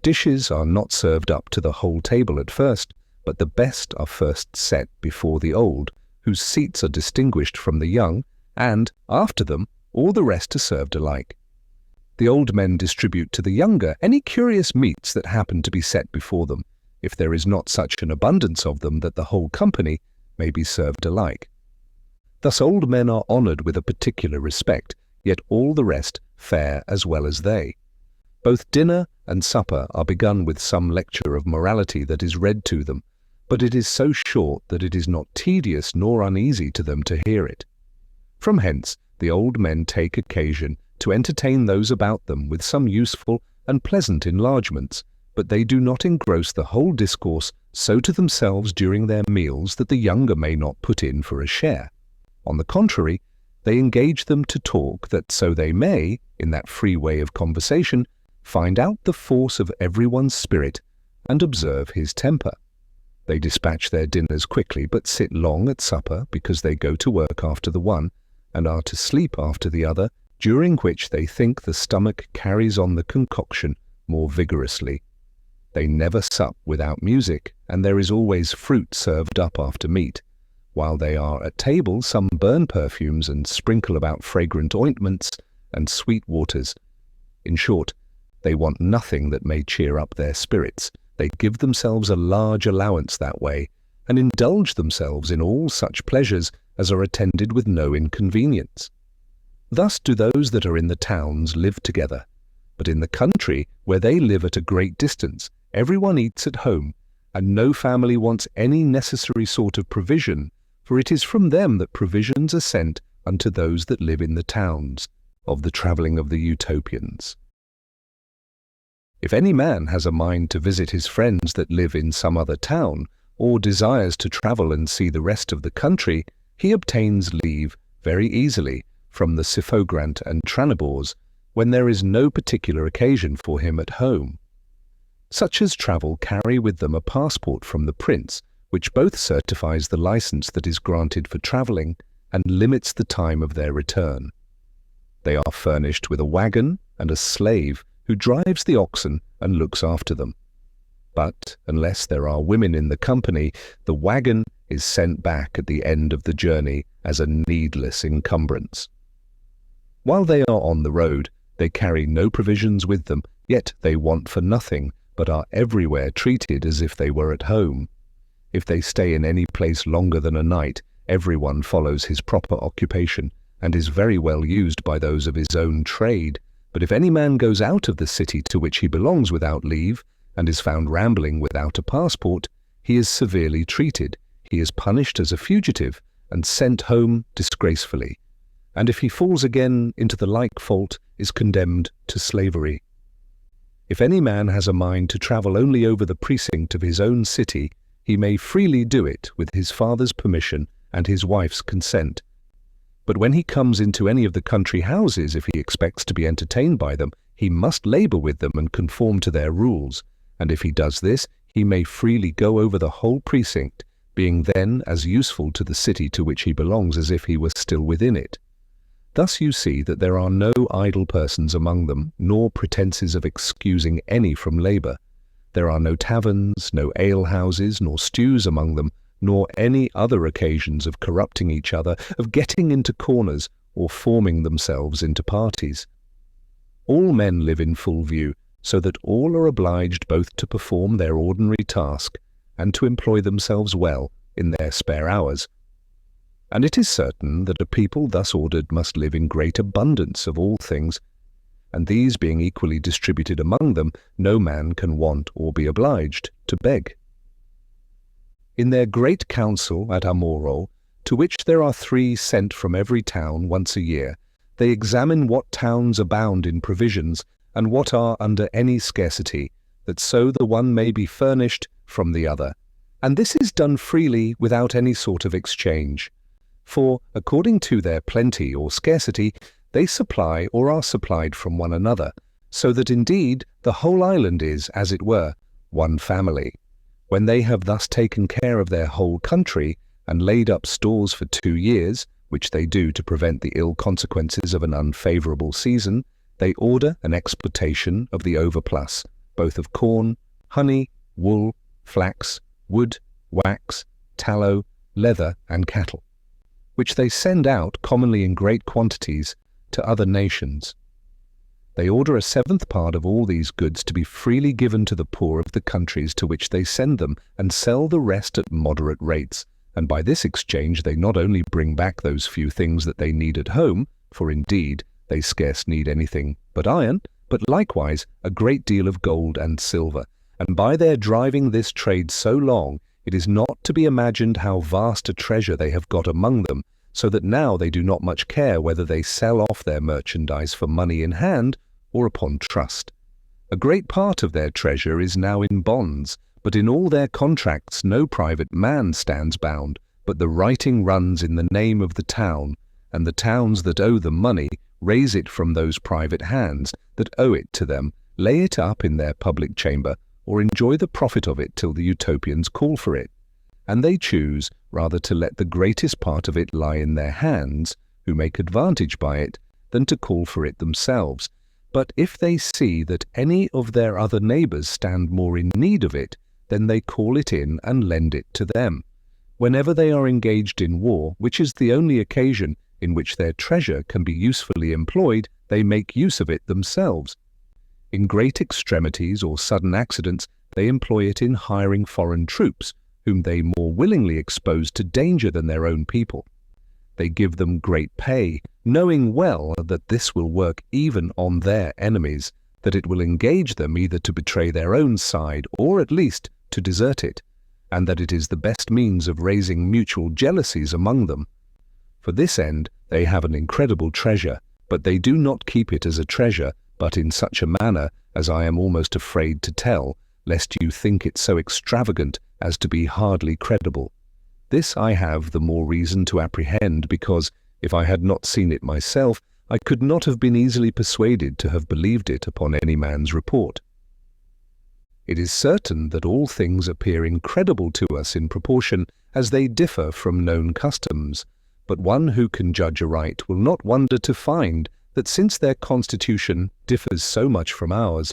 Dishes are not served up to the whole table at first, but the best are first set before the old, whose seats are distinguished from the young, and, after them, all the rest are served alike. The old men distribute to the younger any curious meats that happen to be set before them, if there is not such an abundance of them that the whole company may be served alike. Thus old men are honoured with a particular respect, yet all the rest fare as well as they. Both dinner and supper are begun with some lecture of morality that is read to them, but it is so short that it is not tedious nor uneasy to them to hear it. From hence the old men take occasion to entertain those about them with some useful and pleasant enlargements, but they do not engross the whole discourse so to themselves during their meals that the younger may not put in for a share. On the contrary, they engage them to talk, that so they may, in that free way of conversation, find out the force of everyone's spirit and observe his temper. They dispatch their dinners quickly, but sit long at supper, because they go to work after the one, and are to sleep after the other, during which they think the stomach carries on the concoction more vigorously. They never sup without music, and there is always fruit served up after meat. While they are at table, some burn perfumes and sprinkle about fragrant ointments and sweet waters. In short, they want nothing that may cheer up their spirits. They give themselves a large allowance that way, and indulge themselves in all such pleasures as are attended with no inconvenience. Thus do those that are in the towns live together. But in the country, where they live at a great distance, everyone eats at home, and no family wants any necessary sort of provision, for it is from them that provisions are sent unto those that live in the towns. Of the travelling of the Utopians. If any man has a mind to visit his friends that live in some other town, or desires to travel and see the rest of the country, he obtains leave very easily from the suffragant and tranibors, when there is no particular occasion for him at home. Such as travel carry with them a passport from the prince, which both certifies the license that is granted for travelling and limits the time of their return. They are furnished with a wagon and a slave who drives the oxen and looks after them. But, unless there are women in the company, the wagon is sent back at the end of the journey as a needless encumbrance. While they are on the road, they carry no provisions with them, yet they want for nothing, but are everywhere treated as if they were at home. If they stay in any place longer than a night, everyone follows his proper occupation, and is very well used by those of his own trade. But if any man goes out of the city to which he belongs without leave, and is found rambling without a passport, he is severely treated. He is punished as a fugitive, and sent home disgracefully. And if he falls again into the like fault, is condemned to slavery. If any man has a mind to travel only over the precinct of his own city, he may freely do it with his father's permission and his wife's consent. But when he comes into any of the country houses, if he expects to be entertained by them, he must labour with them and conform to their rules, and if he does this, he may freely go over the whole precinct, being then as useful to the city to which he belongs as if he were still within it. Thus you see that there are no idle persons among them, nor pretences of excusing any from labour. There are no taverns, no alehouses, nor stews among them, nor any other occasions of corrupting each other, of getting into corners, or forming themselves into parties. All men live in full view, so that all are obliged both to perform their ordinary task, and to employ themselves well in their spare hours. And it is certain that a people thus ordered must live in great abundance of all things, and these being equally distributed among them, no man can want or be obliged to beg. In their great council at Amoro, to which there are 3 sent from every town once a year, they examine what towns abound in provisions, and what are under any scarcity, that so the one may be furnished from the other. And this is done freely without any sort of exchange. For, according to their plenty or scarcity, they supply or are supplied from one another, so that indeed the whole island is, as it were, one family. When they have thus taken care of their whole country, and laid up stores for 2 years, which they do to prevent the ill consequences of an unfavourable season, they order an exportation of the overplus, both of corn, honey, wool, flax, wood, wax, tallow, leather, and cattle, which they send out commonly in great quantities to other nations. They order a 7th part of all these goods to be freely given to the poor of the countries to which they send them, and sell the rest at moderate rates, and by this exchange they not only bring back those few things that they need at home, for indeed they scarce need anything but iron, but likewise a great deal of gold and silver, and by their driving this trade so long, it is not to be imagined how vast a treasure they have got among them, so that now they do not much care whether they sell off their merchandise for money in hand or upon trust. A great part of their treasure is now in bonds, but in all their contracts no private man stands bound, but the writing runs in the name of the town, and the towns that owe them money raise it from those private hands that owe it to them, lay it up in their public chamber, or enjoy the profit of it till the Utopians call for it. And they choose rather to let the greatest part of it lie in their hands, who make advantage by it, than to call for it themselves. But if they see that any of their other neighbours stand more in need of it, then they call it in and lend it to them. Whenever they are engaged in war, which is the only occasion in which their treasure can be usefully employed, they make use of it themselves. In great extremities or sudden accidents, they employ it in hiring foreign troops, whom they more willingly expose to danger than their own people. They give them great pay, knowing well that this will work even on their enemies, that it will engage them either to betray their own side or at least to desert it, and that it is the best means of raising mutual jealousies among them. For this end they have an incredible treasure, but they do not keep it as a treasure, but in such a manner as I am almost afraid to tell, lest you think it so extravagant as to be hardly credible. This I have the more reason to apprehend, because, if I had not seen it myself, I could not have been easily persuaded to have believed it upon any man's report. It is certain that all things appear incredible to us in proportion as they differ from known customs, but one who can judge aright will not wonder to find that since their constitution differs so much from ours,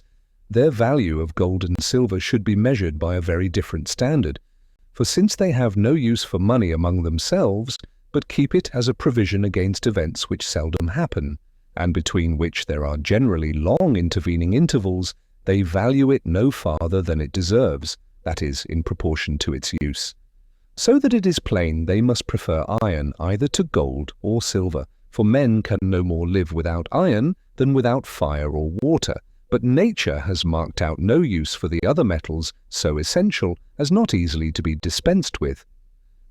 their value of gold and silver should be measured by a very different standard. For since they have no use for money among themselves, but keep it as a provision against events which seldom happen, and between which there are generally long intervening intervals, they value it no farther than it deserves, that is, in proportion to its use. So that it is plain they must prefer iron either to gold or silver, for men can no more live without iron than without fire or water, but nature has marked out no use for the other metals so essential as not easily to be dispensed with.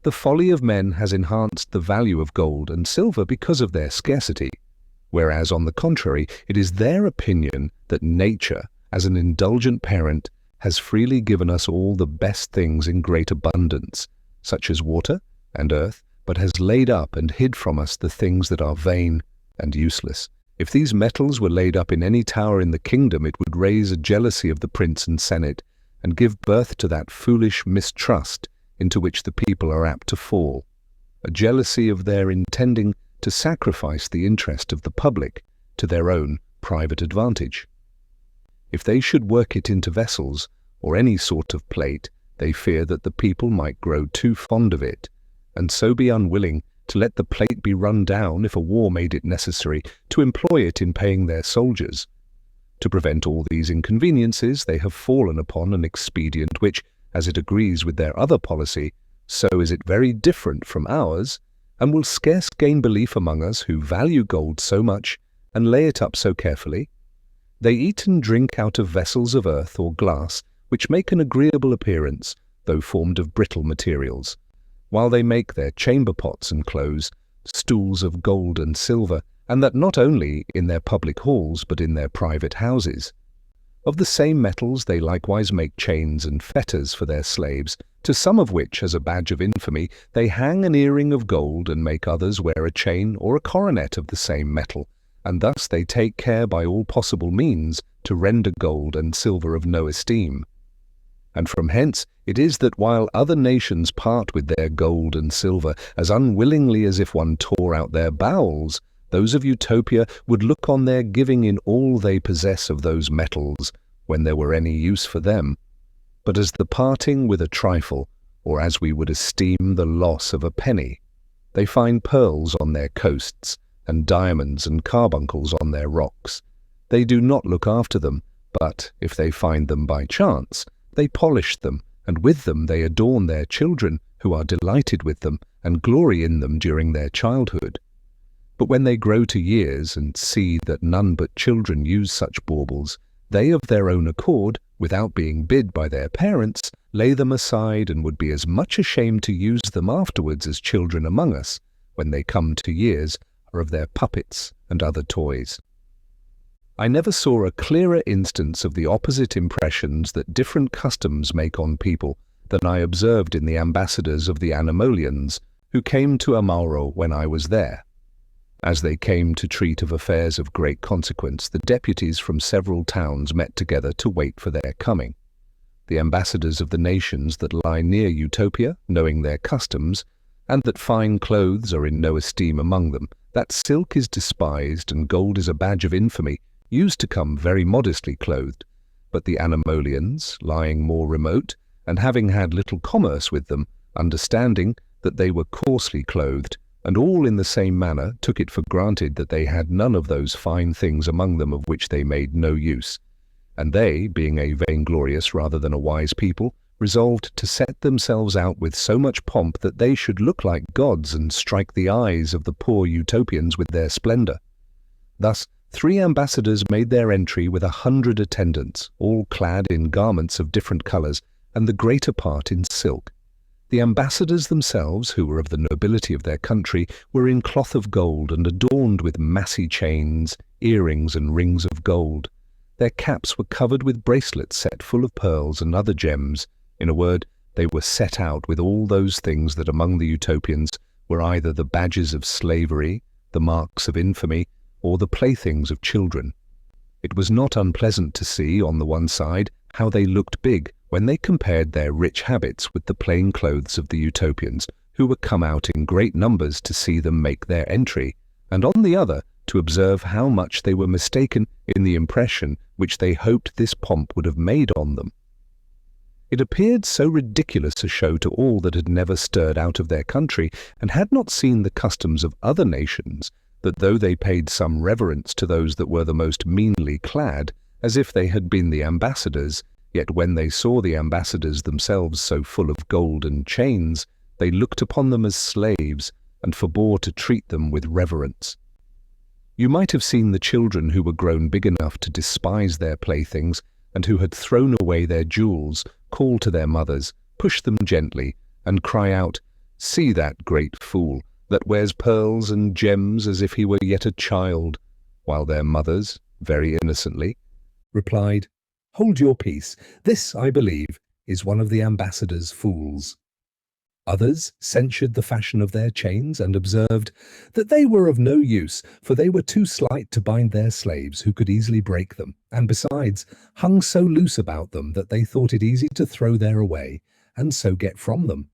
The folly of men has enhanced the value of gold and silver because of their scarcity, whereas on the contrary it is their opinion that nature, as an indulgent parent, has freely given us all the best things in great abundance, such as water and earth, but has laid up and hid from us the things that are vain and useless. If these metals were laid up in any tower in the kingdom, it would raise a jealousy of the prince and senate, and give birth to that foolish mistrust into which the people are apt to fall, a jealousy of their intending to sacrifice the interest of the public to their own private advantage. If they should work it into vessels, or any sort of plate, they fear that the people might grow too fond of it, and so be unwilling to let the plate be run down if a war made it necessary to employ it in paying their soldiers. To prevent all these inconveniences, they have fallen upon an expedient which, as it agrees with their other policy, so is it very different from ours, and will scarce gain belief among us who value gold so much and lay it up so carefully. They eat and drink out of vessels of earth or glass, which make an agreeable appearance, though formed of brittle materials, while they make their chamber pots and clothes, stools of gold and silver, and that not only in their public halls but in their private houses. Of the same metals they likewise make chains and fetters for their slaves, to some of which, as a badge of infamy, they hang an earring of gold and make others wear a chain or a coronet of the same metal, and thus they take care by all possible means to render gold and silver of no esteem. And from hence it is that while other nations part with their gold and silver as unwillingly as if one tore out their bowels, those of Utopia would look on their giving in all they possess of those metals, when there were any use for them, but as the parting with a trifle, or as we would esteem the loss of a penny. They find pearls on their coasts, and diamonds and carbuncles on their rocks. They do not look after them, but, if they find them by chance, they polish them, and with them they adorn their children, who are delighted with them, and glory in them during their childhood. But when they grow to years, and see that none but children use such baubles, they of their own accord, without being bid by their parents, lay them aside, and would be as much ashamed to use them afterwards as children among us, when they come to years, are of their puppets and other toys. I never saw a clearer instance of the opposite impressions that different customs make on people than I observed in the ambassadors of the Animolians, who came to Amauro when I was there. As they came to treat of affairs of great consequence, the deputies from several towns met together to wait for their coming. The ambassadors of the nations that lie near Utopia, knowing their customs, and that fine clothes are in no esteem among them, that silk is despised and gold is a badge of infamy, used to come very modestly clothed. But the Animolians, lying more remote, and having had little commerce with them, understanding that they were coarsely clothed, and all in the same manner, took it for granted that they had none of those fine things among them of which they made no use. And they, being a vainglorious rather than a wise people, resolved to set themselves out with so much pomp that they should look like gods and strike the eyes of the poor Utopians with their splendor. Thus 3 ambassadors made their entry with 100 attendants, all clad in garments of different colors, and the greater part in silk. The ambassadors themselves, who were of the nobility of their country, were in cloth of gold and adorned with massy chains, earrings and rings of gold. Their caps were covered with bracelets set full of pearls and other gems. In a word, they were set out with all those things that among the Utopians were either the badges of slavery, the marks of infamy, or the playthings of children. It was not unpleasant to see, on the one side, how they looked big when they compared their rich habits with the plain clothes of the Utopians, who were come out in great numbers to see them make their entry, and on the other, to observe how much they were mistaken in the impression which they hoped this pomp would have made on them. It appeared so ridiculous a show to all that had never stirred out of their country, and had not seen the customs of other nations, that though they paid some reverence to those that were the most meanly clad, as if they had been the ambassadors, yet when they saw the ambassadors themselves so full of gold and chains, they looked upon them as slaves, and forbore to treat them with reverence. You might have seen the children who were grown big enough to despise their playthings, and who had thrown away their jewels, call to their mothers, push them gently, and cry out, "See that great fool, that wears pearls and gems as if he were yet a child," while their mothers, very innocently, replied, "Hold your peace, this, I believe, is one of the ambassador's fools." Others censured the fashion of their chains, and observed that they were of no use, for they were too slight to bind their slaves, who could easily break them, and besides hung so loose about them that they thought it easy to throw their away, and so get from them.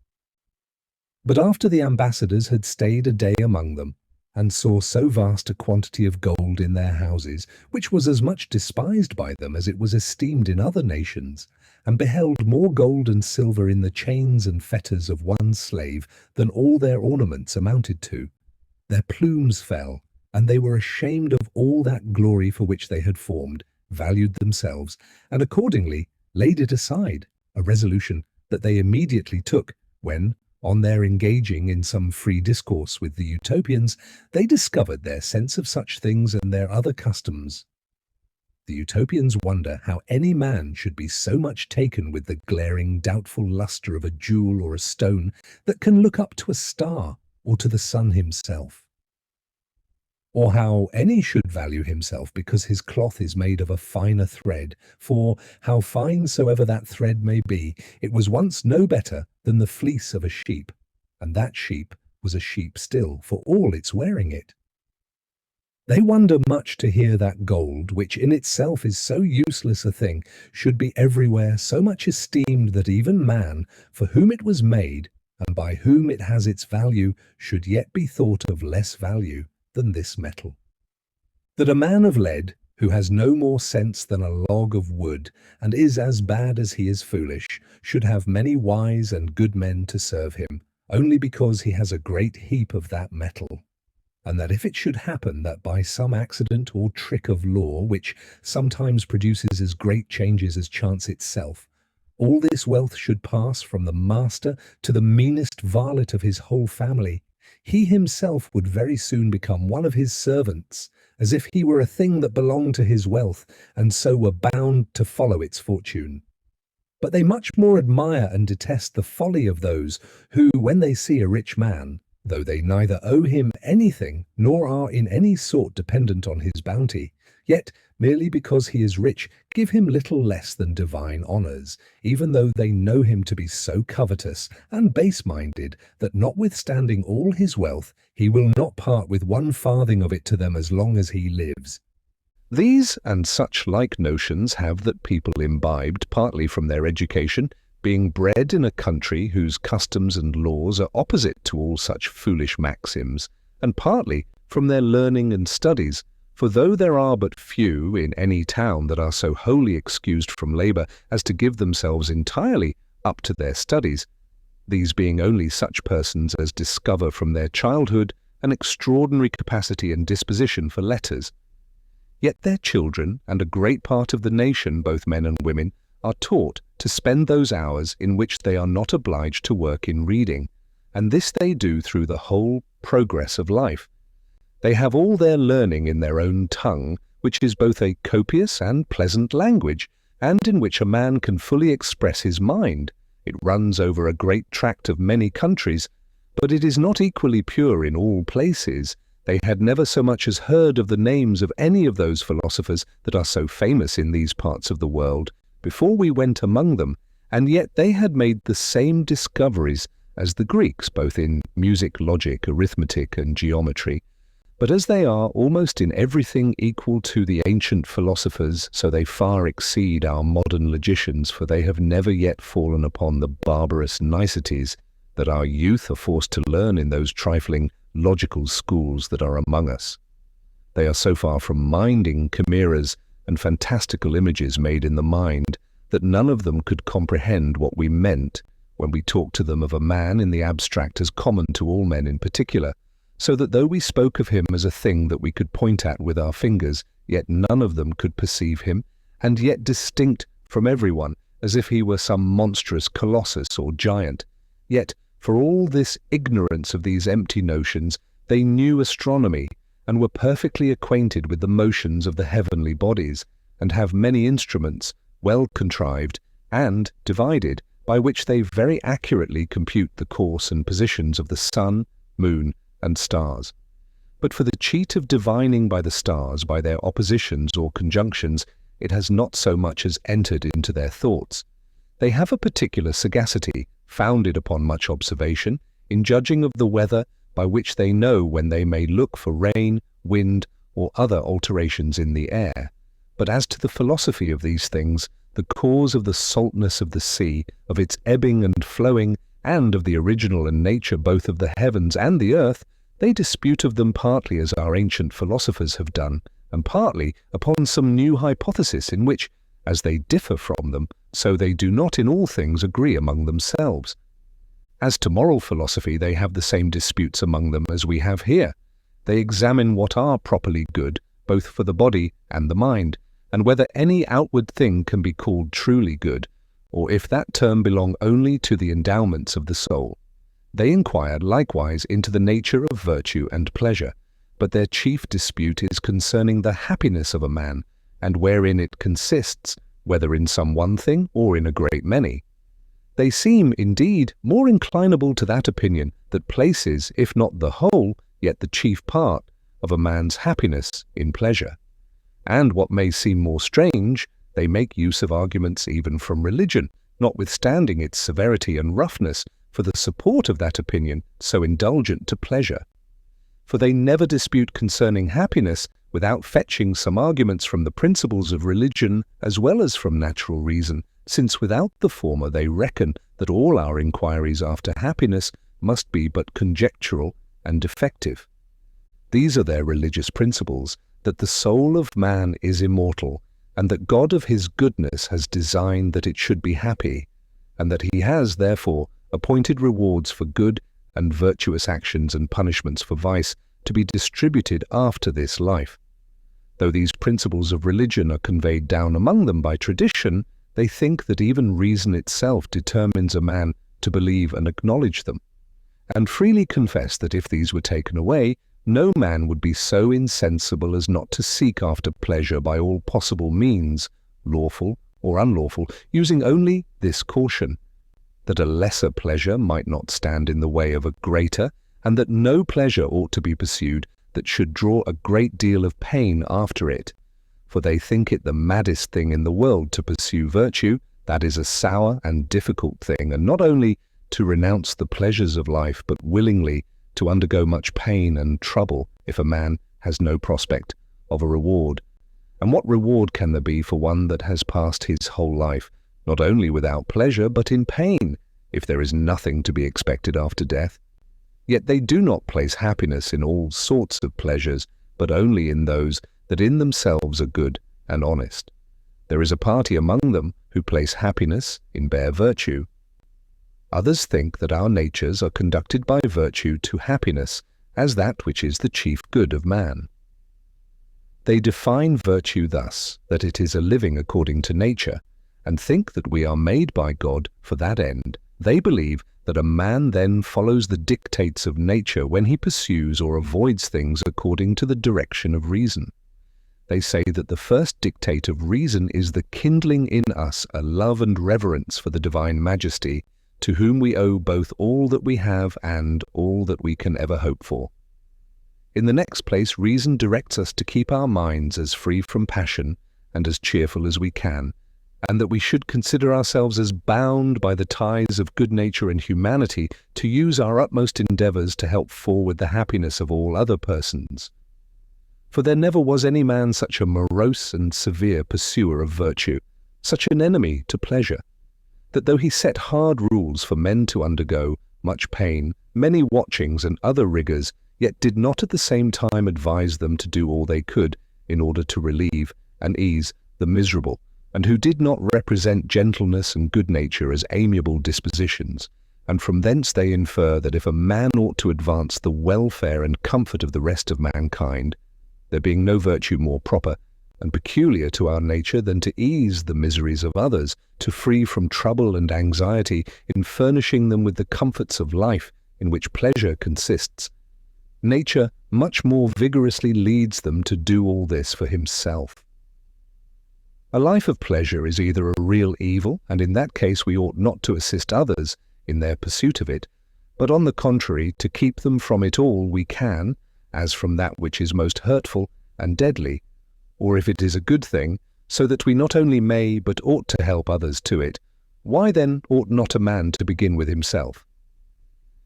But after the ambassadors had stayed a day among them, and saw so vast a quantity of gold in their houses, which was as much despised by them as it was esteemed in other nations, and beheld more gold and silver in the chains and fetters of one slave than all their ornaments amounted to, their plumes fell, and they were ashamed of all that glory for which they had formed, valued themselves, and accordingly laid it aside, a resolution that they immediately took, when, On their engaging in some free discourse with the Utopians, they discovered their sense of such things and their other customs. The Utopians wonder how any man should be so much taken with the glaring, doubtful lustre of a jewel or a stone that can look up to a star or to the sun himself. Or how any should value himself because his cloth is made of a finer thread, for, how fine soever that thread may be, it was once no better than the fleece of a sheep, and that sheep was a sheep still, for all its wearing it. They wonder much to hear that gold, which in itself is so useless a thing, should be everywhere so much esteemed that even man, for whom it was made, and by whom it has its value, should yet be thought of less value than this metal. That a man of lead, who has no more sense than a log of wood, and is as bad as he is foolish, should have many wise and good men to serve him, only because he has a great heap of that metal. And that if it should happen that by some accident or trick of law, which sometimes produces as great changes as chance itself, all this wealth should pass from the master to the meanest varlet of his whole family, he himself would very soon become one of his servants, as if he were a thing that belonged to his wealth, and so were bound to follow its fortune. But they much more admire and detest the folly of those who, when they see a rich man, though they neither owe him anything nor are in any sort dependent on his bounty, yet, merely because he is rich, give him little less than divine honours, even though they know him to be so covetous and base-minded that notwithstanding all his wealth, he will not part with one farthing of it to them as long as he lives. These and such like notions have that people imbibed partly from their education, being bred in a country whose customs and laws are opposite to all such foolish maxims, and partly from their learning and studies, for though there are but few in any town that are so wholly excused from labour as to give themselves entirely up to their studies, these being only such persons as discover from their childhood an extraordinary capacity and disposition for letters, yet their children and a great part of the nation, both men and women, are taught to spend those hours in which they are not obliged to work in reading, and this they do through the whole progress of life. They have all their learning in their own tongue, which is both a copious and pleasant language, and in which a man can fully express his mind. It runs over a great tract of many countries, but it is not equally pure in all places. They had never so much as heard of the names of any of those philosophers that are so famous in these parts of the world, before we went among them, and yet they had made the same discoveries as the Greeks, both in music, logic, arithmetic, and geometry. But as they are almost in everything equal to the ancient philosophers, so they far exceed our modern logicians, for they have never yet fallen upon the barbarous niceties that our youth are forced to learn in those trifling logical schools that are among us. They are so far from minding chimeras and fantastical images made in the mind, that none of them could comprehend what we meant when we talked to them of a man in the abstract as common to all men in particular, so that though we spoke of him as a thing that we could point at with our fingers, yet none of them could perceive him, and yet distinct from everyone, as if he were some monstrous colossus or giant. Yet, for all this ignorance of these empty notions, they knew astronomy, and were perfectly acquainted with the motions of the heavenly bodies, and have many instruments, well contrived and divided, by which they very accurately compute the course and positions of the sun, moon, and stars. But for the cheat of divining by the stars, by their oppositions or conjunctions, it has not so much as entered into their thoughts. They have a particular sagacity, founded upon much observation, in judging of the weather, by which they know when they may look for rain, wind, or other alterations in the air. But as to the philosophy of these things, the cause of the saltness of the sea, of its ebbing and flowing, and of the original and nature both of the heavens and the earth, they dispute of them partly as our ancient philosophers have done, and partly upon some new hypothesis in which, as they differ from them, so they do not in all things agree among themselves. As to moral philosophy, they have the same disputes among them as we have here. They examine what are properly good, both for the body and the mind, and whether any outward thing can be called truly good, or if that term belong only to the endowments of the soul. They inquire likewise into the nature of virtue and pleasure, but their chief dispute is concerning the happiness of a man, and wherein it consists, whether in some one thing or in a great many. They seem, indeed, more inclinable to that opinion that places, if not the whole, yet the chief part, of a man's happiness in pleasure. And what may seem more strange, they make use of arguments even from religion, notwithstanding its severity and roughness, for the support of that opinion so indulgent to pleasure. For they never dispute concerning happiness without fetching some arguments from the principles of religion as well as from natural reason, since without the former they reckon that all our inquiries after happiness must be but conjectural and defective. These are their religious principles, that the soul of man is immortal, and that God of his goodness has designed that it should be happy, and that he has, therefore, appointed rewards for good and virtuous actions and punishments for vice to be distributed after this life. Though these principles of religion are conveyed down among them by tradition, they think that even reason itself determines a man to believe and acknowledge them, and freely confess that if these were taken away, no man would be so insensible as not to seek after pleasure by all possible means, lawful or unlawful, using only this caution, that a lesser pleasure might not stand in the way of a greater, and that no pleasure ought to be pursued that should draw a great deal of pain after it. For they think it the maddest thing in the world to pursue virtue, that is a sour and difficult thing, and not only to renounce the pleasures of life, but willingly to undergo much pain and trouble if a man has no prospect of a reward. And what reward can there be for one that has passed his whole life, not only without pleasure, but in pain, if there is nothing to be expected after death? Yet they do not place happiness in all sorts of pleasures, but only in those that in themselves are good and honest. There is a party among them who place happiness in bare virtue. Others think that our natures are conducted by virtue to happiness as that which is the chief good of man. They define virtue thus, that it is a living according to nature, and think that we are made by God for that end. They believe that a man then follows the dictates of nature when he pursues or avoids things according to the direction of reason. They say that the first dictate of reason is the kindling in us a love and reverence for the divine majesty, to whom we owe both all that we have and all that we can ever hope for. In the next place, reason directs us to keep our minds as free from passion and as cheerful as we can, and that we should consider ourselves as bound by the ties of good nature and humanity to use our utmost endeavours to help forward the happiness of all other persons. For there never was any man such a morose and severe pursuer of virtue, such an enemy to pleasure, that though he set hard rules for men to undergo much pain, many watchings and other rigours, yet did not at the same time advise them to do all they could in order to relieve and ease the miserable, and who did not represent gentleness and good nature as amiable dispositions, and from thence they infer that if a man ought to advance the welfare and comfort of the rest of mankind, there being no virtue more proper and peculiar to our nature than to ease the miseries of others, to free from trouble and anxiety in furnishing them with the comforts of life in which pleasure consists, nature much more vigorously leads them to do all this for himself. A life of pleasure is either a real evil, and in that case we ought not to assist others in their pursuit of it, but on the contrary to keep them from it all we can, as from that which is most hurtful and deadly, or if it is a good thing, so that we not only may but ought to help others to it. Why then ought not a man to begin with himself?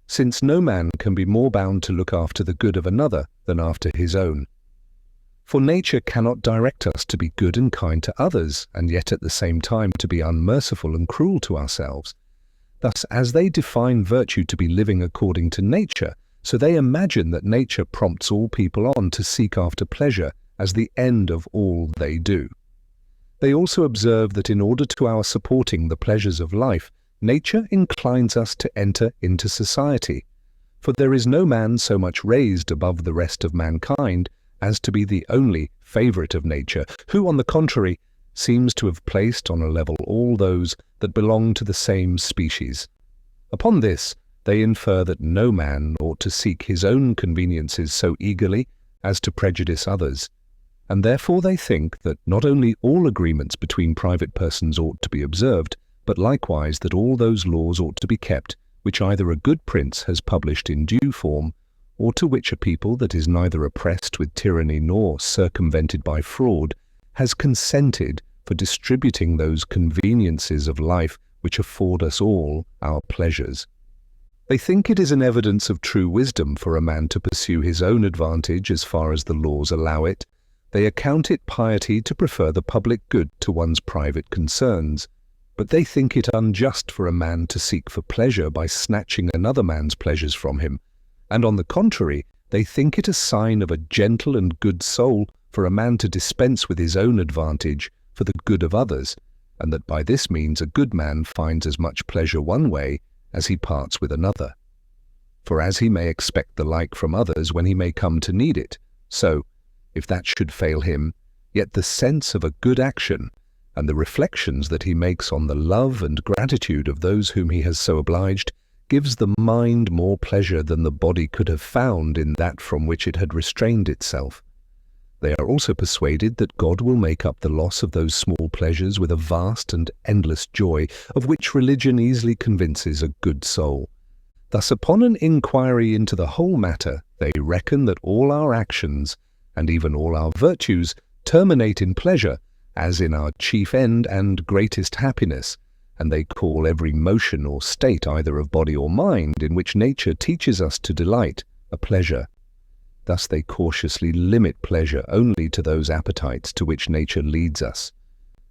Since no man can be more bound to look after the good of another than after his own. For nature cannot direct us to be good and kind to others, and yet at the same time to be unmerciful and cruel to ourselves. Thus, as they define virtue to be living according to nature, so they imagine that nature prompts all people on to seek after pleasure as the end of all they do. They also observe that in order to our supporting the pleasures of life, nature inclines us to enter into society, for there is no man so much raised above the rest of mankind as to be the only favourite of nature, who, on the contrary, seems to have placed on a level all those that belong to the same species. Upon this, they infer that no man ought to seek his own conveniences so eagerly as to prejudice others, and therefore they think that not only all agreements between private persons ought to be observed, but likewise that all those laws ought to be kept which either a good prince has published in due form, or to which a people that is neither oppressed with tyranny nor circumvented by fraud has consented for distributing those conveniences of life which afford us all our pleasures. They think it is an evidence of true wisdom for a man to pursue his own advantage as far as the laws allow it. They account it piety to prefer the public good to one's private concerns. But they think it unjust for a man to seek for pleasure by snatching another man's pleasures from him. And on the contrary, they think it a sign of a gentle and good soul for a man to dispense with his own advantage for the good of others, and that by this means a good man finds as much pleasure one way as he parts with another. For as he may expect the like from others when he may come to need it, so, if that should fail him, yet the sense of a good action, and the reflections that he makes on the love and gratitude of those whom he has so obliged, gives the mind more pleasure than the body could have found in that from which it had restrained itself. They are also persuaded that God will make up the loss of those small pleasures with a vast and endless joy, of which religion easily convinces a good soul. Thus, upon an inquiry into the whole matter, they reckon that all our actions, and even all our virtues, terminate in pleasure, as in our chief end and greatest happiness, and they call every motion or state either of body or mind in which nature teaches us to delight a pleasure. Thus they cautiously limit pleasure only to those appetites to which nature leads us,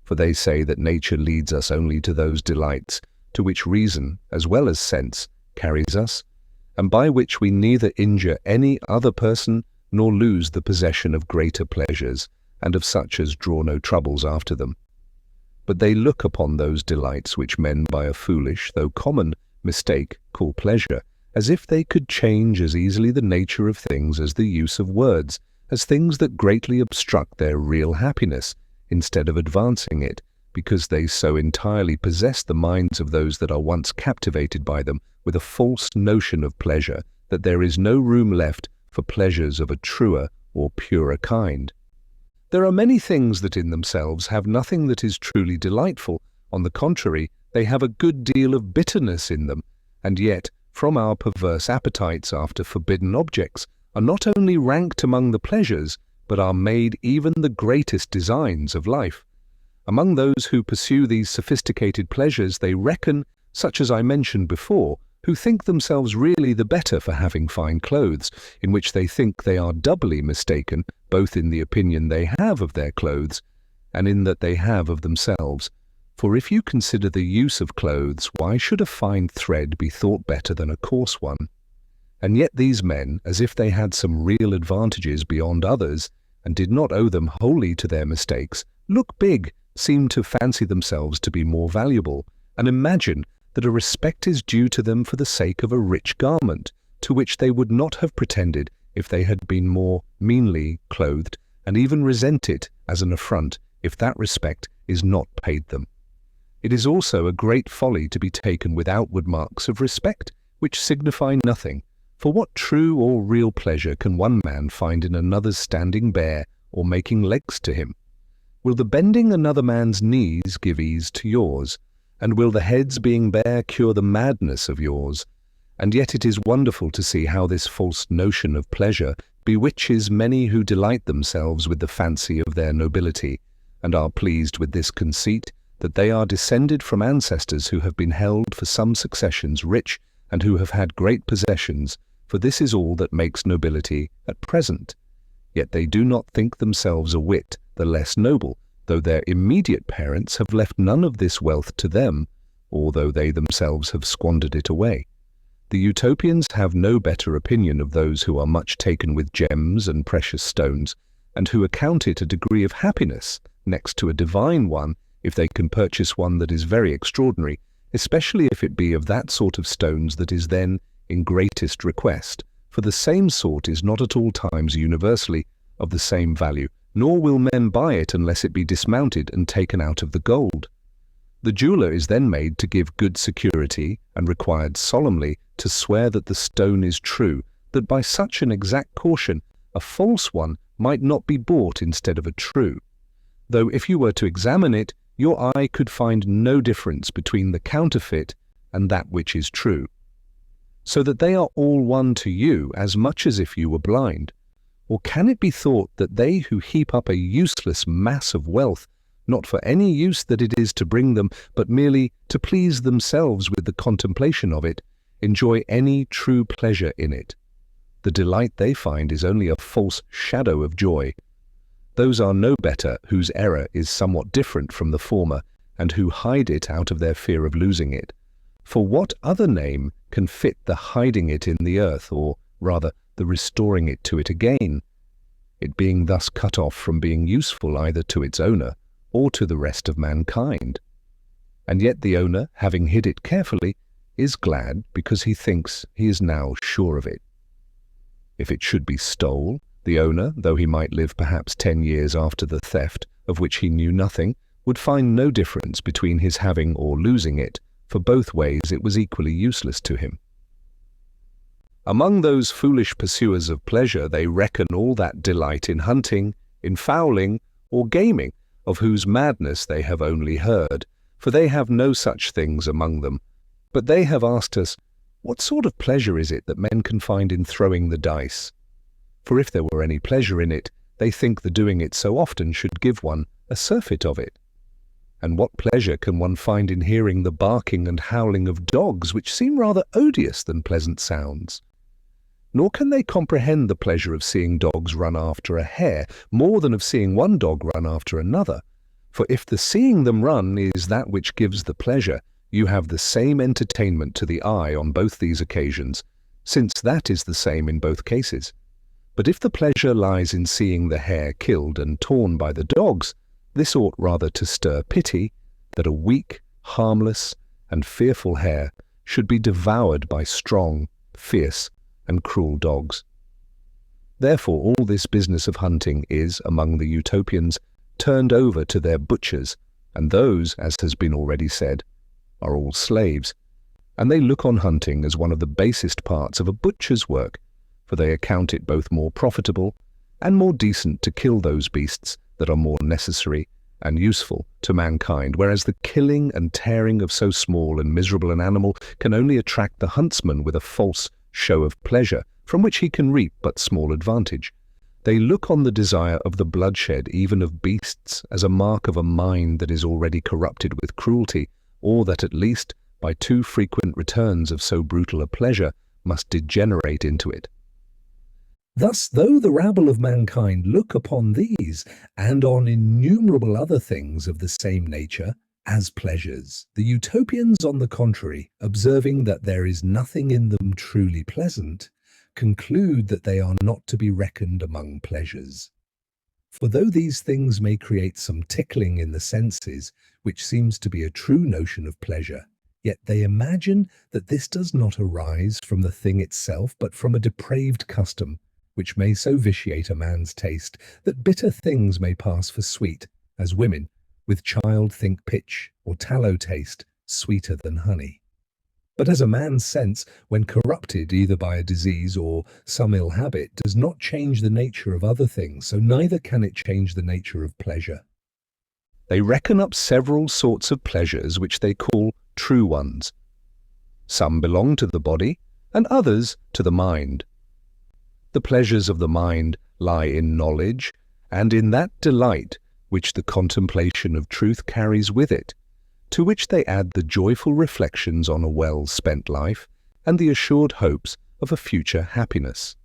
for they say that nature leads us only to those delights to which reason, as well as sense, carries us, and by which we neither injure any other person nor lose the possession of greater pleasures, and of such as draw no troubles after them. But they look upon those delights which men by a foolish, though common, mistake call pleasure, as if they could change as easily the nature of things as the use of words, as things that greatly obstruct their real happiness, instead of advancing it, because they so entirely possess the minds of those that are once captivated by them with a false notion of pleasure, that there is no room left for pleasures of a truer or purer kind. There are many things that in themselves have nothing that is truly delightful. On the contrary, they have a good deal of bitterness in them, and yet, from our perverse appetites after forbidden objects, are not only ranked among the pleasures, but are made even the greatest designs of life. Among those who pursue these sophisticated pleasures they reckon, such as I mentioned before, who think themselves really the better for having fine clothes, in which they think they are doubly mistaken, both in the opinion they have of their clothes, and in that they have of themselves. For if you consider the use of clothes, why should a fine thread be thought better than a coarse one? And yet these men, as if they had some real advantages beyond others, and did not owe them wholly to their mistakes, look big, seem to fancy themselves to be more valuable, and imagine that a respect is due to them for the sake of a rich garment, to which they would not have pretended if they had been more meanly clothed, and even resent it as an affront if that respect is not paid them. It is also a great folly to be taken with outward marks of respect, which signify nothing, for what true or real pleasure can one man find in another's standing bare or making legs to him? Will the bending another man's knees give ease to yours? And will the heads being bare cure the madness of yours? And yet it is wonderful to see how this false notion of pleasure bewitches many who delight themselves with the fancy of their nobility, and are pleased with this conceit, that they are descended from ancestors who have been held for some successions rich, and who have had great possessions, for this is all that makes nobility at present. Yet they do not think themselves a whit the less noble, though their immediate parents have left none of this wealth to them, or though they themselves have squandered it away. The Utopians have no better opinion of those who are much taken with gems and precious stones, and who account it a degree of happiness, next to a divine one, if they can purchase one that is very extraordinary, especially if it be of that sort of stones that is then in greatest request, for the same sort is not at all times universally of the same value, nor will men buy it unless it be dismounted and taken out of the gold. The jeweler is then made to give good security and required solemnly to swear that the stone is true, that by such an exact caution a false one might not be bought instead of a true, though if you were to examine it, your eye could find no difference between the counterfeit and that which is true, so that they are all one to you as much as if you were blind. Or can it be thought that they who heap up a useless mass of wealth, not for any use that it is to bring them, but merely to please themselves with the contemplation of it, enjoy any true pleasure in it? The delight they find is only a false shadow of joy. Those are no better whose error is somewhat different from the former, and who hide it out of their fear of losing it. For what other name can fit the hiding it in the earth, or rather the restoring it to it again, it being thus cut off from being useful either to its owner or to the rest of mankind? And yet the owner, having hid it carefully, is glad because he thinks he is now sure of it. If it should be stole, the owner, though he might live perhaps 10 years after the theft, of which he knew nothing, would find no difference between his having or losing it, for both ways it was equally useless to him. Among those foolish pursuers of pleasure they reckon all that delight in hunting, in fowling, or gaming, of whose madness they have only heard, for they have no such things among them. But they have asked us, what sort of pleasure is it that men can find in throwing the dice? For if there were any pleasure in it, they think the doing it so often should give one a surfeit of it. And what pleasure can one find in hearing the barking and howling of dogs, which seem rather odious than pleasant sounds? Nor can they comprehend the pleasure of seeing dogs run after a hare more than of seeing one dog run after another. For if the seeing them run is that which gives the pleasure, you have the same entertainment to the eye on both these occasions, since that is the same in both cases. But if the pleasure lies in seeing the hare killed and torn by the dogs, this ought rather to stir pity, that a weak, harmless, and fearful hare should be devoured by strong, fierce, and cruel dogs. Therefore all this business of hunting is, among the Utopians, turned over to their butchers, and those, as has been already said, are all slaves, and they look on hunting as one of the basest parts of a butcher's work, for they account it both more profitable and more decent to kill those beasts that are more necessary and useful to mankind, whereas the killing and tearing of so small and miserable an animal can only attract the huntsman with a false show of pleasure, from which he can reap but small advantage. They look on the desire of the bloodshed even of beasts as a mark of a mind that is already corrupted with cruelty, or that at least, by too frequent returns of so brutal a pleasure, must degenerate into it. Thus, though the rabble of mankind look upon these, and on innumerable other things of the same nature, as pleasures, the Utopians, on the contrary, observing that there is nothing in them truly pleasant, conclude that they are not to be reckoned among pleasures. For though these things may create some tickling in the senses, which seems to be a true notion of pleasure, yet they imagine that this does not arise from the thing itself, but from a depraved custom, which may so vitiate a man's taste that bitter things may pass for sweet, as women with child think pitch or tallow taste sweeter than honey. But as a man's sense, when corrupted either by a disease or some ill habit, does not change the nature of other things, so neither can it change the nature of pleasure. They reckon up several sorts of pleasures which they call true ones. Some belong to the body, and others to the mind. The pleasures of the mind lie in knowledge, and in that delight which the contemplation of truth carries with it, to which they add the joyful reflections on a well-spent life and the assured hopes of a future happiness.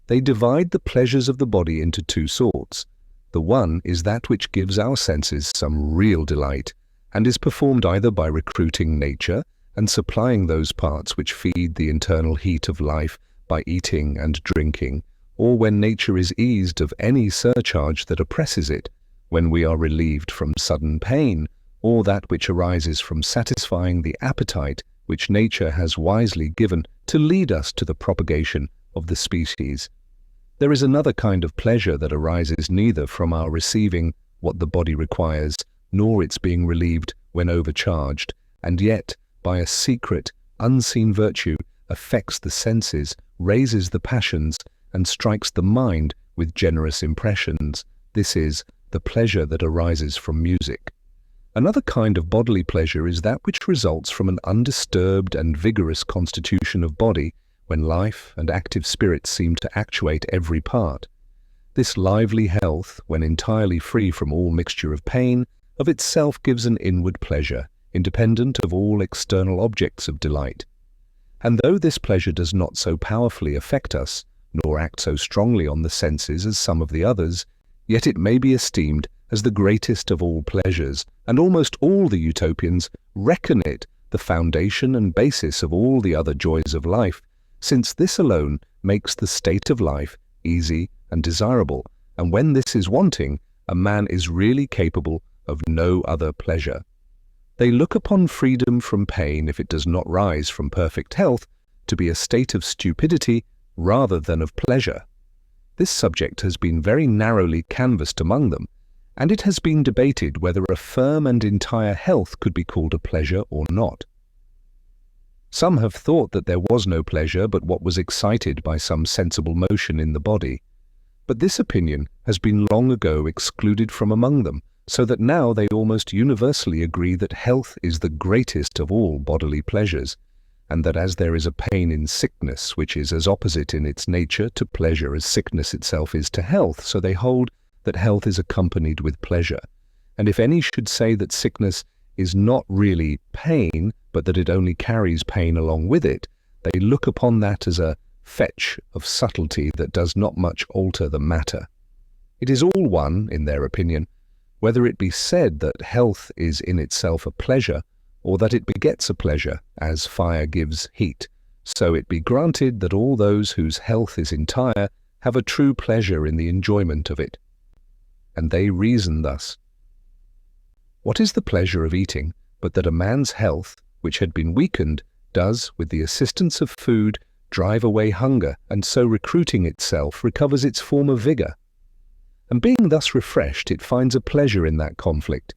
They divide the pleasures of the body into two sorts. The one is that which gives our senses some real delight, and is performed either by recruiting nature and supplying those parts which feed the internal heat of life by eating and drinking, or when nature is eased of any surcharge that oppresses it, when we are relieved from sudden pain, or that which arises from satisfying the appetite which nature has wisely given to lead us to the propagation of the species. There is another kind of pleasure that arises neither from our receiving what the body requires, nor its being relieved when overcharged, and yet, by a secret, unseen virtue, affects the senses, raises the passions, and strikes the mind with generous impressions. This is the pleasure that arises from music. Another kind of bodily pleasure is that which results from an undisturbed and vigorous constitution of body, when life and active spirits seem to actuate every part. This lively health, when entirely free from all mixture of pain, of itself gives an inward pleasure, independent of all external objects of delight. And though this pleasure does not so powerfully affect us, nor act so strongly on the senses as some of the others, yet it may be esteemed as the greatest of all pleasures, and almost all the Utopians reckon it the foundation and basis of all the other joys of life, since this alone makes the state of life easy and desirable, and when this is wanting, a man is really capable of no other pleasure. They look upon freedom from pain, if it does not rise from perfect health, to be a state of stupidity rather than of pleasure. This subject has been very narrowly canvassed among them, and it has been debated whether a firm and entire health could be called a pleasure or not. Some have thought that there was no pleasure but what was excited by some sensible motion in the body, but this opinion has been long ago excluded from among them, so that now they almost universally agree that health is the greatest of all bodily pleasures, and that as there is a pain in sickness which is as opposite in its nature to pleasure as sickness itself is to health, so they hold that health is accompanied with pleasure. And if any should say that sickness is not really pain, but that it only carries pain along with it, they look upon that as a fetch of subtlety that does not much alter the matter. It is all one, in their opinion, whether it be said that health is in itself a pleasure, or that it begets a pleasure, as fire gives heat, so it be granted that all those whose health is entire have a true pleasure in the enjoyment of it. And they reason thus: what is the pleasure of eating, but that a man's health, which had been weakened, does, with the assistance of food, drive away hunger, and so recruiting itself, recovers its former vigour? And being thus refreshed, it finds a pleasure in that conflict.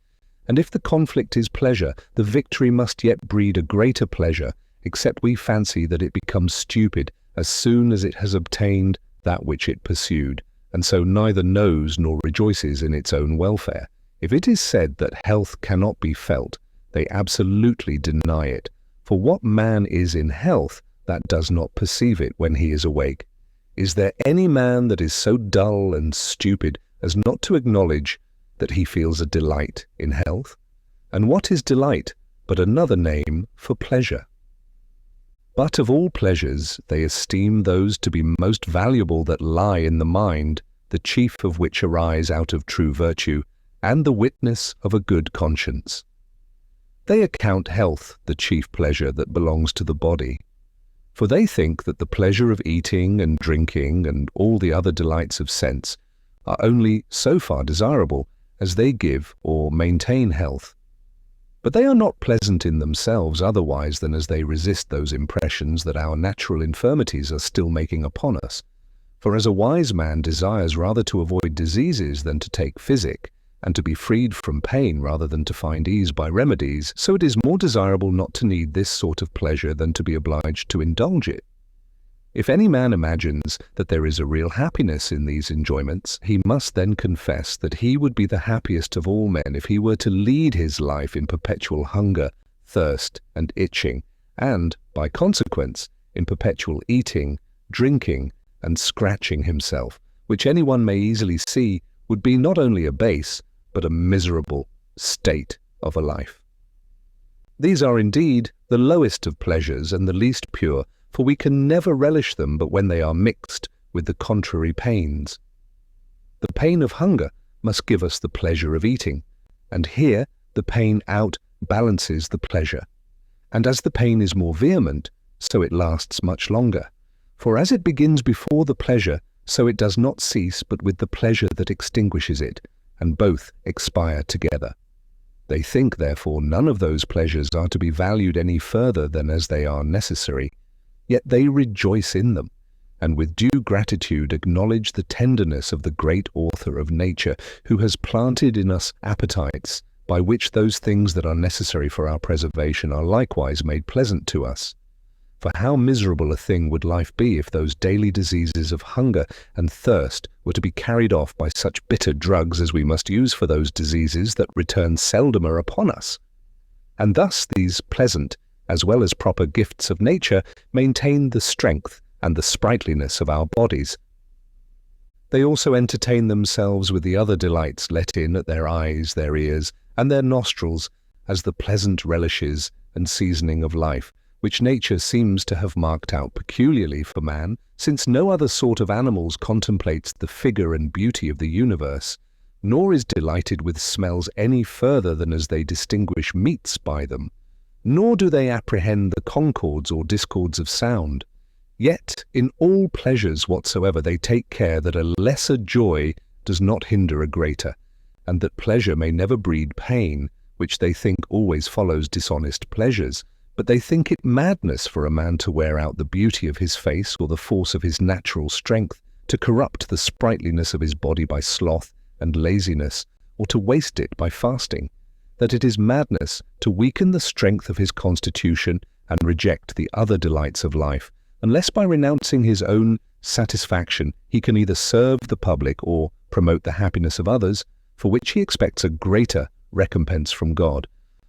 And if the conflict is pleasure, the victory must yet breed a greater pleasure, except we fancy that it becomes stupid as soon as it has obtained that which it pursued, and so neither knows nor rejoices in its own welfare. If it is said that health cannot be felt, they absolutely deny it. For what man is in health that does not perceive it when he is awake? Is there any man that is so dull and stupid as not to acknowledge that he feels a delight in health? And what is delight but another name for pleasure? But of all pleasures they esteem those to be most valuable that lie in the mind, the chief of which arise out of true virtue, and the witness of a good conscience. They account health the chief pleasure that belongs to the body, for they think that the pleasure of eating and drinking and all the other delights of sense are only so far desirable as they give or maintain health. But they are not pleasant in themselves otherwise than as they resist those impressions that our natural infirmities are still making upon us. For as a wise man desires rather to avoid diseases than to take physic, and to be freed from pain rather than to find ease by remedies, so it is more desirable not to need this sort of pleasure than to be obliged to indulge it. If any man imagines that there is a real happiness in these enjoyments, he must then confess that he would be the happiest of all men if he were to lead his life in perpetual hunger, thirst, and itching, and, by consequence, in perpetual eating, drinking, and scratching himself, which anyone may easily see would be not only a base, but a miserable state of a life. These are indeed the lowest of pleasures and the least pure, for we can never relish them but when they are mixed with the contrary pains. The pain of hunger must give us the pleasure of eating, and here the pain outbalances the pleasure. And as the pain is more vehement, so it lasts much longer. For as it begins before the pleasure, so it does not cease but with the pleasure that extinguishes it, and both expire together. They think, therefore, none of those pleasures are to be valued any further than as they are necessary, yet they rejoice in them, and with due gratitude acknowledge the tenderness of the great author of nature, who has planted in us appetites by which those things that are necessary for our preservation are likewise made pleasant to us. For how miserable a thing would life be if those daily diseases of hunger and thirst were to be carried off by such bitter drugs as we must use for those diseases that return seldomer upon us. And thus these pleasant, as well as proper gifts of nature, maintain the strength and the sprightliness of our bodies. They also entertain themselves with the other delights let in at their eyes, their ears, and their nostrils, as the pleasant relishes and seasoning of life, which nature seems to have marked out peculiarly for man, since no other sort of animals contemplates the figure and beauty of the universe, nor is delighted with smells any further than as they distinguish meats by them, nor do they apprehend the concords or discords of sound. Yet in all pleasures whatsoever they take care that a lesser joy does not hinder a greater, and that pleasure may never breed pain, which they think always follows dishonest pleasures, but they think it madness for a man to wear out the beauty of his face or the force of his natural strength, to corrupt the sprightliness of his body by sloth and laziness, or to waste it by fasting, that it is madness to weaken the strength of his constitution and reject the other delights of life, unless by renouncing his own satisfaction he can either serve the public or promote the happiness of others, for which he expects a greater recompense from God.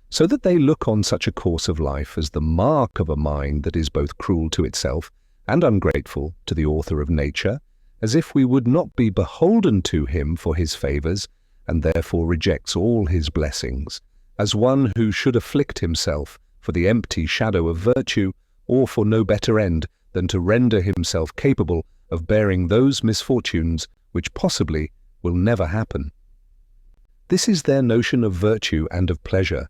So that they look on such a course of life as the mark of a mind that is both cruel to itself and ungrateful to the author of nature, as if we would not be beholden to him for his favours, and therefore rejects all his blessings, as one who should afflict himself for the empty shadow of virtue, or for no better end than to render himself capable of bearing those misfortunes which possibly will never happen. This is their notion of virtue and of pleasure.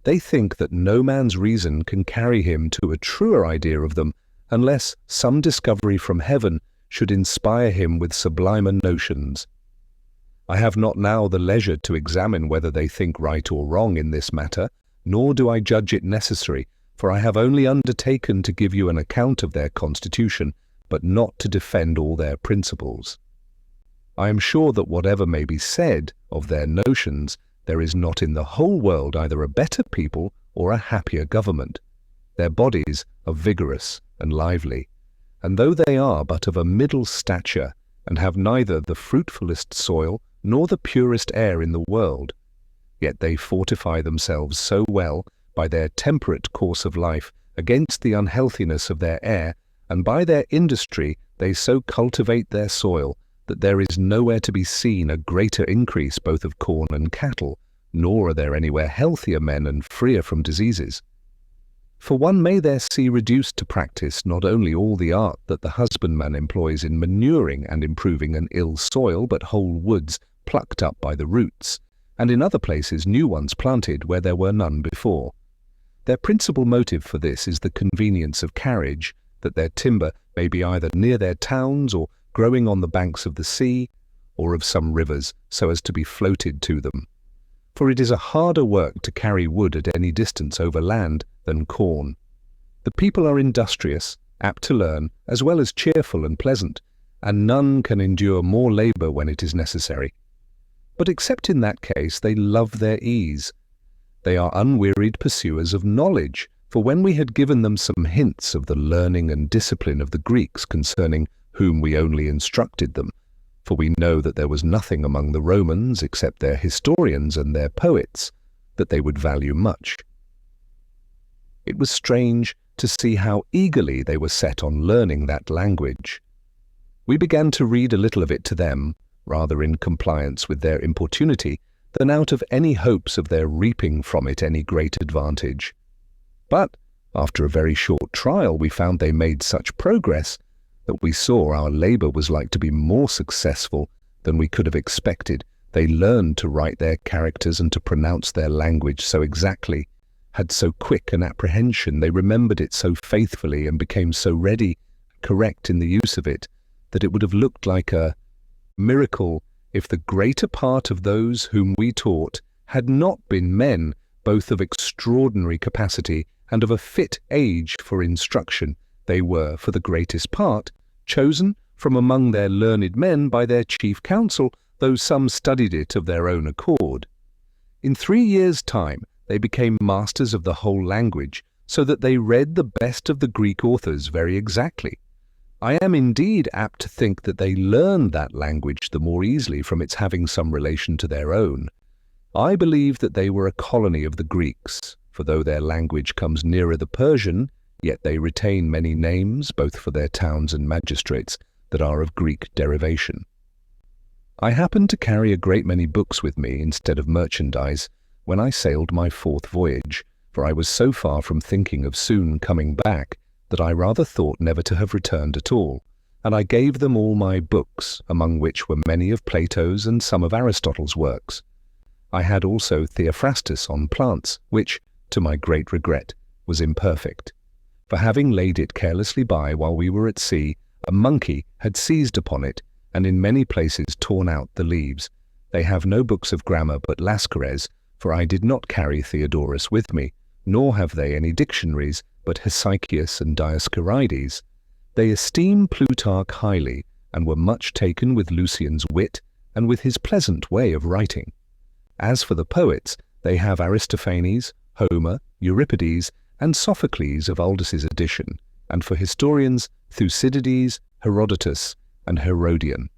They think that no man's reason can carry him to a truer idea of them, unless some discovery from heaven should inspire him with sublimer notions. I have not now the leisure to examine whether they think right or wrong in this matter, nor do I judge it necessary, for I have only undertaken to give you an account of their constitution, but not to defend all their principles. I am sure that whatever may be said of their notions, there is not in the whole world either a better people or a happier government. Their bodies are vigorous and lively, and though they are but of a middle stature, and have neither the fruitfulest soil nor the purest air in the world, yet they fortify themselves so well by their temperate course of life against the unhealthiness of their air, and by their industry they so cultivate their soil that there is nowhere to be seen a greater increase both of corn and cattle, nor are there anywhere healthier men and freer from diseases. For one may there see reduced to practice not only all the art that the husbandman employs in manuring and improving an ill soil, but whole woods plucked up by the roots, and in other places new ones planted where there were none before. Their principal motive for this is the convenience of carriage, that their timber may be either near their towns or growing on the banks of the sea, or of some rivers, so as to be floated to them. For it is a harder work to carry wood at any distance over land than corn. The people are industrious, apt to learn, as well as cheerful and pleasant, and none can endure more labour when it is necessary. But except in that case they love their ease. They are unwearied pursuers of knowledge, for when we had given them some hints of the learning and discipline of the Greeks concerning whom we only instructed them, for we know that there was nothing among the Romans except their historians and their poets that they would value much. It was strange to see how eagerly they were set on learning that language. We began to read a little of it to them, rather in compliance with their importunity than out of any hopes of their reaping from it any great advantage. But after a very short trial we found they made such progress that we saw our labour was like to be more successful than we could have expected. They learned to write their characters and to pronounce their language so exactly, had so quick an apprehension, they remembered it so faithfully and became so ready, correct in the use of it, that it would have looked like a miracle if the greater part of those whom we taught had not been men both of extraordinary capacity and of a fit age for instruction. They were, for the greatest part, chosen from among their learned men by their chief council, though some studied it of their own accord. In 3 years' time, they became masters of the whole language, so that they read the best of the Greek authors very exactly. I am indeed apt to think that they learned that language the more easily from its having some relation to their own. I believe that they were a colony of the Greeks, for though their language comes nearer the Persian, yet they retain many names, both for their towns and magistrates, that are of Greek derivation. I happened to carry a great many books with me instead of merchandise when I sailed my 4th voyage, for I was so far from thinking of soon coming back that I rather thought never to have returned at all, and I gave them all my books, among which were many of Plato's and some of Aristotle's works. I had also Theophrastus on plants, which, to my great regret, was imperfect. For having laid it carelessly by while we were at sea, a monkey had seized upon it, and in many places torn out the leaves. They have no books of grammar but Lascares, for I did not carry Theodorus with me, nor have they any dictionaries but Hesychius and Dioscorides. They esteem Plutarch highly, and were much taken with Lucian's wit and with his pleasant way of writing. As for the poets, they have Aristophanes, Homer, Euripides, and Sophocles of Aldus's edition, and for historians, Thucydides, Herodotus, and Herodian.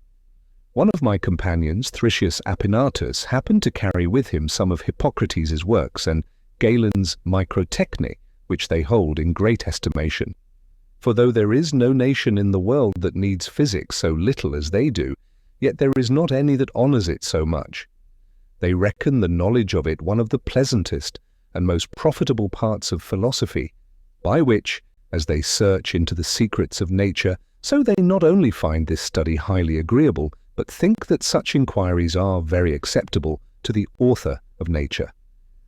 One of my companions, Thricius Apinatus, happened to carry with him some of Hippocrates' works and Galen's Microtechne, which they hold in great estimation. For though there is no nation in the world that needs physics so little as they do, yet there is not any that honours it so much. They reckon the knowledge of it one of the pleasantest and most profitable parts of philosophy, by which, as they search into the secrets of nature, so they not only find this study highly agreeable, but think that such inquiries are very acceptable to the author of nature,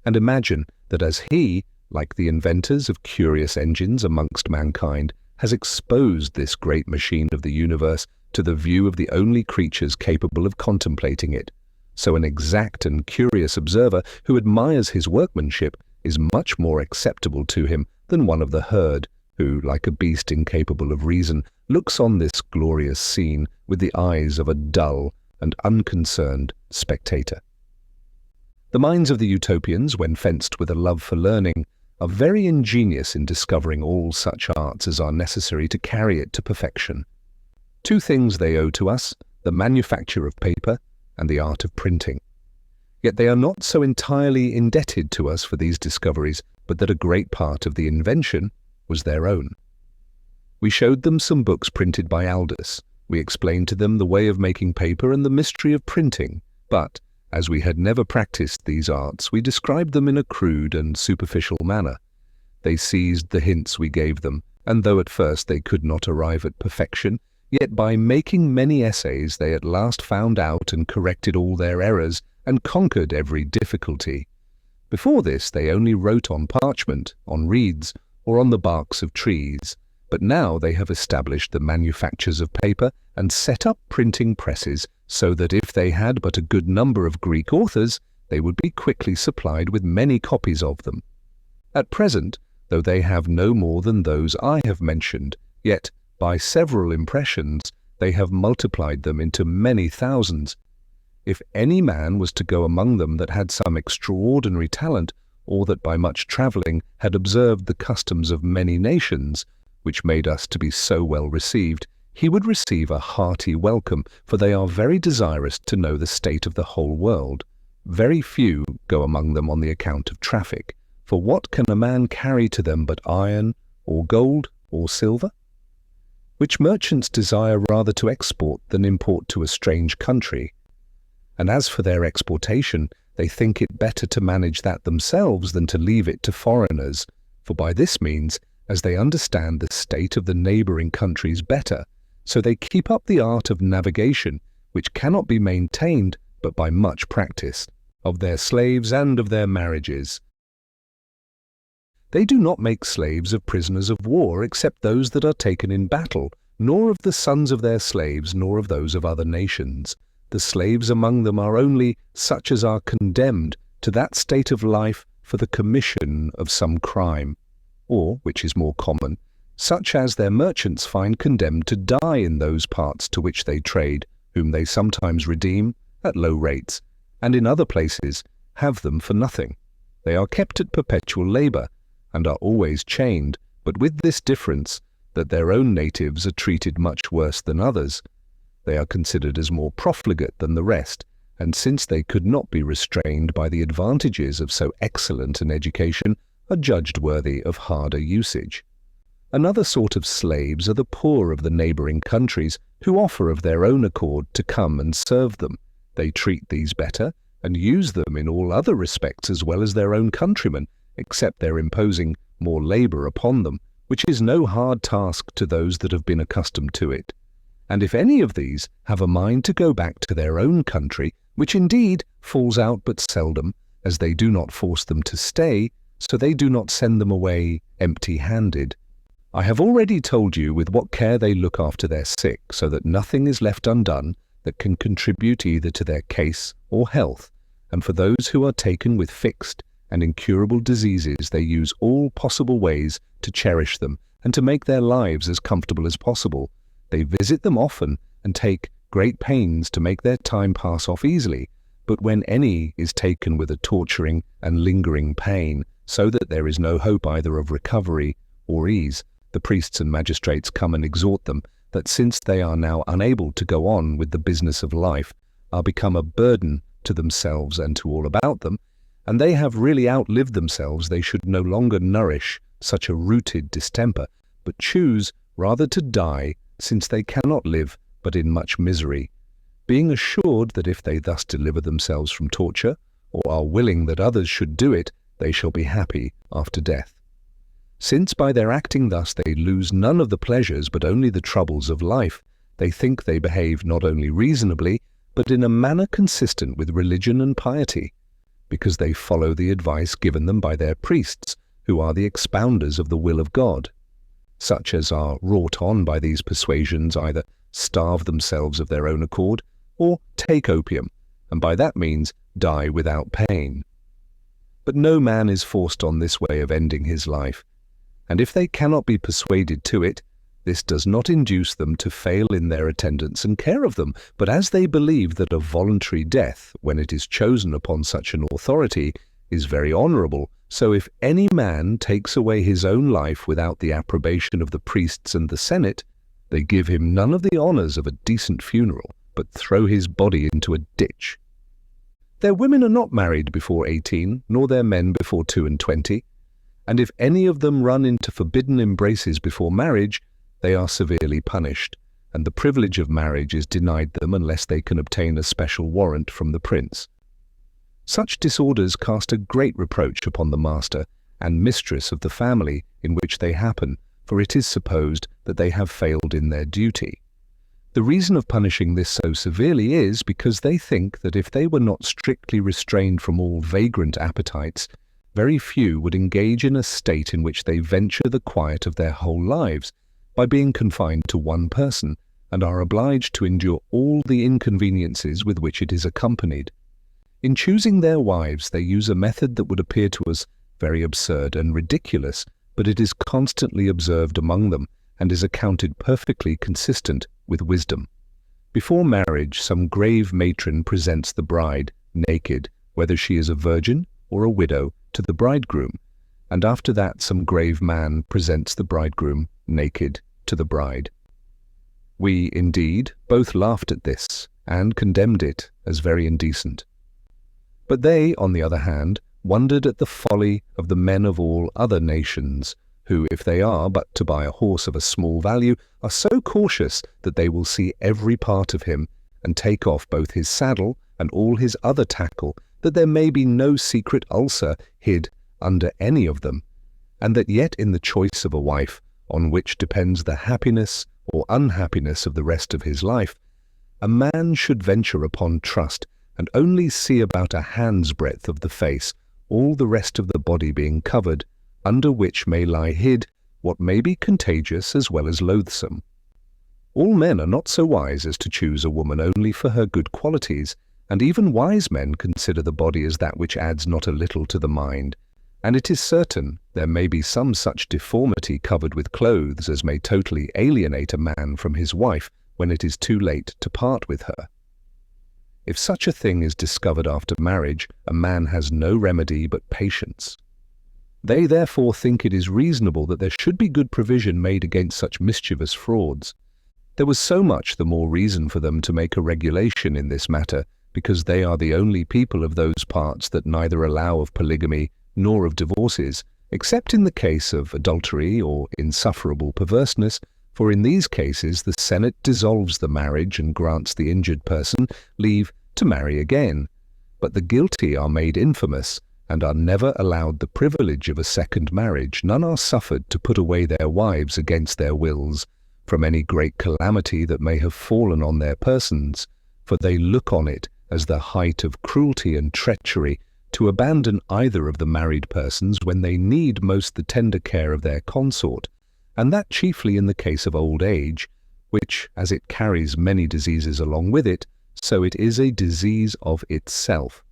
and imagine that as he, like the inventors of curious engines amongst mankind, has exposed this great machine of the universe to the view of the only creatures capable of contemplating it, so an exact and curious observer who admires his workmanship is much more acceptable to him than one of the herd, who, like a beast incapable of reason, looks on this glorious scene with the eyes of a dull and unconcerned spectator. The minds of the Utopians, when fenced with a love for learning, are very ingenious in discovering all such arts as are necessary to carry it to perfection. 2 things they owe to us, the manufacture of paper and the art of printing. Yet they are not so entirely indebted to us for these discoveries, but that a great part of the invention was their own. We showed them some books printed by Aldus. We explained to them the way of making paper and the mystery of printing, but, as we had never practiced these arts, we described them in a crude and superficial manner. They seized the hints we gave them, and though at first they could not arrive at perfection, yet by making many essays they at last found out and corrected all their errors and conquered every difficulty. Before this they only wrote on parchment, on reeds, or on the barks of trees, but now they have established the manufactures of paper and set up printing presses, so that if they had but a good number of Greek authors, they would be quickly supplied with many copies of them. At present, though they have no more than those I have mentioned, yet, by several impressions, they have multiplied them into many thousands. If any man was to go among them that had some extraordinary talent, or that by much travelling had observed the customs of many nations, which made us to be so well received, he would receive a hearty welcome, for they are very desirous to know the state of the whole world. Very few go among them on the account of traffic, for what can a man carry to them but iron, or gold, or silver? Which merchants desire rather to export than import to a strange country. And as for their exportation, they think it better to manage that themselves than to leave it to foreigners, for by this means, as they understand the state of the neighbouring countries better, so they keep up the art of navigation, which cannot be maintained but by much practice, of their slaves and of their marriages. They do not make slaves of prisoners of war except those that are taken in battle, nor of the sons of their slaves, nor of those of other nations. The slaves among them are only such as are condemned to that state of life for the commission of some crime, or, which is more common, such as their merchants find condemned to die in those parts to which they trade, whom they sometimes redeem at low rates, and in other places have them for nothing. They are kept at perpetual labor, and are always chained, but with this difference, that their own natives are treated much worse than others. They are considered as more profligate than the rest, and since they could not be restrained by the advantages of so excellent an education, are judged worthy of harder usage. Another sort of slaves are the poor of the neighboring countries, who offer of their own accord to come and serve them. They treat these better, and use them in all other respects as well as their own countrymen, except their imposing more labor upon them, which is no hard task to those that have been accustomed to it. And if any of these have a mind to go back to their own country, which indeed falls out but seldom, as they do not force them to stay, so they do not send them away empty-handed. I have already told you with what care they look after their sick, so that nothing is left undone that can contribute either to their case or health, and for those who are taken with fixed and incurable diseases they use all possible ways to cherish them and to make their lives as comfortable as possible. They visit them often and take great pains to make their time pass off easily, but when any is taken with a torturing and lingering pain, so that there is no hope either of recovery or ease, the priests and magistrates come and exhort them that since they are now unable to go on with the business of life, are become a burden to themselves and to all about them, and they have really outlived themselves, they should no longer nourish such a rooted distemper, but choose rather to die, since they cannot live but in much misery, being assured that if they thus deliver themselves from torture, or are willing that others should do it, they shall be happy after death. Since by their acting thus they lose none of the pleasures but only the troubles of life, they think they behave not only reasonably, but in a manner consistent with religion and piety, because they follow the advice given them by their priests, who are the expounders of the will of God. Such as are wrought on by these persuasions either starve themselves of their own accord, or take opium, and by that means die without pain. But no man is forced on this way of ending his life, and if they cannot be persuaded to it, this does not induce them to fail in their attendance and care of them, but as they believe that a voluntary death, when it is chosen upon such an authority, is very honourable, so if any man takes away his own life without the approbation of the priests and the Senate, they give him none of the honours of a decent funeral, but throw his body into a ditch. Their women are not married before 18, nor their men before 22, and if any of them run into forbidden embraces before marriage, they are severely punished, and the privilege of marriage is denied them unless they can obtain a special warrant from the prince. Such disorders cast a great reproach upon the master and mistress of the family in which they happen, for it is supposed that they have failed in their duty. The reason of punishing this so severely is because they think that if they were not strictly restrained from all vagrant appetites, very few would engage in a state in which they venture the quiet of their whole lives, by being confined to one person, and are obliged to endure all the inconveniences with which it is accompanied. In choosing their wives, they use a method that would appear to us very absurd and ridiculous, but it is constantly observed among them, and is accounted perfectly consistent with wisdom. Before marriage, some grave matron presents the bride, naked, whether she is a virgin or a widow, to the bridegroom, and after that some grave man presents the bridegroom, naked, to the bride. We, indeed, both laughed at this, and condemned it as very indecent. But they, on the other hand, wondered at the folly of the men of all other nations, who, if they are but to buy a horse of a small value, are so cautious that they will see every part of him, and take off both his saddle and all his other tackle, that there may be no secret ulcer hid under any of them, and that yet in the choice of a wife, on which depends the happiness or unhappiness of the rest of his life, a man should venture upon trust, and only see about a hand's breadth of the face, all the rest of the body being covered, under which may lie hid what may be contagious as well as loathsome. All men are not so wise as to choose a woman only for her good qualities, and even wise men consider the body as that which adds not a little to the mind, and it is certain there may be some such deformity covered with clothes as may totally alienate a man from his wife when it is too late to part with her. If such a thing is discovered after marriage, a man has no remedy but patience. They therefore think it is reasonable that there should be good provision made against such mischievous frauds. There was so much the more reason for them to make a regulation in this matter, because they are the only people of those parts that neither allow of polygamy nor of divorces, except in the case of adultery or insufferable perverseness, for in these cases the Senate dissolves the marriage and grants the injured person leave to marry again. But the guilty are made infamous, and are never allowed the privilege of a second marriage. None are suffered to put away their wives against their wills, from any great calamity that may have fallen on their persons, for they look on it as the height of cruelty and treachery to abandon either of the married persons when they need most the tender care of their consort, and that chiefly in the case of old age, which, as it carries many diseases along with it, so it is a disease of itself.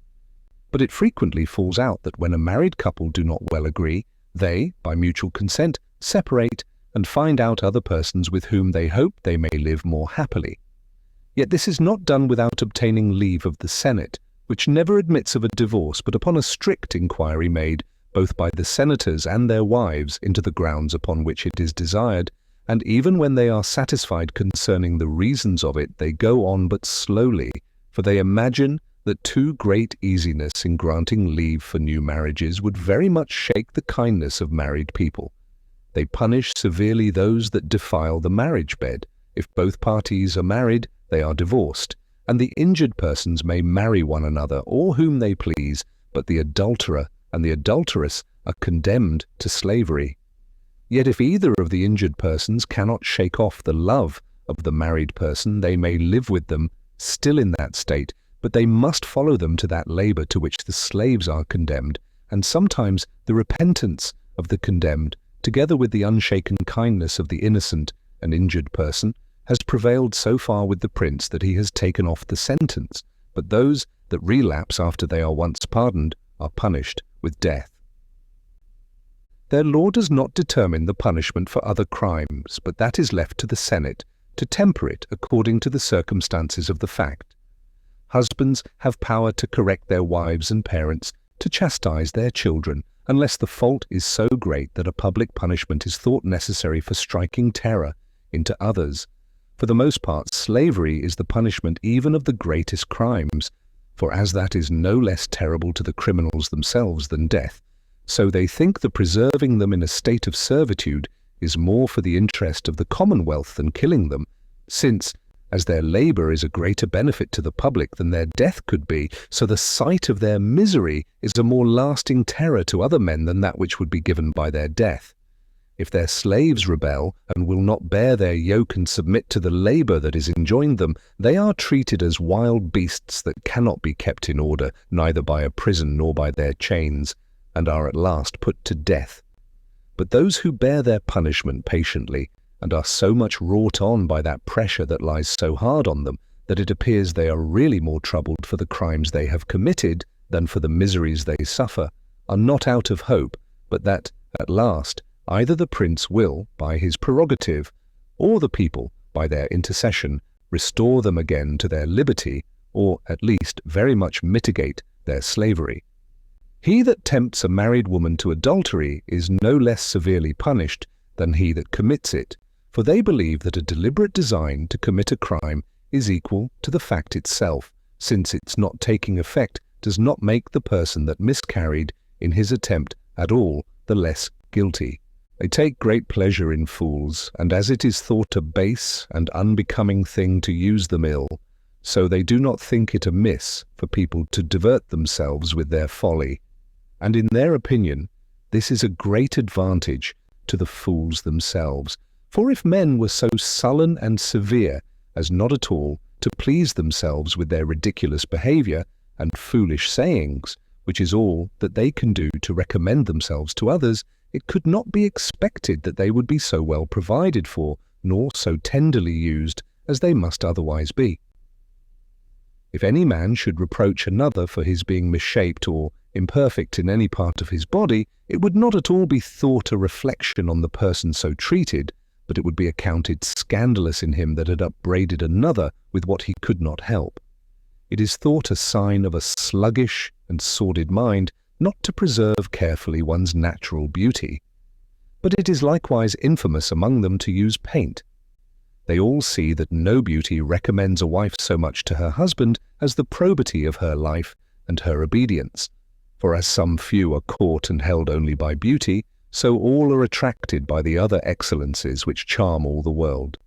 But it frequently falls out that when a married couple do not well agree, they, by mutual consent, separate and find out other persons with whom they hope they may live more happily. Yet this is not done without obtaining leave of the Senate, which never admits of a divorce but upon a strict inquiry made both by the senators and their wives into the grounds upon which it is desired, and even when they are satisfied concerning the reasons of it, they go on but slowly, for they imagine that too great easiness in granting leave for new marriages would very much shake the kindness of married people. They punish severely those that defile the marriage bed. If both parties are married, they are divorced, and the injured persons may marry one another or whom they please, but the adulterer and the adulteress are condemned to slavery. Yet if either of the injured persons cannot shake off the love of the married person, they may live with them still in that state, but they must follow them to that labor to which the slaves are condemned, and sometimes the repentance of the condemned, together with the unshaken kindness of the innocent and injured person, has prevailed so far with the prince that he has taken off the sentence, but those that relapse after they are once pardoned are punished with death. Their law does not determine the punishment for other crimes, but that is left to the Senate to temper it according to the circumstances of the fact. Husbands have power to correct their wives and parents, to chastise their children, unless the fault is so great that a public punishment is thought necessary for striking terror into others. For the most part, slavery is the punishment even of the greatest crimes, for as that is no less terrible to the criminals themselves than death, so they think the preserving them in a state of servitude is more for the interest of the commonwealth than killing them, since, as their labor is a greater benefit to the public than their death could be, so the sight of their misery is a more lasting terror to other men than that which would be given by their death. If their slaves rebel and will not bear their yoke and submit to the labor that is enjoined them, they are treated as wild beasts that cannot be kept in order, neither by a prison nor by their chains, and are at last put to death. But those who bear their punishment patiently, and are so much wrought on by that pressure that lies so hard on them, that it appears they are really more troubled for the crimes they have committed than for the miseries they suffer, are not out of hope, but that, at last, either the prince will, by his prerogative, or the people, by their intercession, restore them again to their liberty, or at least very much mitigate their slavery. He that tempts a married woman to adultery is no less severely punished than he that commits it, for they believe that a deliberate design to commit a crime is equal to the fact itself, since its not taking effect does not make the person that miscarried in his attempt at all the less guilty. They take great pleasure in fools, and as it is thought a base and unbecoming thing to use them ill, so they do not think it amiss for people to divert themselves with their folly. And in their opinion, this is a great advantage to the fools themselves. For if men were so sullen and severe as not at all to please themselves with their ridiculous behavior and foolish sayings, which is all that they can do to recommend themselves to others, it could not be expected that they would be so well provided for, nor so tenderly used as they must otherwise be. If any man should reproach another for his being misshaped or imperfect in any part of his body, it would not at all be thought a reflection on the person so treated, but it would be accounted scandalous in him that had upbraided another with what he could not help. it is thought a sign of a sluggish and sordid mind not to preserve carefully one's natural beauty. But it is likewise infamous among them to use paint. They all see that no beauty recommends a wife so much to her husband as the probity of her life and her obedience. For as some few are caught and held only by beauty, so all are attracted by the other excellencies which charm all the world.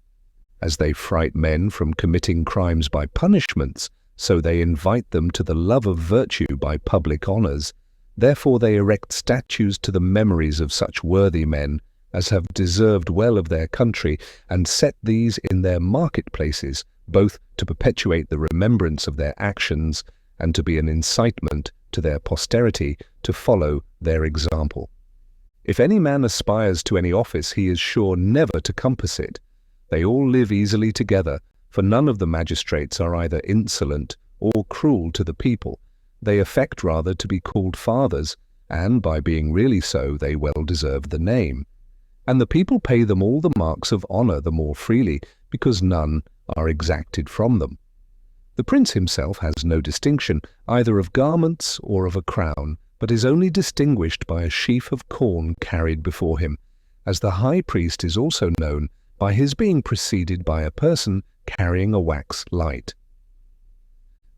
As they fright men from committing crimes by punishments, so they invite them to the love of virtue by public honours. Therefore they erect statues to the memories of such worthy men as have deserved well of their country, and set these in their marketplaces, both to perpetuate the remembrance of their actions and to be an incitement to their posterity to follow their example. If any man aspires to any office, he is sure never to compass it. They all live easily together, for none of the magistrates are either insolent or cruel to the people. They affect rather to be called fathers, and by being really so they well deserve the name. And the people pay them all the marks of honour the more freely, because none are exacted from them. The prince himself has no distinction, either of garments or of a crown, but is only distinguished by a sheaf of corn carried before him, as the high priest is also known by his being preceded by a person carrying a wax light.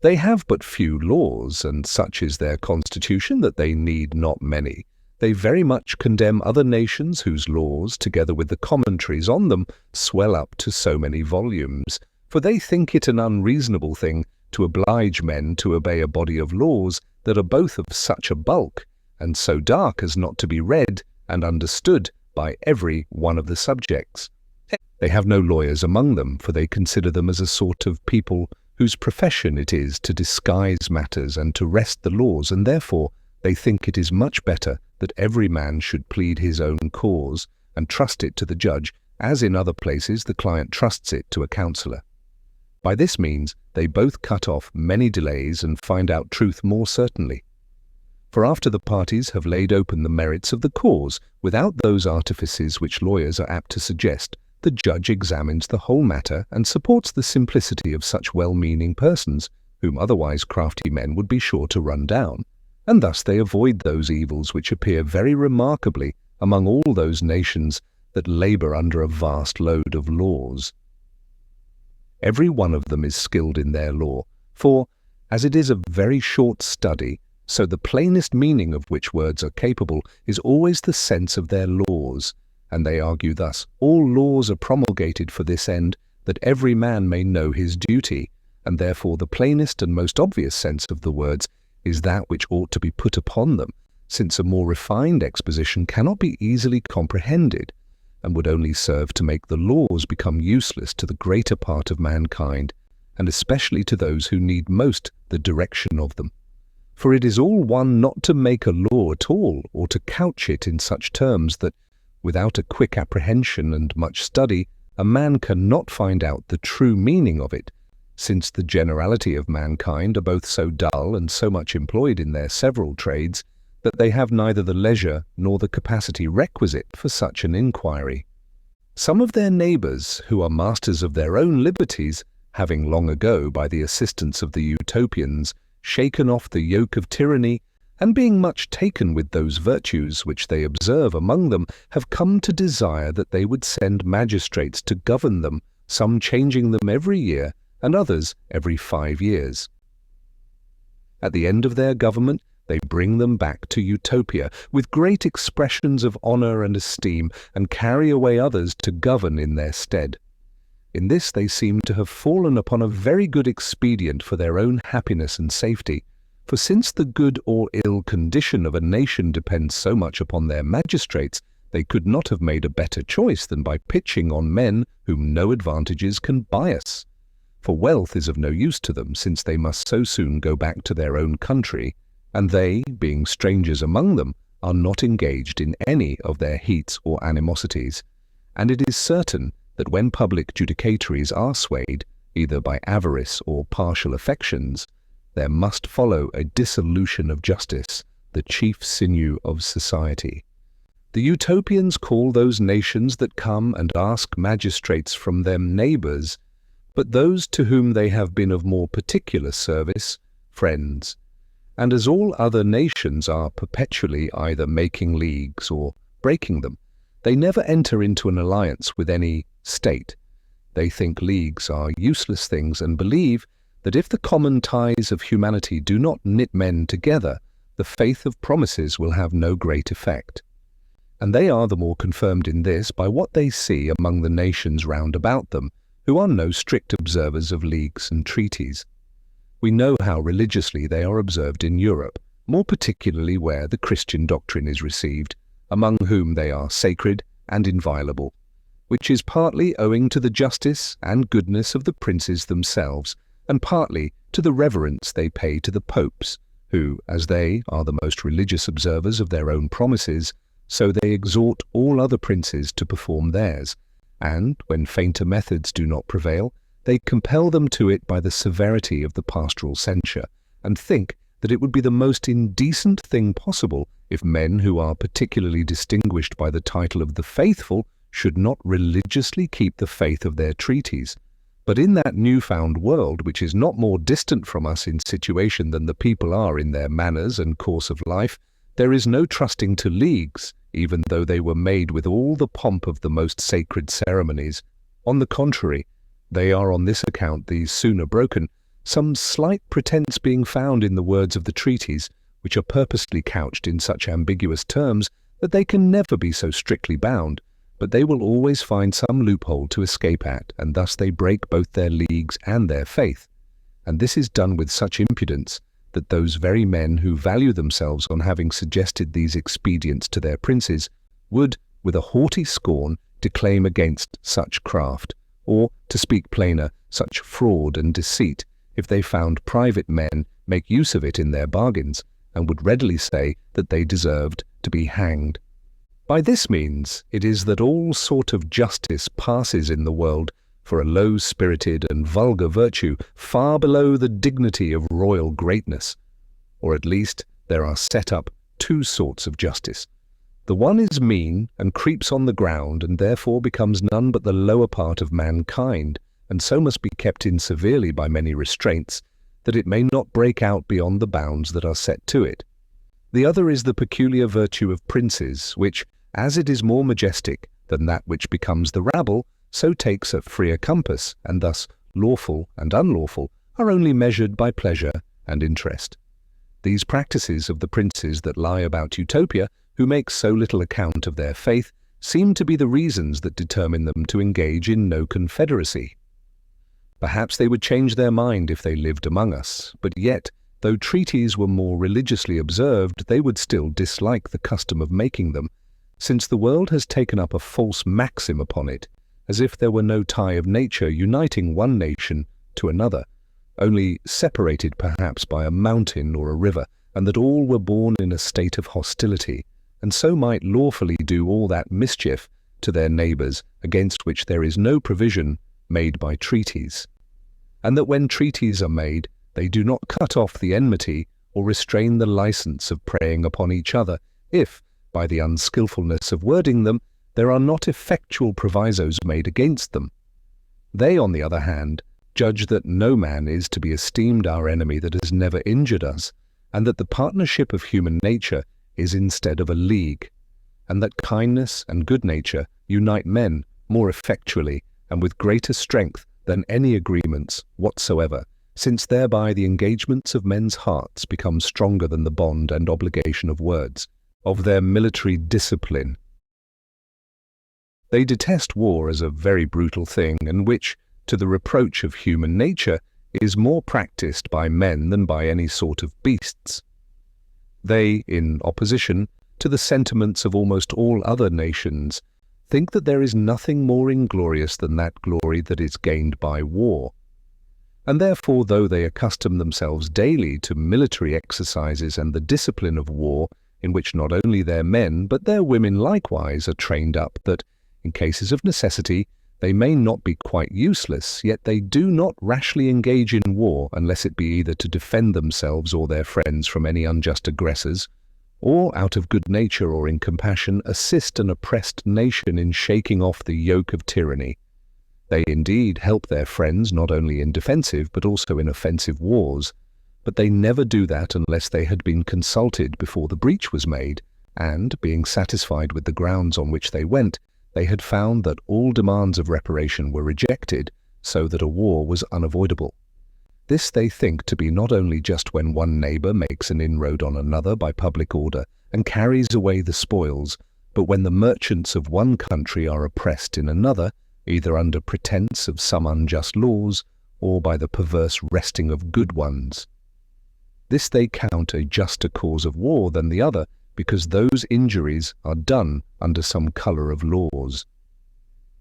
They have but few laws, and such is their constitution that they need not many. They very much condemn other nations whose laws, together with the commentaries on them, swell up to so many volumes, for they think it an unreasonable thing to oblige men to obey a body of laws that are both of such a bulk, and so dark as not to be read and understood by every one of the subjects. They have no lawyers among them, for they consider them as a sort of people whose profession it is to disguise matters and to wrest the laws, and therefore they think it is much better that every man should plead his own cause and trust it to the judge, as in other places the client trusts it to a counsellor. By this means they both cut off many delays and find out truth more certainly. For after the parties have laid open the merits of the cause, without those artifices which lawyers are apt to suggest, the judge examines the whole matter and supports the simplicity of such well-meaning persons, whom otherwise crafty men would be sure to run down, and thus they avoid those evils which appear very remarkably among all those nations that labour under a vast load of laws. Every one of them is skilled in their law, for, as it is a very short study, so the plainest meaning of which words are capable is always the sense of their laws, and they argue thus: all laws are promulgated for this end, that every man may know his duty, and therefore the plainest and most obvious sense of the words is that which ought to be put upon them, since a more refined exposition cannot be easily comprehended, and would only serve to make the laws become useless to the greater part of mankind, and especially to those who need most the direction of them. For it is all one not to make a law at all, or to couch it in such terms that, without a quick apprehension and much study, a man cannot find out the true meaning of it, since the generality of mankind are both so dull and so much employed in their several trades, that they have neither the leisure nor the capacity requisite for such an inquiry. Some of their neighbours, who are masters of their own liberties, having long ago, by the assistance of the Utopians, shaken off the yoke of tyranny, and being much taken with those virtues which they observe among them, have come to desire that they would send magistrates to govern them, some changing them every year, and others every 5 years. At the end of their government, they bring them back to Utopia with great expressions of honour and esteem, and carry away others to govern in their stead. In this they seem to have fallen upon a very good expedient for their own happiness and safety, for since the good or ill condition of a nation depends so much upon their magistrates, they could not have made a better choice than by pitching on men whom no advantages can bias. For wealth is of no use to them, since they must so soon go back to their own country, and they, being strangers among them, are not engaged in any of their heats or animosities. And it is certain that when public judicatories are swayed, either by avarice or partial affections, there must follow a dissolution of justice, the chief sinew of society. The Utopians call those nations that come and ask magistrates from them neighbours, but those to whom they have been of more particular service, friends. And as all other nations are perpetually either making leagues or breaking them, they never enter into an alliance with any state. They think leagues are useless things and believe that if the common ties of humanity do not knit men together, the faith of promises will have no great effect. And they are the more confirmed in this by what they see among the nations round about them, who are no strict observers of leagues and treaties. We know how religiously they are observed in Europe, more particularly where the Christian doctrine is received, among whom they are sacred and inviolable, which is partly owing to the justice and goodness of the princes themselves, and partly to the reverence they pay to the popes, who, as they are the most religious observers of their own promises, so they exhort all other princes to perform theirs, and, when fainter methods do not prevail, they compel them to it by the severity of the pastoral censure, and think that it would be the most indecent thing possible if men who are particularly distinguished by the title of the faithful should not religiously keep the faith of their treaties. But in that new-found world, which is not more distant from us in situation than the people are in their manners and course of life, there is no trusting to leagues, even though they were made with all the pomp of the most sacred ceremonies. On the contrary, they are on this account the sooner broken, some slight pretence being found in the words of the treaties, which are purposely couched in such ambiguous terms that they can never be so strictly bound, but they will always find some loophole to escape at, and thus they break both their leagues and their faith. And this is done with such impudence that those very men who value themselves on having suggested these expedients to their princes would, with a haughty scorn, declaim against such craft, or, to speak plainer, such fraud and deceit, if they found private men make use of it in their bargains, and would readily say that they deserved to be hanged. By this means it is that all sort of justice passes in the world for a low-spirited and vulgar virtue far below the dignity of royal greatness. Or at least there are set up two sorts of justice. The one is mean and creeps on the ground and therefore becomes none but the lower part of mankind, and so must be kept in severely by many restraints, that it may not break out beyond the bounds that are set to it. The other is the peculiar virtue of princes, which, as it is more majestic than that which becomes the rabble, so takes a freer compass, and thus lawful and unlawful are only measured by pleasure and interest. These practices of the princes that lie about Utopia, who make so little account of their faith, seem to be the reasons that determine them to engage in no confederacy. Perhaps they would change their mind if they lived among us, but yet, though treaties were more religiously observed, they would still dislike the custom of making them, since the world has taken up a false maxim upon it, as if there were no tie of nature uniting one nation to another, only separated perhaps by a mountain or a river, and that all were born in a state of hostility, and so might lawfully do all that mischief to their neighbours against which there is no provision made by treaties, and that when treaties are made, they do not cut off the enmity or restrain the license of preying upon each other, if, by the unskilfulness of wording them, there are not effectual provisos made against them. They, on the other hand, judge that no man is to be esteemed our enemy that has never injured us, and that the partnership of human nature is instead of a league, and that kindness and good nature unite men more effectually and with greater strength than any agreements whatsoever, since thereby the engagements of men's hearts become stronger than the bond and obligation of words, of their military discipline. They detest war as a very brutal thing, and which, to the reproach of human nature, is more practiced by men than by any sort of beasts. They, in opposition to the sentiments of almost all other nations, think that there is nothing more inglorious than that glory that is gained by war. And therefore, though they accustom themselves daily to military exercises and the discipline of war, in which not only their men but their women likewise are trained up, that, in cases of necessity, they may not be quite useless, yet they do not rashly engage in war unless it be either to defend themselves or their friends from any unjust aggressors, or out of good nature or in compassion assist an oppressed nation in shaking off the yoke of tyranny. They indeed help their friends not only in defensive but also in offensive wars, but they never do that unless they had been consulted before the breach was made, and, being satisfied with the grounds on which they went, they had found that all demands of reparation were rejected, so that a war was unavoidable. This they think to be not only just when one neighbour makes an inroad on another by public order and carries away the spoils, but when the merchants of one country are oppressed in another, either under pretence of some unjust laws or by the perverse wresting of good ones. This they count a juster cause of war than the other, because those injuries are done under some colour of laws.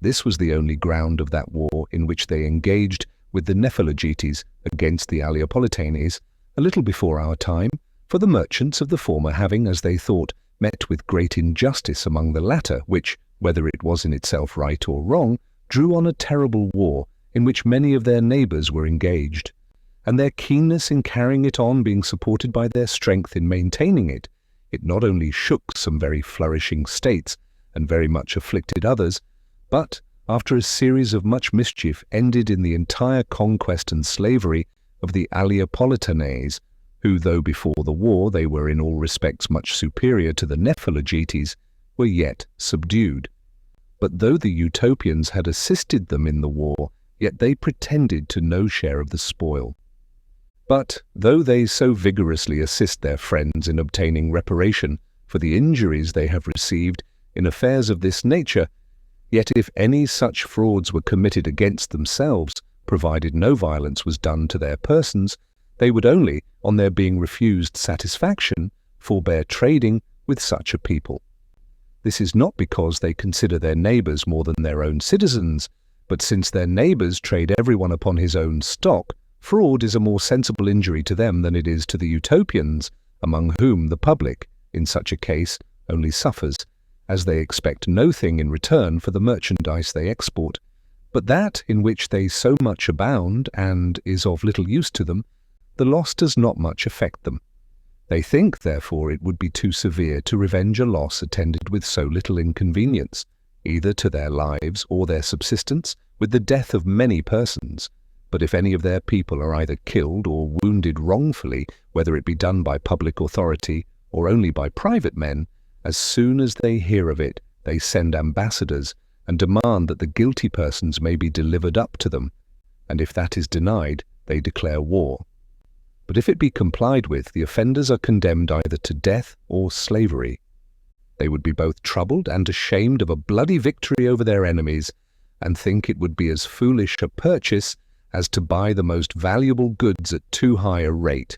This was the only ground of that war in which they engaged with the Nephologetes against the Aleopolitanes, a little before our time, for the merchants of the former having, as they thought, met with great injustice among the latter, which, whether it was in itself right or wrong, drew on a terrible war, in which many of their neighbours were engaged, and their keenness in carrying it on being supported by their strength in maintaining it, it not only shook some very flourishing states, and very much afflicted others, but, after a series of much mischief, ended in the entire conquest and slavery of the Aleopolitanes, who, though before the war they were in all respects much superior to the Nephologetes, were yet subdued. But though the Utopians had assisted them in the war, yet they pretended to no share of the spoil. But, though they so vigorously assist their friends in obtaining reparation for the injuries they have received in affairs of this nature, yet if any such frauds were committed against themselves, provided no violence was done to their persons, they would only, on their being refused satisfaction, forbear trading with such a people. This is not because they consider their neighbours more than their own citizens, but since their neighbours trade everyone upon his own stock, fraud is a more sensible injury to them than it is to the Utopians, among whom the public, in such a case, only suffers, as they expect no thing in return for the merchandise they export, but that in which they so much abound and is of little use to them, the loss does not much affect them. They think, therefore, it would be too severe to revenge a loss attended with so little inconvenience, either to their lives or their subsistence, with the death of many persons. But if any of their people are either killed or wounded wrongfully, whether it be done by public authority or only by private men, as soon as they hear of it, they send ambassadors and demand that the guilty persons may be delivered up to them, and if that is denied, they declare war. But if it be complied with, the offenders are condemned either to death or slavery. They would be both troubled and ashamed of a bloody victory over their enemies, and think it would be as foolish a purchase as to buy the most valuable goods at too high a rate.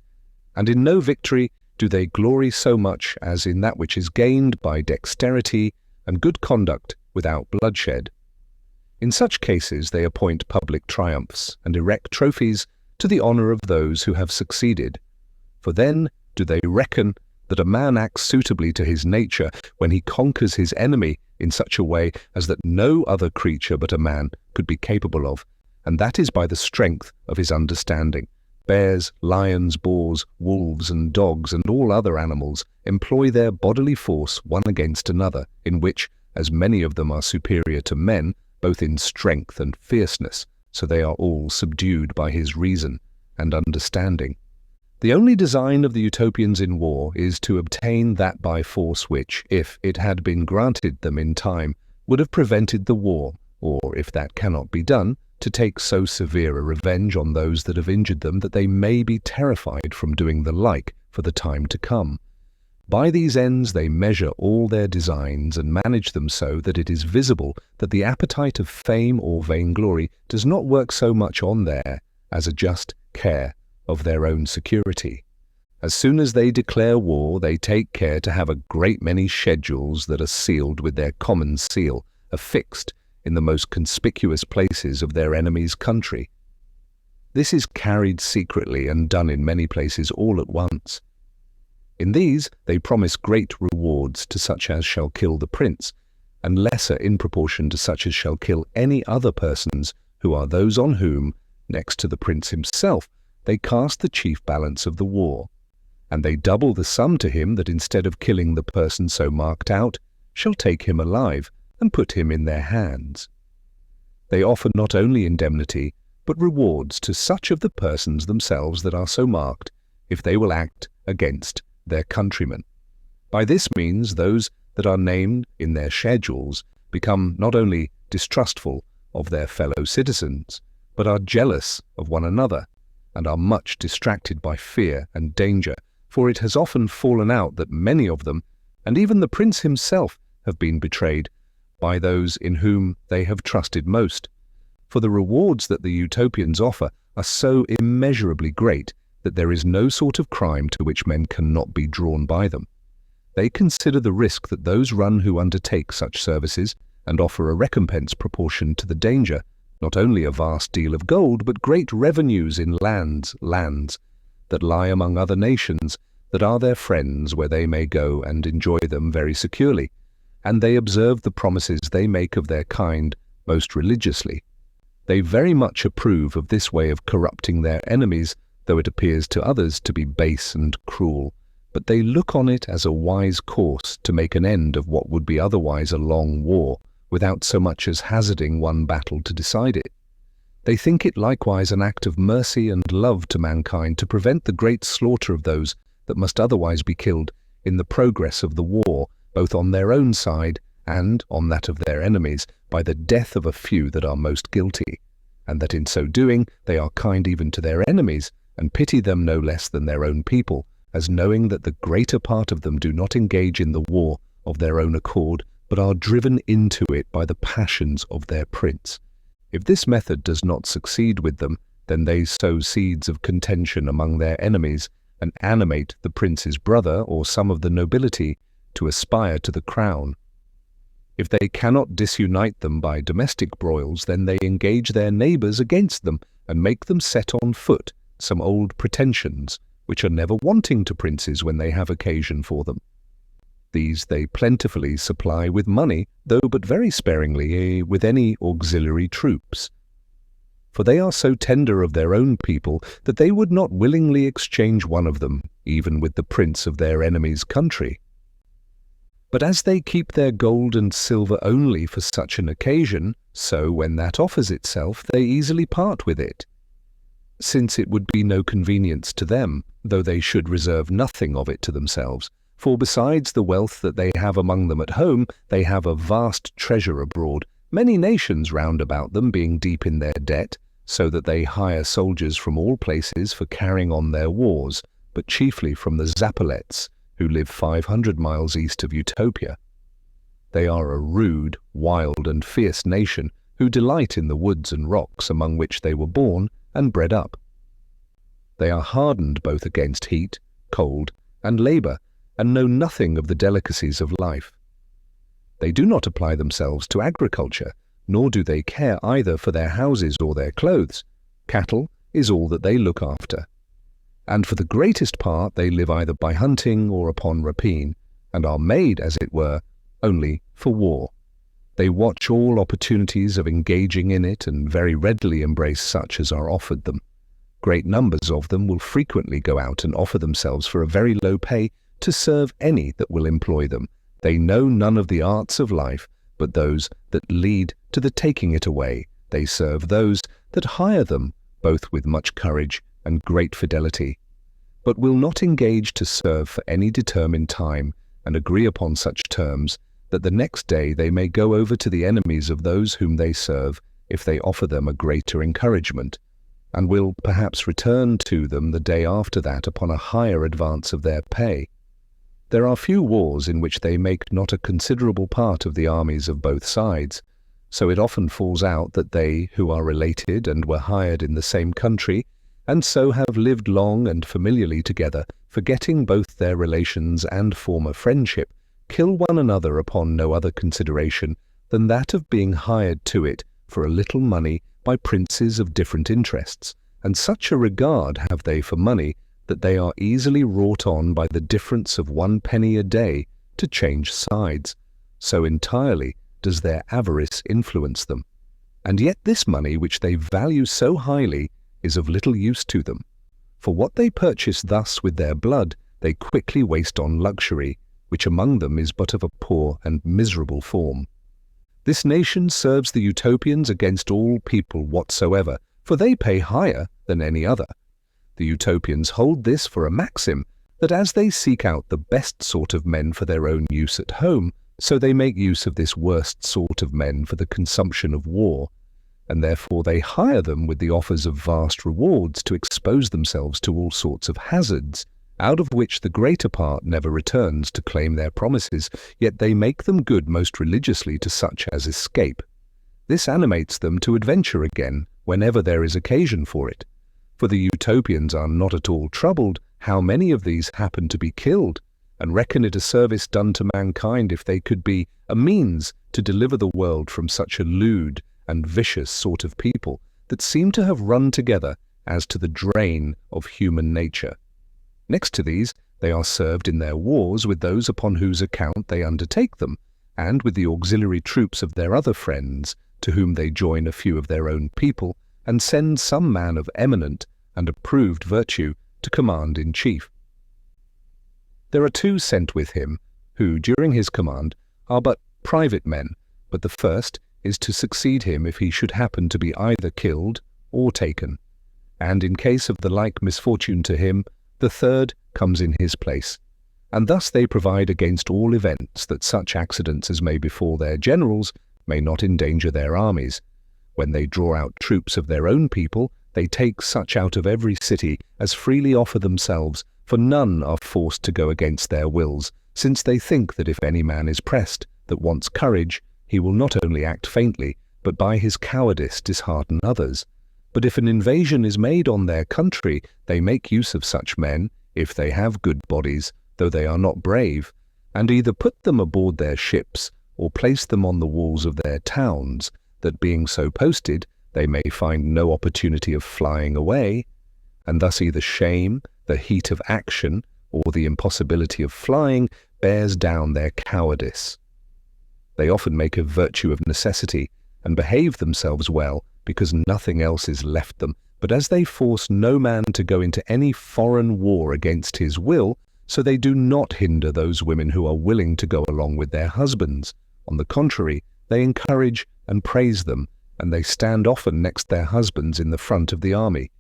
And in no victory do they glory so much as in that which is gained by dexterity and good conduct without bloodshed. In such cases they appoint public triumphs and erect trophies to the honour of those who have succeeded. For then do they reckon that a man acts suitably to his nature when he conquers his enemy in such a way as that no other creature but a man could be capable of, and that is by the strength of his understanding. Bears, lions, boars, wolves, and dogs, and all other animals employ their bodily force one against another, in which, as many of them are superior to men, both in strength and fierceness, so they are all subdued by his reason and understanding. The only design of the Utopians in war is to obtain that by force which, if it had been granted them in time, would have prevented the war, or, if that cannot be done, to take so severe a revenge on those that have injured them that they may be terrified from doing the like for the time to come. By these ends they measure all their designs and manage them so that it is visible that the appetite of fame or vainglory does not work so much on there as a just care of their own security. As soon as they declare war, they take care to have a great many schedules that are sealed with their common seal, affixed in the most conspicuous places of their enemy's country. This is carried secretly and done in many places all at once. In these they promise great rewards to such as shall kill the prince, and lesser in proportion to such as shall kill any other persons who are those on whom, next to the prince himself, they cast the chief balance of the war, and they double the sum to him that instead of killing the person so marked out, shall take him alive, and put him in their hands. They offer not only indemnity, but rewards to such of the persons themselves that are so marked, if they will act against their countrymen. By this means, those that are named in their schedules become not only distrustful of their fellow citizens, but are jealous of one another, and are much distracted by fear and danger, for it has often fallen out that many of them, and even the prince himself, have been betrayed by those in whom they have trusted most. For the rewards that the Utopians offer are so immeasurably great that there is no sort of crime to which men cannot be drawn by them. They consider the risk that those run who undertake such services, and offer a recompense proportioned to the danger, not only a vast deal of gold, but great revenues in lands that lie among other nations, that are their friends, where they may go and enjoy them very securely, and they observe the promises they make of their kind most religiously. They very much approve of this way of corrupting their enemies, though it appears to others to be base and cruel, but they look on it as a wise course to make an end of what would be otherwise a long war, without so much as hazarding one battle to decide it. They think it likewise an act of mercy and love to mankind to prevent the great slaughter of those that must otherwise be killed in the progress of the war, both on their own side and on that of their enemies, by the death of a few that are most guilty, and that in so doing they are kind even to their enemies, and pity them no less than their own people, as knowing that the greater part of them do not engage in the war of their own accord, but are driven into it by the passions of their prince. If this method does not succeed with them, then they sow seeds of contention among their enemies, and animate the prince's brother or some of the nobility to aspire to the crown. If they cannot disunite them by domestic broils, then they engage their neighbours against them, and make them set on foot some old pretensions, which are never wanting to princes when they have occasion for them. These they plentifully supply with money, though but very sparingly with any auxiliary troops. For they are so tender of their own people that they would not willingly exchange one of them, even with the prince of their enemy's country. But as they keep their gold and silver only for such an occasion, so when that offers itself, they easily part with it, since it would be no convenience to them, though they should reserve nothing of it to themselves. For besides the wealth that they have among them at home, they have a vast treasure abroad, many nations round about them being deep in their debt, so that they hire soldiers from all places for carrying on their wars, but chiefly from the Zapolets, who live 500 miles east of Utopia. They are a rude, wild, and fierce nation, who delight in the woods and rocks among which they were born and bred up. They are hardened both against heat, cold, and labour, and know nothing of the delicacies of life. They do not apply themselves to agriculture, nor do they care either for their houses or their clothes. Cattle is all that they look after. And for the greatest part they live either by hunting or upon rapine, and are made, as it were, only for war. They watch all opportunities of engaging in it, and very readily embrace such as are offered them. Great numbers of them will frequently go out and offer themselves for a very low pay to serve any that will employ them. They know none of the arts of life, but those that lead to the taking it away. They serve those that hire them, both with much courage and great fidelity, but will not engage to serve for any determined time, and agree upon such terms that the next day they may go over to the enemies of those whom they serve, if they offer them a greater encouragement, and will perhaps return to them the day after that upon a higher advance of their pay. There are few wars in which they make not a considerable part of the armies of both sides, so it often falls out that they who are related and were hired in the same country, and so have lived long and familiarly together, forgetting both their relations and former friendship, kill one another upon no other consideration than that of being hired to it for a little money by princes of different interests, and such a regard have they for money that they are easily wrought on by the difference of 1 penny a day to change sides. So entirely does their avarice influence them. And yet this money which they value so highly is of little use to them. For what they purchase thus with their blood, they quickly waste on luxury, which among them is but of a poor and miserable form. This nation serves the Utopians against all people whatsoever, for they pay higher than any other. The Utopians hold this for a maxim, that as they seek out the best sort of men for their own use at home, so they make use of this worst sort of men for the consumption of war, and therefore they hire them with the offers of vast rewards to expose themselves to all sorts of hazards, out of which the greater part never returns to claim their promises, yet they make them good most religiously to such as escape. This animates them to adventure again whenever there is occasion for it. For the Utopians are not at all troubled how many of these happen to be killed, and reckon it a service done to mankind if they could be a means to deliver the world from such a lewd and vicious sort of people that seem to have run together as to the drain of human nature. Next to these, they are served in their wars with those upon whose account they undertake them, and with the auxiliary troops of their other friends, to whom they join a few of their own people, and send some man of eminent and approved virtue to command in chief. There are two sent with him, who, during his command, are but private men, but the first is to succeed him if he should happen to be either killed or taken, and in case of the like misfortune to him, the third comes in his place. And thus they provide against all events, that such accidents as may befall their generals may not endanger their armies. When they draw out troops of their own people, they take such out of every city as freely offer themselves, for none are forced to go against their wills, since they think that if any man is pressed that wants courage, he will not only act faintly, but by his cowardice dishearten others. But if an invasion is made on their country, they make use of such men, if they have good bodies, though they are not brave, and either put them aboard their ships, or place them on the walls of their towns, that being so posted, they may find no opportunity of flying away, and thus either shame, the heat of action, or the impossibility of flying, bears down their cowardice. They often make a virtue of necessity, and behave themselves well, because nothing else is left them, but as they force no man to go into any foreign war against his will, so they do not hinder those women who are willing to go along with their husbands. On the contrary, they encourage and praise them, and they stand often next their husbands in the front of the army.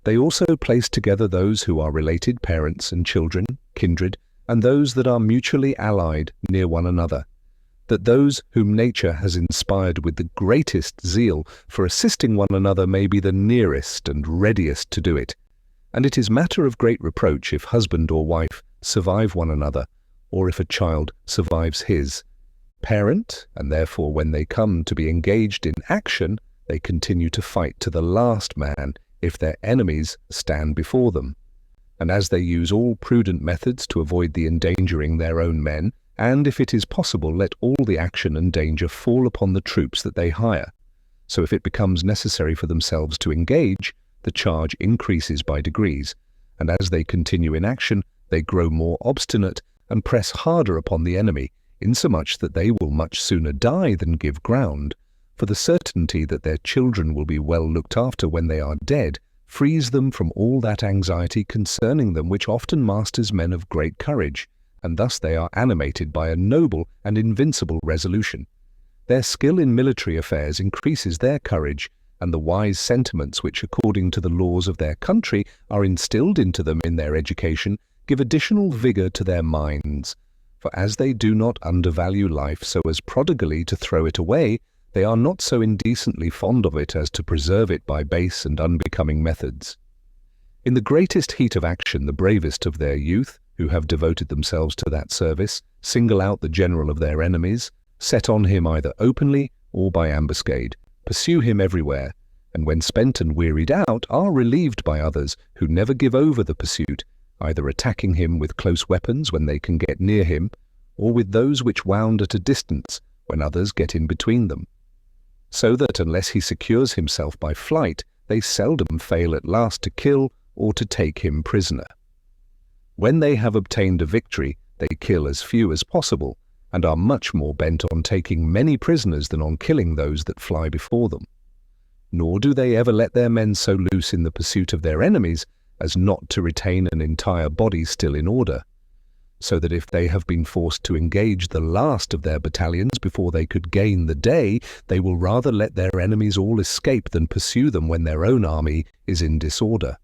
They also place together those who are related parents and children, kindred, and those that are mutually allied near one another, that those whom nature has inspired with the greatest zeal for assisting one another may be the nearest and readiest to do it. And it is matter of great reproach if husband or wife survive one another, or if a child survives his parent, and therefore when they come to be engaged in action, they continue to fight to the last man if their enemies stand before them. And as they use all prudent methods to avoid the endangering their own men, and if it is possible, let all the action and danger fall upon the troops that they hire. So if it becomes necessary for themselves to engage, the charge increases by degrees, and as they continue in action, they grow more obstinate and press harder upon the enemy, insomuch that they will much sooner die than give ground, for the certainty that their children will be well looked after when they are dead frees them from all that anxiety concerning them which often masters men of great courage, and thus they are animated by a noble and invincible resolution. Their skill in military affairs increases their courage, and the wise sentiments which, according to the laws of their country, are instilled into them in their education, give additional vigour to their minds. For as they do not undervalue life so as prodigally to throw it away, they are not so indecently fond of it as to preserve it by base and unbecoming methods. In the greatest heat of action, the bravest of their youth, who have devoted themselves to that service, single out the general of their enemies, set on him either openly or by ambuscade, pursue him everywhere, and when spent and wearied out, are relieved by others who never give over the pursuit, either attacking him with close weapons when they can get near him, or with those which wound at a distance when others get in between them. So that unless he secures himself by flight, they seldom fail at last to kill or to take him prisoner. When they have obtained a victory, they kill as few as possible, and are much more bent on taking many prisoners than on killing those that fly before them. Nor do they ever let their men so loose in the pursuit of their enemies as not to retain an entire body still in order. so that if they have been forced to engage the last of their battalions before they could gain the day, they will rather let their enemies all escape than pursue them when their own army is in disorder.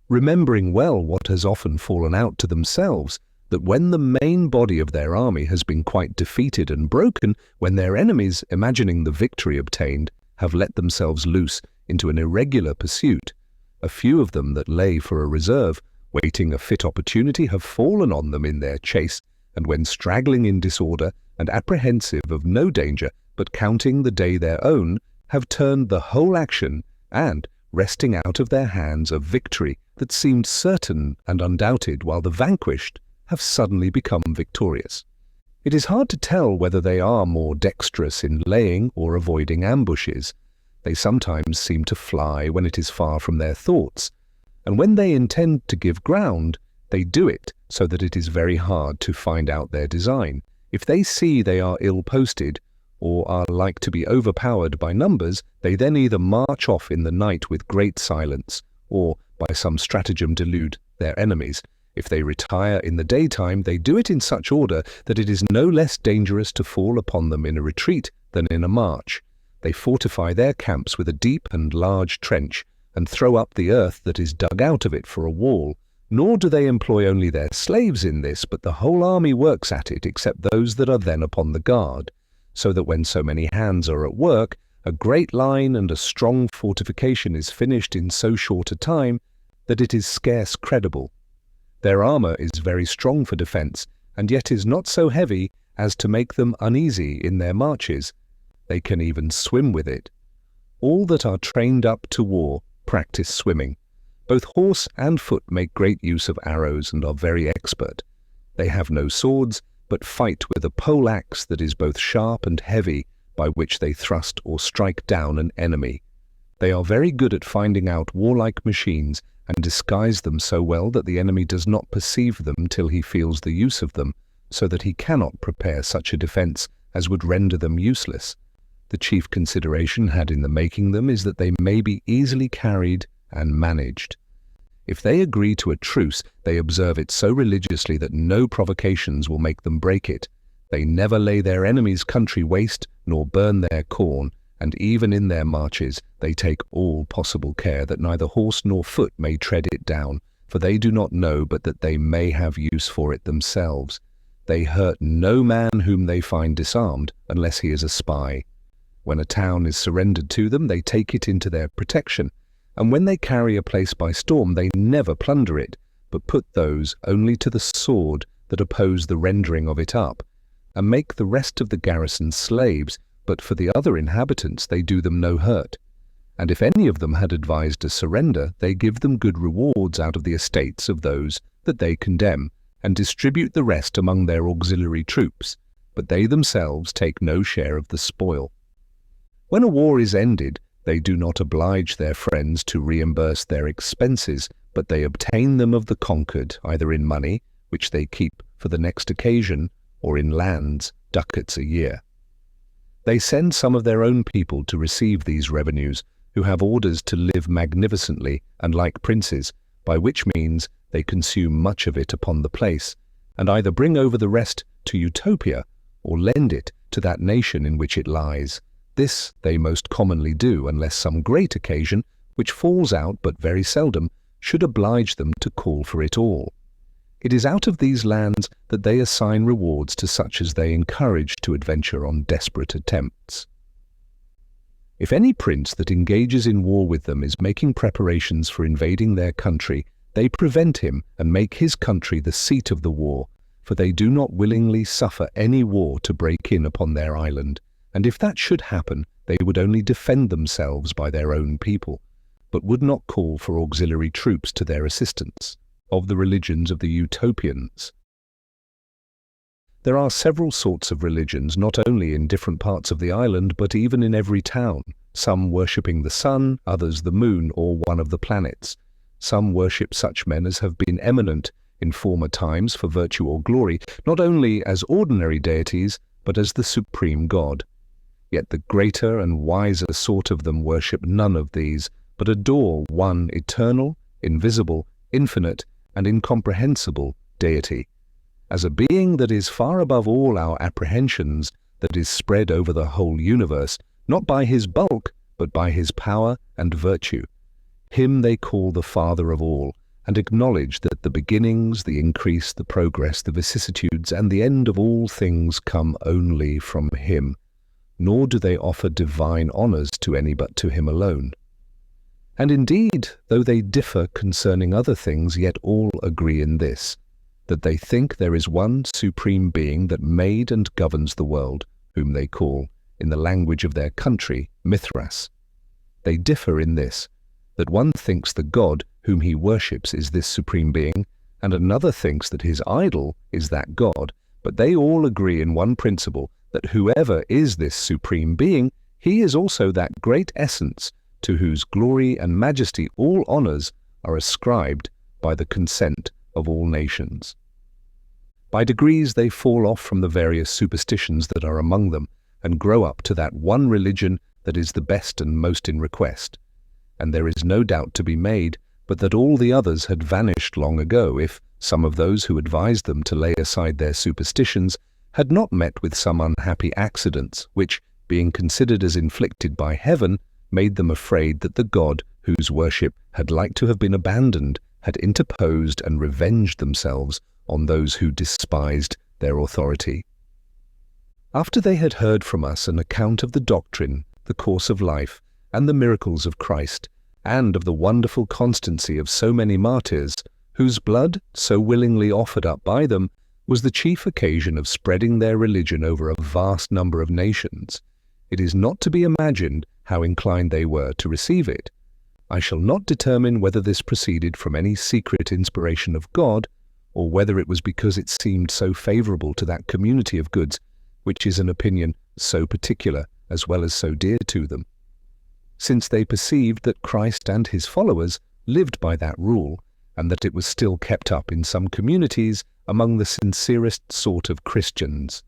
Remembering well what has often fallen out to themselves, that when the main body of their army has been quite defeated and broken, when their enemies, imagining the victory obtained, have let themselves loose into an irregular pursuit, a few of them that lay for a reserve, waiting a fit opportunity, have fallen on them in their chase, and when straggling in disorder and apprehensive of no danger, but counting the day their own, have turned the whole action, and, wresting out of their hands a victory that seemed certain and undoubted, while the vanquished have suddenly become victorious. It is hard to tell whether they are more dexterous in laying or avoiding ambushes. They sometimes seem to fly when it is far from their thoughts, and when they intend to give ground, they do it so that it is very hard to find out their design. If they see they are ill-posted, or are like to be overpowered by numbers, they then either march off in the night with great silence, or by some stratagem delude their enemies. If they retire in the daytime, they do it in such order that it is no less dangerous to fall upon them in a retreat than in a march. They fortify their camps with a deep and large trench, and throw up the earth that is dug out of it for a wall. Nor do they employ only their slaves in this, but the whole army works at it, except those that are then upon the guard, so that when so many hands are at work, a great line and a strong fortification is finished in so short a time that it is scarce credible. Their armour is very strong for defence, and yet is not so heavy as to make them uneasy in their marches. They can even swim with it. All that are trained up to war practice swimming. Both horse and foot make great use of arrows and are very expert. They have no swords, but fight with a pole-axe that is both sharp and heavy, by which they thrust or strike down an enemy. They are very good at finding out warlike machines, and disguise them so well that the enemy does not perceive them till he feels the use of them, so that he cannot prepare such a defence as would render them useless. The chief consideration had in the making them is that they may be easily carried and managed. If they agree to a truce, they observe it so religiously that no provocations will make them break it. They never lay their enemy's country waste, nor burn their corn, and even in their marches they take all possible care that neither horse nor foot may tread it down, for they do not know but that they may have use for it themselves. They hurt no man whom they find disarmed, unless he is a spy. When a town is surrendered to them, they take it into their protection, and when they carry a place by storm, they never plunder it, but put those only to the sword that oppose the rendering of it up, and make the rest of the garrison slaves, but for the other inhabitants they do them no hurt. And if any of them had advised a surrender, they give them good rewards out of the estates of those that they condemn, and distribute the rest among their auxiliary troops, but they themselves take no share of the spoil. When a war is ended, they do not oblige their friends to reimburse their expenses, but they obtain them of the conquered, either in money, which they keep for the next occasion, or in lands, ducats a year. They send some of their own people to receive these revenues, who have orders to live magnificently and like princes, by which means they consume much of it upon the place, and either bring over the rest to Utopia, or lend it to that nation in which it lies. This they most commonly do, unless some great occasion, which falls out but very seldom, should oblige them to call for it all. It is out of these lands that they assign rewards to such as they encourage to adventure on desperate attempts. If any prince that engages in war with them is making preparations for invading their country, they prevent him and make his country the seat of the war, for they do not willingly suffer any war to break in upon their island, and if that should happen, they would only defend themselves by their own people, but would not call for auxiliary troops to their assistance. Of the religions of the Utopians. There are several sorts of religions, not only in different parts of the island, but even in every town, some worshipping the sun, others the moon or one of the planets. Some worship such men as have been eminent in former times for virtue or glory, not only as ordinary deities, but as the supreme God. Yet the greater and wiser sort of them worship none of these, but adore one eternal, invisible, infinite, and incomprehensible deity. as a being that is far above all our apprehensions, that is spread over the whole universe, not by his bulk, but by his power and virtue. Him they call the Father of all, and acknowledge that the beginnings, the increase, the progress, the vicissitudes, and the end of all things come only from him, nor do they offer divine honours to any but to him alone. And indeed, though they differ concerning other things, yet all agree in this, that they think there is one supreme being that made and governs the world, whom they call, in the language of their country, Mithras. They differ in this, that one thinks the God whom he worships is this supreme being, and another thinks that his idol is that God, but they all agree in one principle, that whoever is this supreme being, he is also that great essence, to whose glory and majesty all honours are ascribed by the consent of all nations. By degrees they fall off from the various superstitions that are among them, and grow up to that one religion that is the best and most in request. And there is no doubt to be made but that all the others had vanished long ago, if some of those who advised them to lay aside their superstitions had not met with some unhappy accidents, which, being considered as inflicted by heaven, made them afraid that the God whose worship had like to have been abandoned had interposed and revenged themselves on those who despised their authority. After they had heard from us an account of the doctrine, the course of life, and the miracles of Christ, and of the wonderful constancy of so many martyrs, whose blood, so willingly offered up by them, was the chief occasion of spreading their religion over a vast number of nations, it is not to be imagined how inclined they were to receive it. I shall not determine whether this proceeded from any secret inspiration of God, or whether it was because it seemed so favourable to that community of goods, which is an opinion so particular as well as so dear to them. Since they perceived that Christ and his followers lived by that rule, and that it was still kept up in some communities among the sincerest sort of Christians,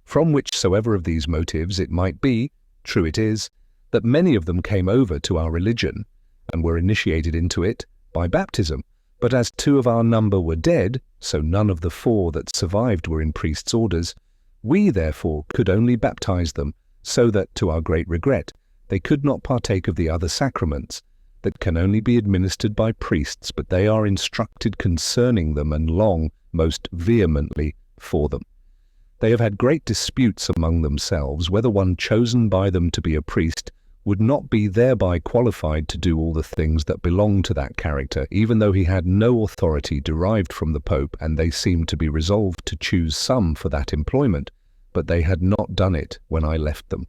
from whichsoever of these motives it might be, true it is, that many of them came over to our religion, and were initiated into it by baptism. But as 2 of our number were dead, so none of the 4 that survived were in priests' orders, we therefore could only baptize them, so that, to our great regret, they could not partake of the other sacraments, that can only be administered by priests, but they are instructed concerning them and long most vehemently for them. They have had great disputes among themselves whether one chosen by them to be a priest would not be thereby qualified to do all the things that belong to that character, even though he had no authority derived from the Pope, and they seemed to be resolved to choose some for that employment, but they had not done it when I left them.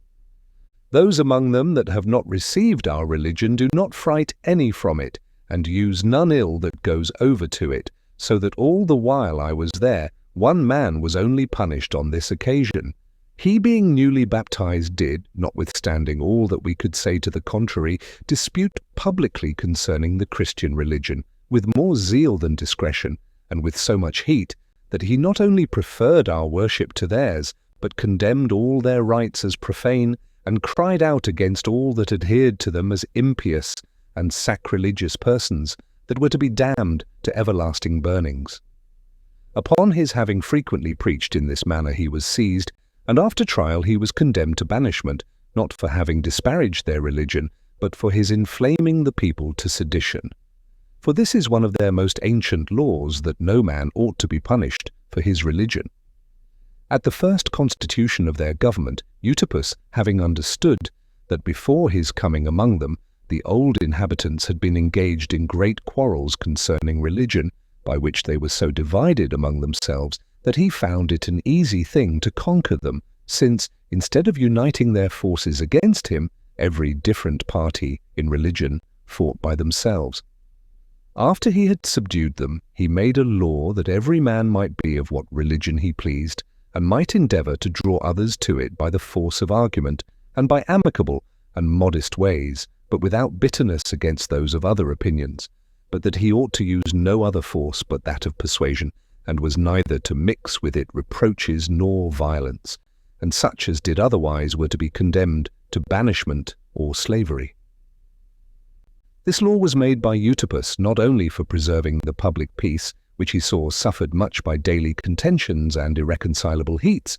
Those among them that have not received our religion do not fright any from it, and use none ill that goes over to it, so that all the while I was there, one man was only punished on this occasion. He, being newly baptized, did, notwithstanding all that we could say to the contrary, dispute publicly concerning the Christian religion, with more zeal than discretion, and with so much heat, that he not only preferred our worship to theirs, but condemned all their rites as profane, and cried out against all that adhered to them as impious and sacrilegious persons, that were to be damned to everlasting burnings. Upon his having frequently preached in this manner he was seized, and after trial he was condemned to banishment, not for having disparaged their religion, but for his inflaming the people to sedition. For this is one of their most ancient laws, that no man ought to be punished for his religion. At the first constitution of their government, Utopia, having understood that before his coming among them, the old inhabitants had been engaged in great quarrels concerning religion, by which they were so divided among themselves, that he found it an easy thing to conquer them, since, instead of uniting their forces against him, every different party in religion fought by themselves. After he had subdued them, he made a law that every man might be of what religion he pleased, and might endeavour to draw others to it by the force of argument, and by amicable and modest ways, but without bitterness against those of other opinions, but that he ought to use no other force but that of persuasion, and was neither to mix with it reproaches nor violence, and such as did otherwise were to be condemned to banishment or slavery. This law was made by Utopia not only for preserving the public peace, which he saw suffered much by daily contentions and irreconcilable heats,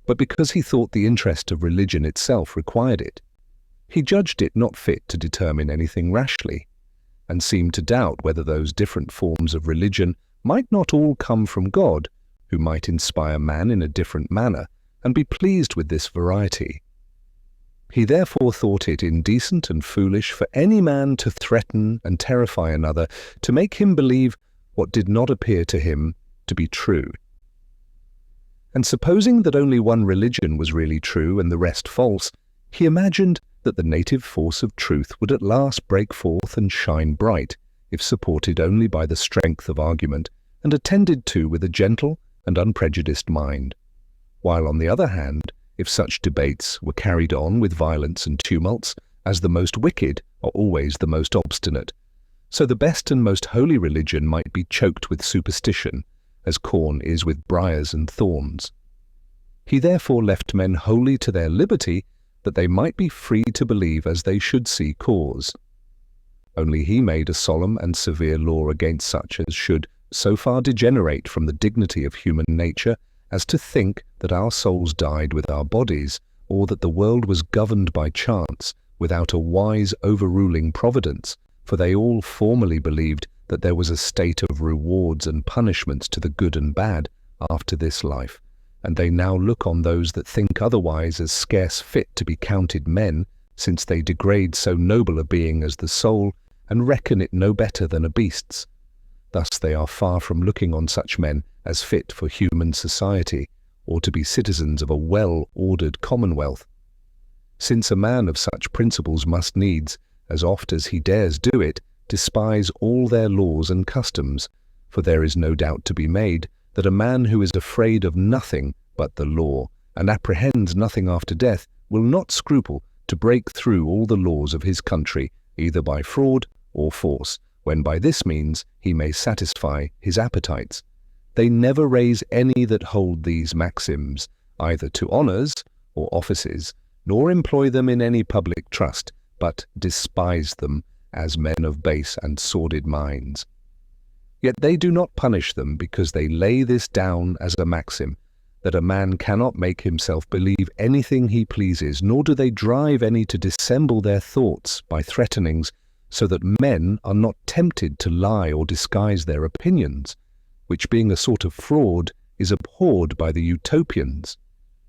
but because he thought the interest of religion itself required it. He judged it not fit to determine anything rashly, and seemed to doubt whether those different forms of religion might not all come from God, who might inspire man in a different manner, and be pleased with this variety. He therefore thought it indecent and foolish for any man to threaten and terrify another, to make him believe what did not appear to him to be true. And supposing that only one religion was really true and the rest false, he imagined that the native force of truth would at last break forth and shine bright, if supported only by the strength of argument and attended to with a gentle and unprejudiced mind. While on the other hand, if such debates were carried on with violence and tumults, as the most wicked are always the most obstinate, so the best and most holy religion might be choked with superstition, as corn is with briars and thorns. He therefore left men wholly to their liberty, that they might be free to believe as they should see cause. Only he made a solemn and severe law against such as should so far degenerate from the dignity of human nature as to think that our souls died with our bodies, or that the world was governed by chance, without a wise overruling providence, for they all formerly believed that there was a state of rewards and punishments to the good and bad after this life, and they now look on those that think otherwise as scarce fit to be counted men, since they degrade so noble a being as the soul, and reckon it no better than a beast's. Thus they are far from looking on such men as fit for human society, or to be citizens of a well-ordered commonwealth. Since a man of such principles must needs, as oft as he dares do it, despise all their laws and customs, for there is no doubt to be made that a man who is afraid of nothing but the law, and apprehends nothing after death, will not scruple to break through all the laws of his country, either by fraud or force, when by this means he may satisfy his appetites. They never raise any that hold these maxims, either to honours or offices, nor employ them in any public trust, but despise them as men of base and sordid minds. Yet they do not punish them, because they lay this down as a maxim, that a man cannot make himself believe anything he pleases, nor do they drive any to dissemble their thoughts by threatenings, so that men are not tempted to lie or disguise their opinions, which being a sort of fraud is abhorred by the Utopians.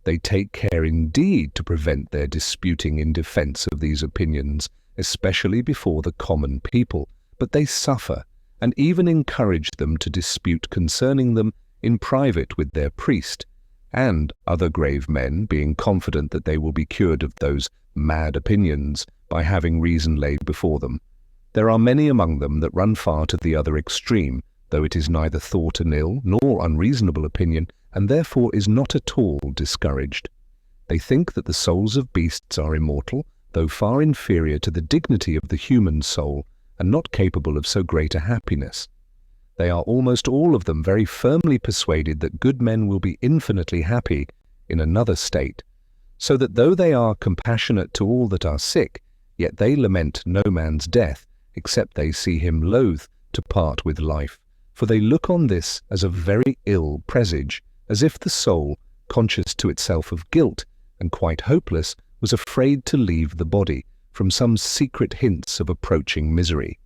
They take care indeed to prevent their disputing in defence of these opinions, especially before the common people, but they suffer, and even encourage them to dispute concerning them in private with their priest, and other grave men, being confident that they will be cured of those mad opinions by having reason laid before them. There are many among them that run far to the other extreme, though it is neither thought an ill nor unreasonable opinion, and therefore is not at all discouraged. They think that the souls of beasts are immortal, though far inferior to the dignity of the human soul, and not capable of so great a happiness. They are almost all of them very firmly persuaded that good men will be infinitely happy in another state, so that though they are compassionate to all that are sick, yet they lament no man's death, except they see him loath to part with life, for they look on this as a very ill presage, as if the soul, conscious to itself of guilt, and quite hopeless, was afraid to leave the body, from some secret hints of approaching misery.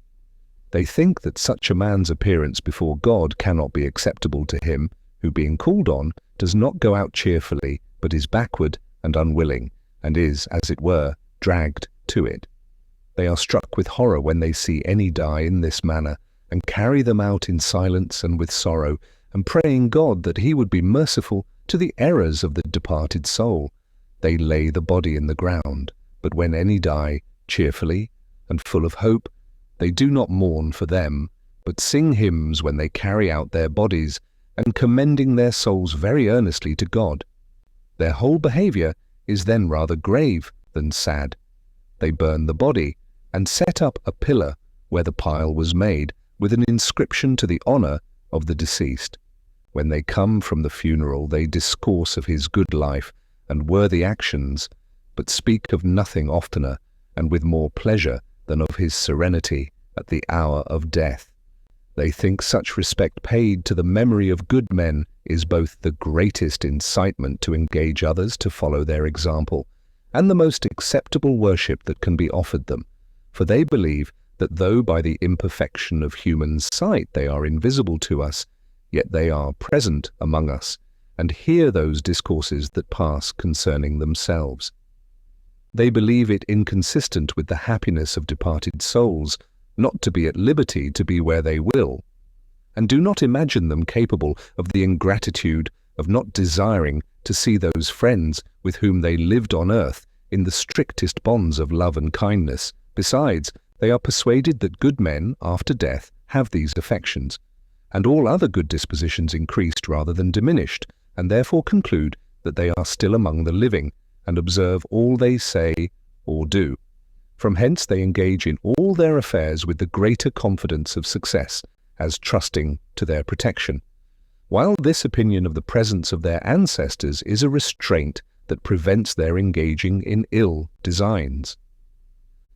They think that such a man's appearance before God cannot be acceptable to him, who being called on, does not go out cheerfully, but is backward and unwilling, and is, as it were, dragged to it. They are struck with horror when they see any die in this manner, and carry them out in silence and with sorrow, and praying God that he would be merciful to the errors of the departed soul. They lay the body in the ground, but when any die, cheerfully and full of hope, they do not mourn for them, but sing hymns when they carry out their bodies, and commending their souls very earnestly to God. Their whole behaviour is then rather grave than sad. They burn the body, and set up a pillar where the pile was made, with an inscription to the honour of the deceased. When they come from the funeral, they discourse of his good life and worthy actions, but speak of nothing oftener, and with more pleasure than of his serenity at the hour of death. They think such respect paid to the memory of good men is both the greatest incitement to engage others to follow their example, and the most acceptable worship that can be offered them, for they believe that though by the imperfection of human sight they are invisible to us, yet they are present among us, and hear those discourses that pass concerning themselves. They believe it inconsistent with the happiness of departed souls not to be at liberty to be where they will, and do not imagine them capable of the ingratitude of not desiring to see those friends with whom they lived on earth in the strictest bonds of love and kindness. Besides, they are persuaded that good men, after death, have these affections, and all other good dispositions increased rather than diminished, and therefore conclude that they are still among the living, and observe all they say or do. From hence they engage in all their affairs with the greater confidence of success, as trusting to their protection. While this opinion of the presence of their ancestors is a restraint that prevents their engaging in ill designs.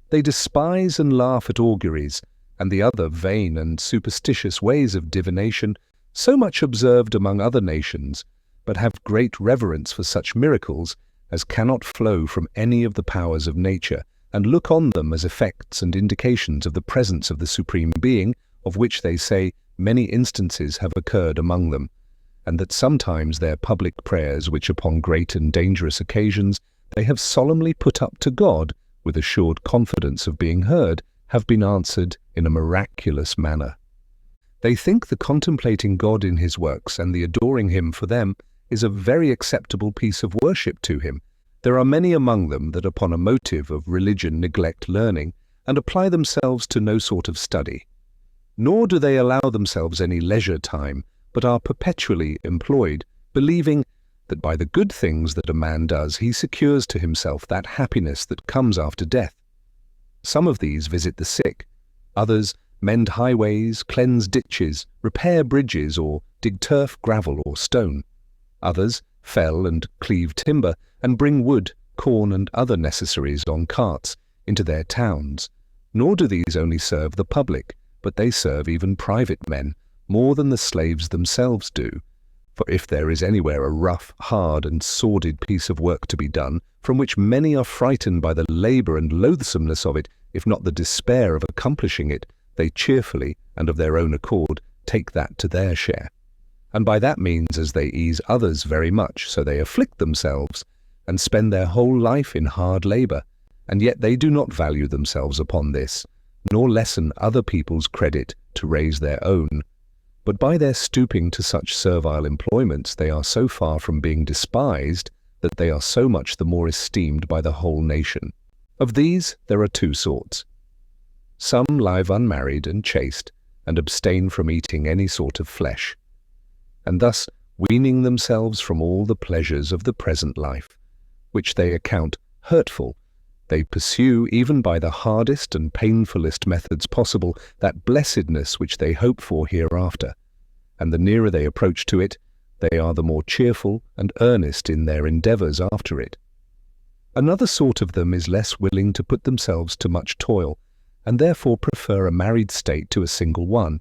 They despise and laugh at auguries, and the other vain and superstitious ways of divination, so much observed among other nations, but have great reverence for such miracles as cannot flow from any of the powers of nature, and look on them as effects and indications of the presence of the Supreme Being, of which they say many instances have occurred among them, and that sometimes their public prayers, which upon great and dangerous occasions they have solemnly put up to God, with assured confidence of being heard, have been answered in a miraculous manner. They think the contemplating God in his works and the adoring him for them is a very acceptable piece of worship to him. There are many among them that upon a motive of religion neglect learning, and apply themselves to no sort of study. Nor do they allow themselves any leisure time, but are perpetually employed, believing that by the good things that a man does he secures to himself that happiness that comes after death. Some of these visit the sick, others mend highways, cleanse ditches, repair bridges, or dig turf, gravel, or stone. Others fell and cleave timber, and bring wood, corn, and other necessaries on carts into their towns. Nor do these only serve the public, but they serve even private men, more than the slaves themselves do. For if there is anywhere a rough, hard, and sordid piece of work to be done, from which many are frightened by the labour and loathsomeness of it, if not the despair of accomplishing it, they cheerfully, and of their own accord, take that to their share. And by that means, as they ease others very much, so they afflict themselves, and spend their whole life in hard labour, and yet they do not value themselves upon this, nor lessen other people's credit to raise their own. But by their stooping to such servile employments they are so far from being despised that they are so much the more esteemed by the whole nation. Of these there are two sorts. Some live unmarried and chaste, and abstain from eating any sort of flesh, and thus weaning themselves from all the pleasures of the present life, which they account hurtful, they pursue, even by the hardest and painfulest methods possible, that blessedness which they hope for hereafter, and the nearer they approach to it, they are the more cheerful and earnest in their endeavours after it. Another sort of them is less willing to put themselves to much toil, and therefore prefer a married state to a single one,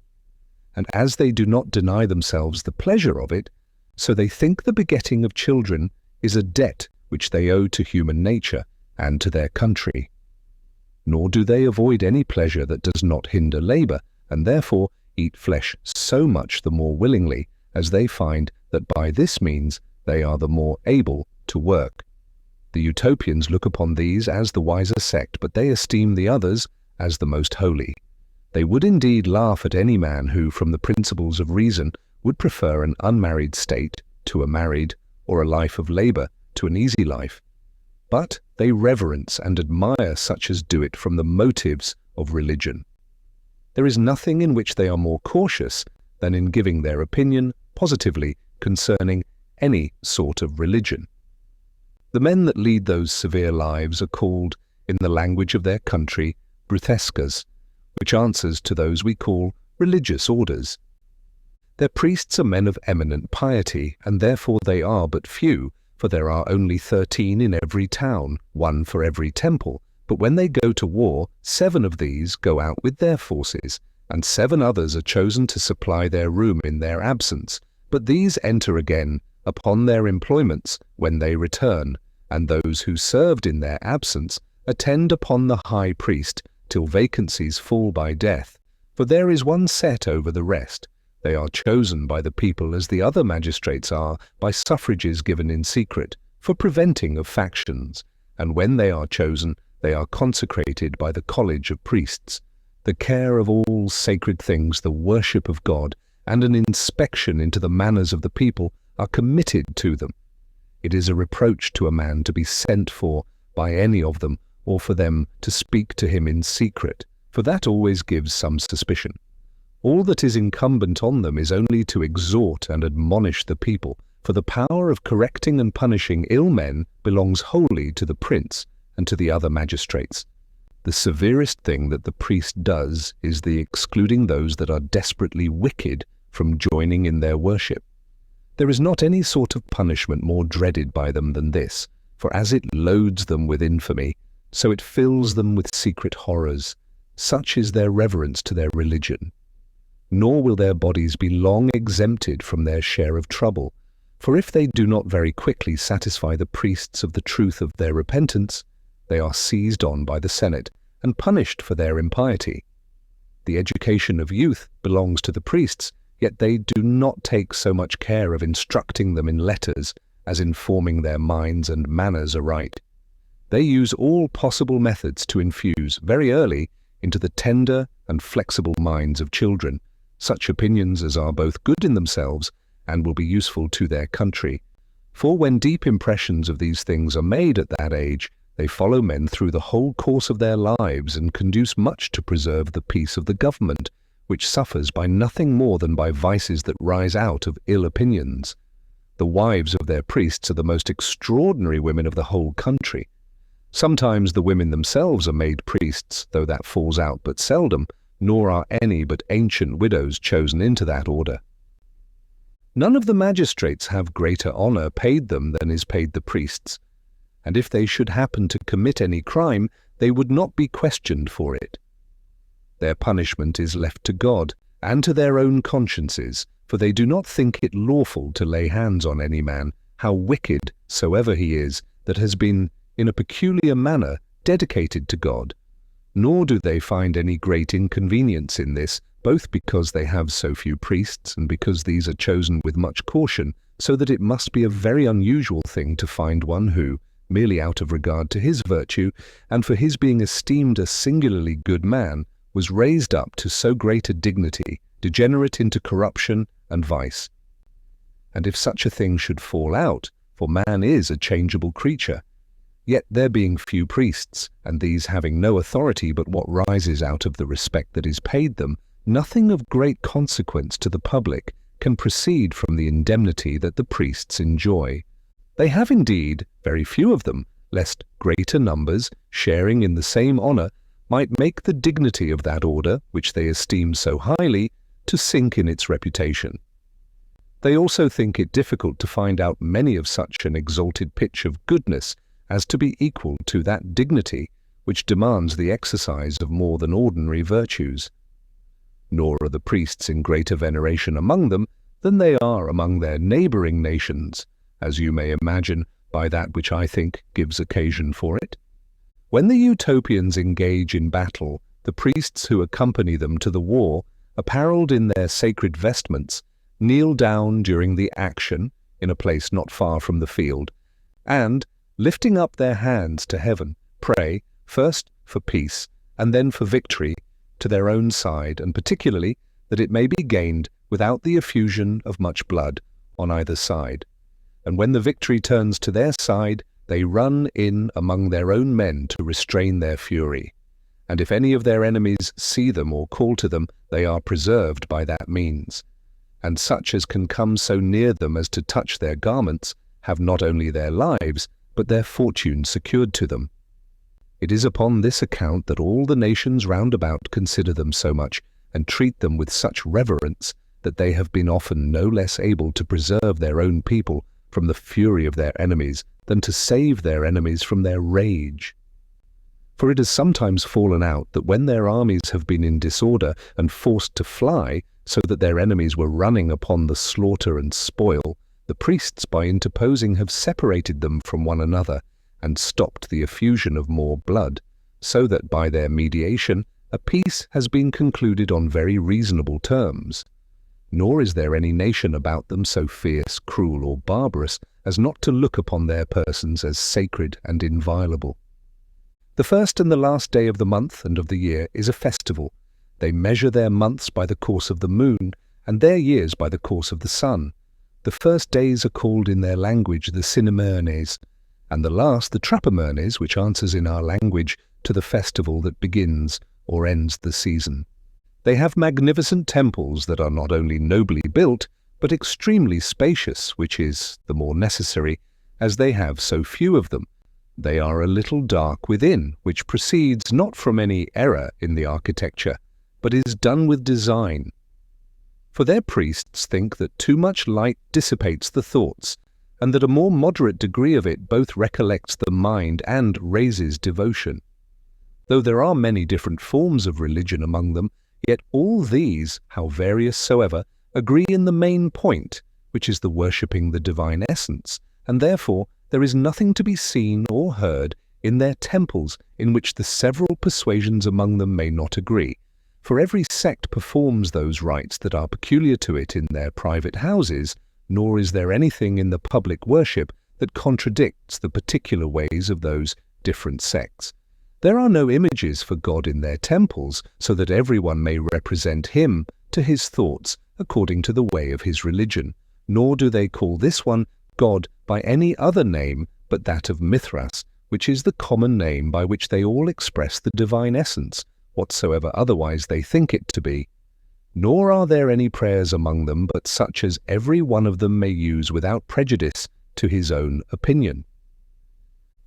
and as they do not deny themselves the pleasure of it, so they think the begetting of children is a debt which they owe to human nature and to their country. Nor do they avoid any pleasure that does not hinder labour, and therefore eat flesh so much the more willingly, as they find that by this means they are the more able to work. The Utopians look upon these as the wiser sect, but they esteem the others as the most holy. They would indeed laugh at any man who, from the principles of reason, would prefer an unmarried state to a married, or a life of labour to an easy life. But they reverence and admire such as do it from the motives of religion. There is nothing in which they are more cautious than in giving their opinion positively concerning any sort of religion. The men that lead those severe lives are called, in the language of their country, brutescas, which answers to those we call religious orders. Their priests are men of eminent piety, and therefore they are but few, for there are only 13 in every town, 1 for every temple. But when they go to war, 7 of these go out with their forces, and 7 others are chosen to supply their room in their absence, but these enter again upon their employments when they return, and those who served in their absence attend upon the high priest till vacancies fall by death, for there is one set over the rest. They are chosen by the people as the other magistrates are by suffrages given in secret, for preventing of factions, and when they are chosen, they are consecrated by the college of priests. The care of all sacred things, the worship of God, and an inspection into the manners of the people are committed to them. It is a reproach to a man to be sent for by any of them, or for them to speak to him in secret, for that always gives some suspicion. All that is incumbent on them is only to exhort and admonish the people, for the power of correcting and punishing ill men belongs wholly to the prince and to the other magistrates. The severest thing that the priest does is the excluding those that are desperately wicked from joining in their worship. There is not any sort of punishment more dreaded by them than this, for as it loads them with infamy, so it fills them with secret horrors. Such is their reverence to their religion. Nor will their bodies be long exempted from their share of trouble, for if they do not very quickly satisfy the priests of the truth of their repentance, they are seized on by the Senate and punished for their impiety. The education of youth belongs to the priests, yet they do not take so much care of instructing them in letters as in forming their minds and manners aright. They use all possible methods to infuse very early into the tender and flexible minds of children such opinions as are both good in themselves and will be useful to their country. For when deep impressions of these things are made at that age, they follow men through the whole course of their lives and conduce much to preserve the peace of the government, which suffers by nothing more than by vices that rise out of ill opinions. The wives of their priests are the most extraordinary women of the whole country. Sometimes the women themselves are made priests, though that falls out but seldom, nor are any but ancient widows chosen into that order. None of the magistrates have greater honor paid them than is paid the priests, and if they should happen to commit any crime, they would not be questioned for it. Their punishment is left to God and to their own consciences, for they do not think it lawful to lay hands on any man, how wicked soever he is, that has been, in a peculiar manner, dedicated to God. Nor do they find any great inconvenience in this, both because they have so few priests and because these are chosen with much caution, so that it must be a very unusual thing to find one who, merely out of regard to his virtue, and for his being esteemed a singularly good man, was raised up to so great a dignity, degenerate into corruption and vice. And if such a thing should fall out, for man is a changeable creature, yet there being few priests, and these having no authority but what rises out of the respect that is paid them, nothing of great consequence to the public can proceed from the indemnity that the priests enjoy. They have indeed very few of them, lest greater numbers, sharing in the same honor, might make the dignity of that order, which they esteem so highly, to sink in its reputation. They also think it difficult to find out many of such an exalted pitch of goodness as to be equal to that dignity which demands the exercise of more than ordinary virtues. Nor are the priests in greater veneration among them than they are among their neighboring nations, as you may imagine by that which I think gives occasion for it. When the Utopians engage in battle, the priests who accompany them to the war, apparelled in their sacred vestments, kneel down during the action in a place not far from the field, and, lifting up their hands to heaven, pray, first for peace, and then for victory, to their own side, and particularly that it may be gained without the effusion of much blood on either side. And when the victory turns to their side, they run in among their own men to restrain their fury. And if any of their enemies see them or call to them, they are preserved by that means. And such as can come so near them as to touch their garments have not only their lives, but their fortune secured to them. It is upon this account that all the nations round about consider them so much, and treat them with such reverence, that they have been often no less able to preserve their own people from the fury of their enemies than to save their enemies from their rage. For it has sometimes fallen out that when their armies have been in disorder and forced to fly, so that their enemies were running upon the slaughter and spoil, the priests by interposing have separated them from one another, and stopped the effusion of more blood, so that by their mediation a peace has been concluded on very reasonable terms. Nor is there any nation about them so fierce, cruel, or barbarous as not to look upon their persons as sacred and inviolable. The first and the last day of the month and of the year is a festival. They measure their months by the course of the moon, and their years by the course of the sun. The first days are called in their language the Cinemernes, and the last the Trapemernes, which answers in our language to the festival that begins or ends the season. They have magnificent temples that are not only nobly built, but extremely spacious, which is the more necessary, as they have so few of them. They are a little dark within, which proceeds not from any error in the architecture, but is done with design. For their priests think that too much light dissipates the thoughts, and that a more moderate degree of it both recollects the mind and raises devotion. Though there are many different forms of religion among them, yet all these, how various soever, agree in the main point, which is the worshipping the divine essence, and therefore there is nothing to be seen or heard in their temples in which the several persuasions among them may not agree. For every sect performs those rites that are peculiar to it in their private houses, nor is there anything in the public worship that contradicts the particular ways of those different sects. There are no images for God in their temples, so that everyone may represent him to his thoughts according to the way of his religion, nor do they call this one God by any other name but that of Mithras, which is the common name by which they all express the divine essence, whatsoever otherwise they think it to be. Nor are there any prayers among them but such as every one of them may use without prejudice to his own opinion.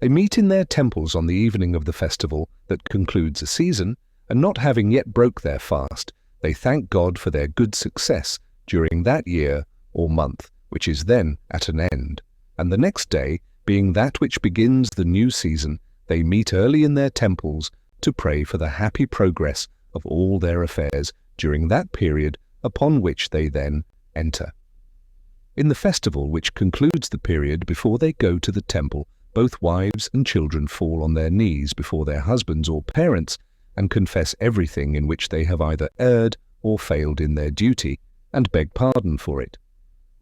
They meet in their temples on the evening of the festival that concludes a season, and not having yet broke their fast, they thank God for their good success during that year or month, which is then at an end. And the next day, being that which begins the new season, they meet early in their temples to pray for the happy progress of all their affairs during that period upon which they then enter. In the festival which concludes the period before they go to the temple, both wives and children fall on their knees before their husbands or parents and confess everything in which they have either erred or failed in their duty, and beg pardon for it.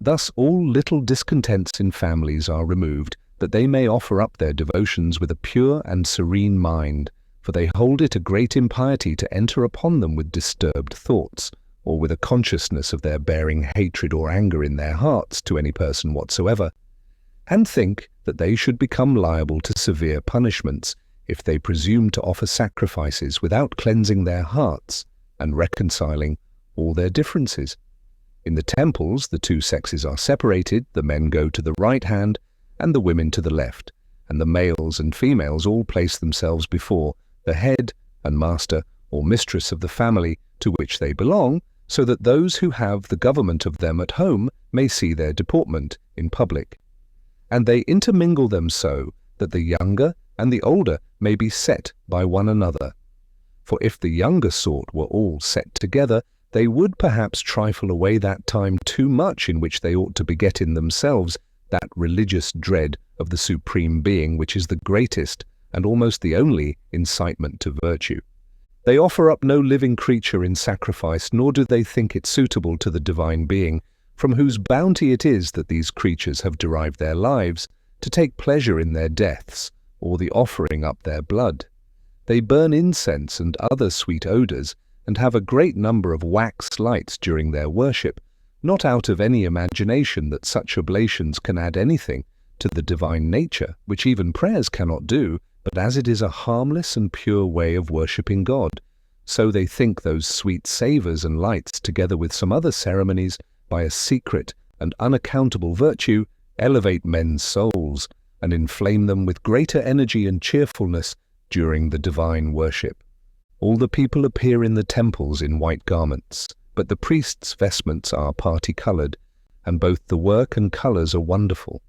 Thus all little discontents in families are removed, that they may offer up their devotions with a pure and serene mind, for they hold it a great impiety to enter upon them with disturbed thoughts, or with a consciousness of their bearing hatred or anger in their hearts to any person whatsoever, and think that they should become liable to severe punishments if they presume to offer sacrifices without cleansing their hearts and reconciling all their differences. In the temples the two sexes are separated, the men go to the right hand and the women to the left, and the males and females all place themselves before the head and master or mistress of the family to which they belong, so that those who have the government of them at home may see their deportment in public. And they intermingle them so that the younger and the older may be set by one another. For if the younger sort were all set together, they would perhaps trifle away that time too much in which they ought to beget in themselves that religious dread of the Supreme Being which is the greatest and almost the only incitement to virtue. They offer up no living creature in sacrifice, nor do they think it suitable to the Divine Being, from whose bounty it is that these creatures have derived their lives, to take pleasure in their deaths, or the offering up their blood. They burn incense and other sweet odours, and have a great number of wax lights during their worship, not out of any imagination that such oblations can add anything to the divine nature, which even prayers cannot do, but as it is a harmless and pure way of worshipping God. So they think those sweet savours and lights, together with some other ceremonies, by a secret and unaccountable virtue, elevate men's souls, and inflame them with greater energy and cheerfulness during the divine worship. All the people appear in the temples in white garments, but the priests' vestments are party-coloured, and both the work and colours are wonderful.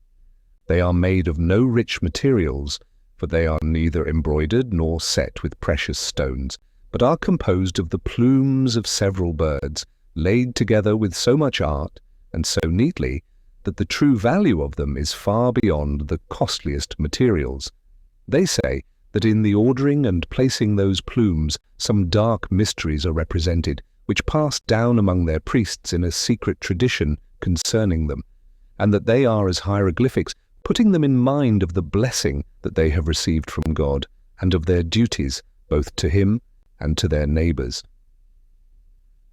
They are made of no rich materials, for they are neither embroidered nor set with precious stones, but are composed of the plumes of several birds, laid together with so much art and so neatly that the true value of them is far beyond the costliest materials. They say that in the ordering and placing those plumes some dark mysteries are represented, which passed down among their priests in a secret tradition concerning them, and that they are as hieroglyphics, putting them in mind of the blessing that they have received from God, and of their duties both to Him and to their neighbours.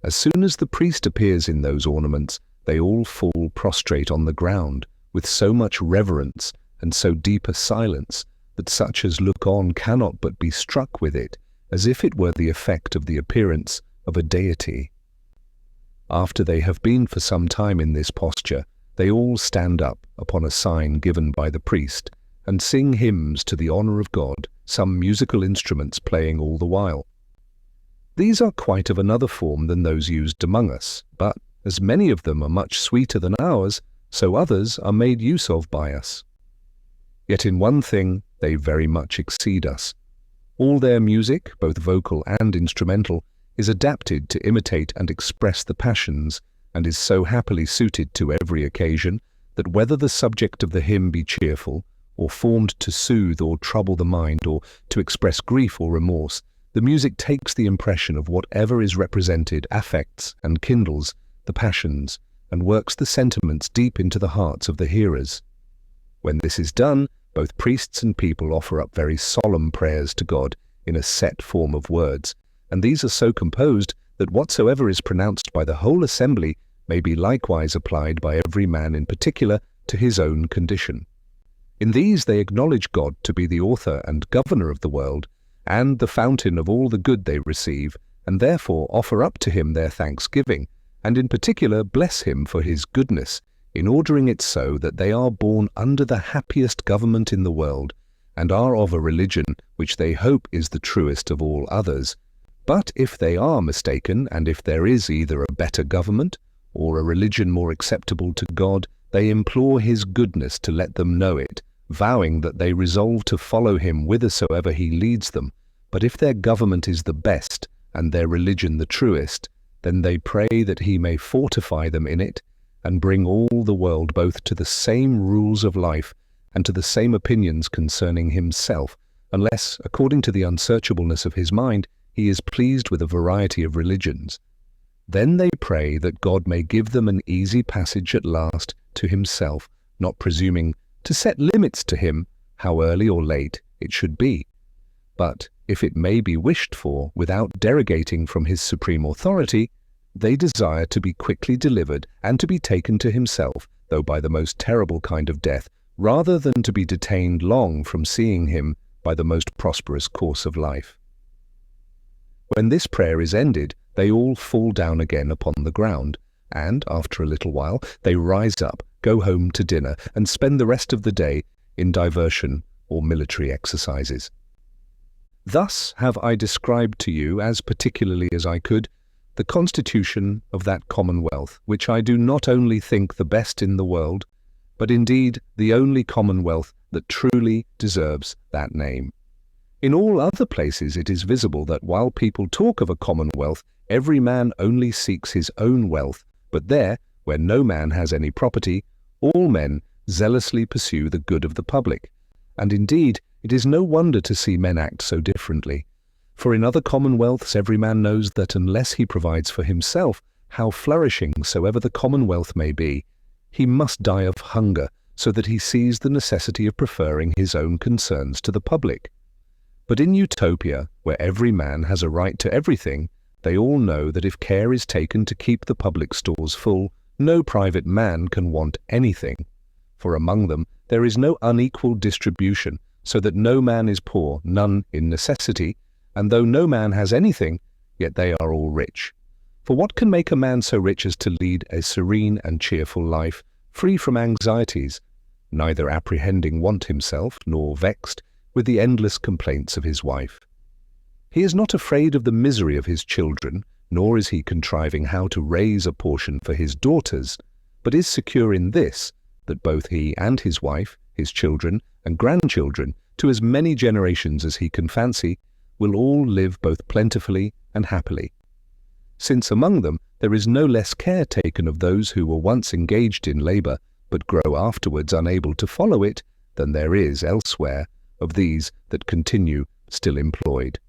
As soon as the priest appears in those ornaments, they all fall prostrate on the ground, with so much reverence and so deep a silence, that such as look on cannot but be struck with it, as if it were the effect of the appearance of a deity. After they have been for some time in this posture, they all stand up upon a sign given by the priest, and sing hymns to the honour of God, some musical instruments playing all the while. These are quite of another form than those used among us, but as many of them are much sweeter than ours, so others are made use of by us. Yet in one thing they very much exceed us. All their music, both vocal and instrumental, is adapted to imitate and express the passions, and is so happily suited to every occasion, that whether the subject of the hymn be cheerful, or formed to soothe or trouble the mind, or to express grief or remorse, the music takes the impression of whatever is represented, affects and kindles the passions, and works the sentiments deep into the hearts of the hearers. When this is done, both priests and people offer up very solemn prayers to God in a set form of words, and these are so composed that whatsoever is pronounced by the whole assembly may be likewise applied by every man in particular to his own condition. In these they acknowledge God to be the author and governor of the world, and the fountain of all the good they receive, and therefore offer up to Him their thanksgiving, and in particular bless Him for His goodness, in ordering it so that they are born under the happiest government in the world, and are of a religion which they hope is the truest of all others. But if they are mistaken, and if there is either a better government, or a religion more acceptable to God, they implore His goodness to let them know it, vowing that they resolve to follow Him whithersoever He leads them. But if their government is the best, and their religion the truest, then they pray that He may fortify them in it, and bring all the world both to the same rules of life, and to the same opinions concerning Himself, unless, according to the unsearchableness of His mind, He is pleased with a variety of religions. Then they pray that God may give them an easy passage at last to Himself, not presuming to set limits to Him, how early or late it should be. But if it may be wished for without derogating from His supreme authority, they desire to be quickly delivered and to be taken to Himself, though by the most terrible kind of death, rather than to be detained long from seeing Him by the most prosperous course of life. When this prayer is ended, they all fall down again upon the ground, and, after a little while, they rise up, go home to dinner, and spend the rest of the day in diversion or military exercises. Thus have I described to you, as particularly as I could, the constitution of that commonwealth, which I do not only think the best in the world, but indeed the only commonwealth that truly deserves that name. In all other places it is visible that while people talk of a commonwealth, every man only seeks his own wealth, but there, where no man has any property, all men zealously pursue the good of the public. And indeed, it is no wonder to see men act so differently. For in other commonwealths every man knows that unless he provides for himself, how flourishing soever the commonwealth may be, he must die of hunger, so that he sees the necessity of preferring his own concerns to the public. But in Utopia, where every man has a right to everything, they all know that if care is taken to keep the public stores full, no private man can want anything. For among them there is no unequal distribution, so that no man is poor, none in necessity, and though no man has anything, yet they are all rich. For what can make a man so rich as to lead a serene and cheerful life, free from anxieties, neither apprehending want himself, nor vexed with the endless complaints of his wife? He is not afraid of the misery of his children, nor is he contriving how to raise a portion for his daughters, but is secure in this, that both he and his wife, his children and grandchildren, to as many generations as he can fancy, will all live both plentifully and happily. Since among them there is no less care taken of those who were once engaged in labour, but grow afterwards unable to follow it, than there is elsewhere of these that continue still employed.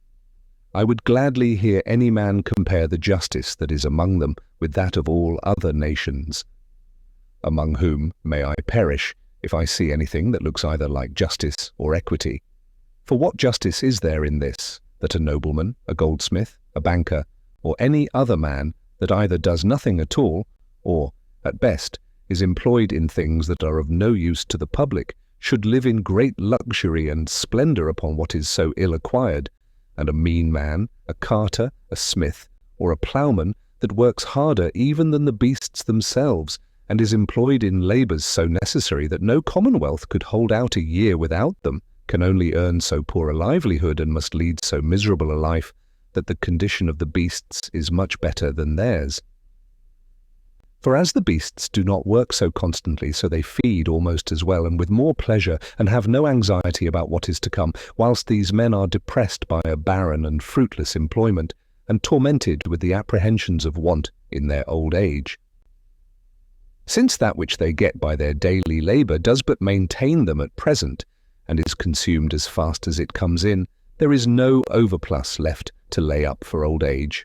I would gladly hear any man compare the justice that is among them with that of all other nations. Among whom may I perish, if I see anything that looks either like justice or equity. For what justice is there in this, that a nobleman, a goldsmith, a banker, or any other man that either does nothing at all, or, at best, is employed in things that are of no use to the public, should live in great luxury and splendour upon what is so ill acquired, and a mean man, a carter, a smith, or a ploughman, that works harder even than the beasts themselves, and is employed in labours so necessary that no commonwealth could hold out a year without them, can only earn so poor a livelihood and must lead so miserable a life, that the condition of the beasts is much better than theirs. For as the beasts do not work so constantly, so they feed almost as well and with more pleasure, and have no anxiety about what is to come, whilst these men are depressed by a barren and fruitless employment, and tormented with the apprehensions of want in their old age. Since that which they get by their daily labour does but maintain them at present, and is consumed as fast as it comes in, there is no overplus left to lay up for old age.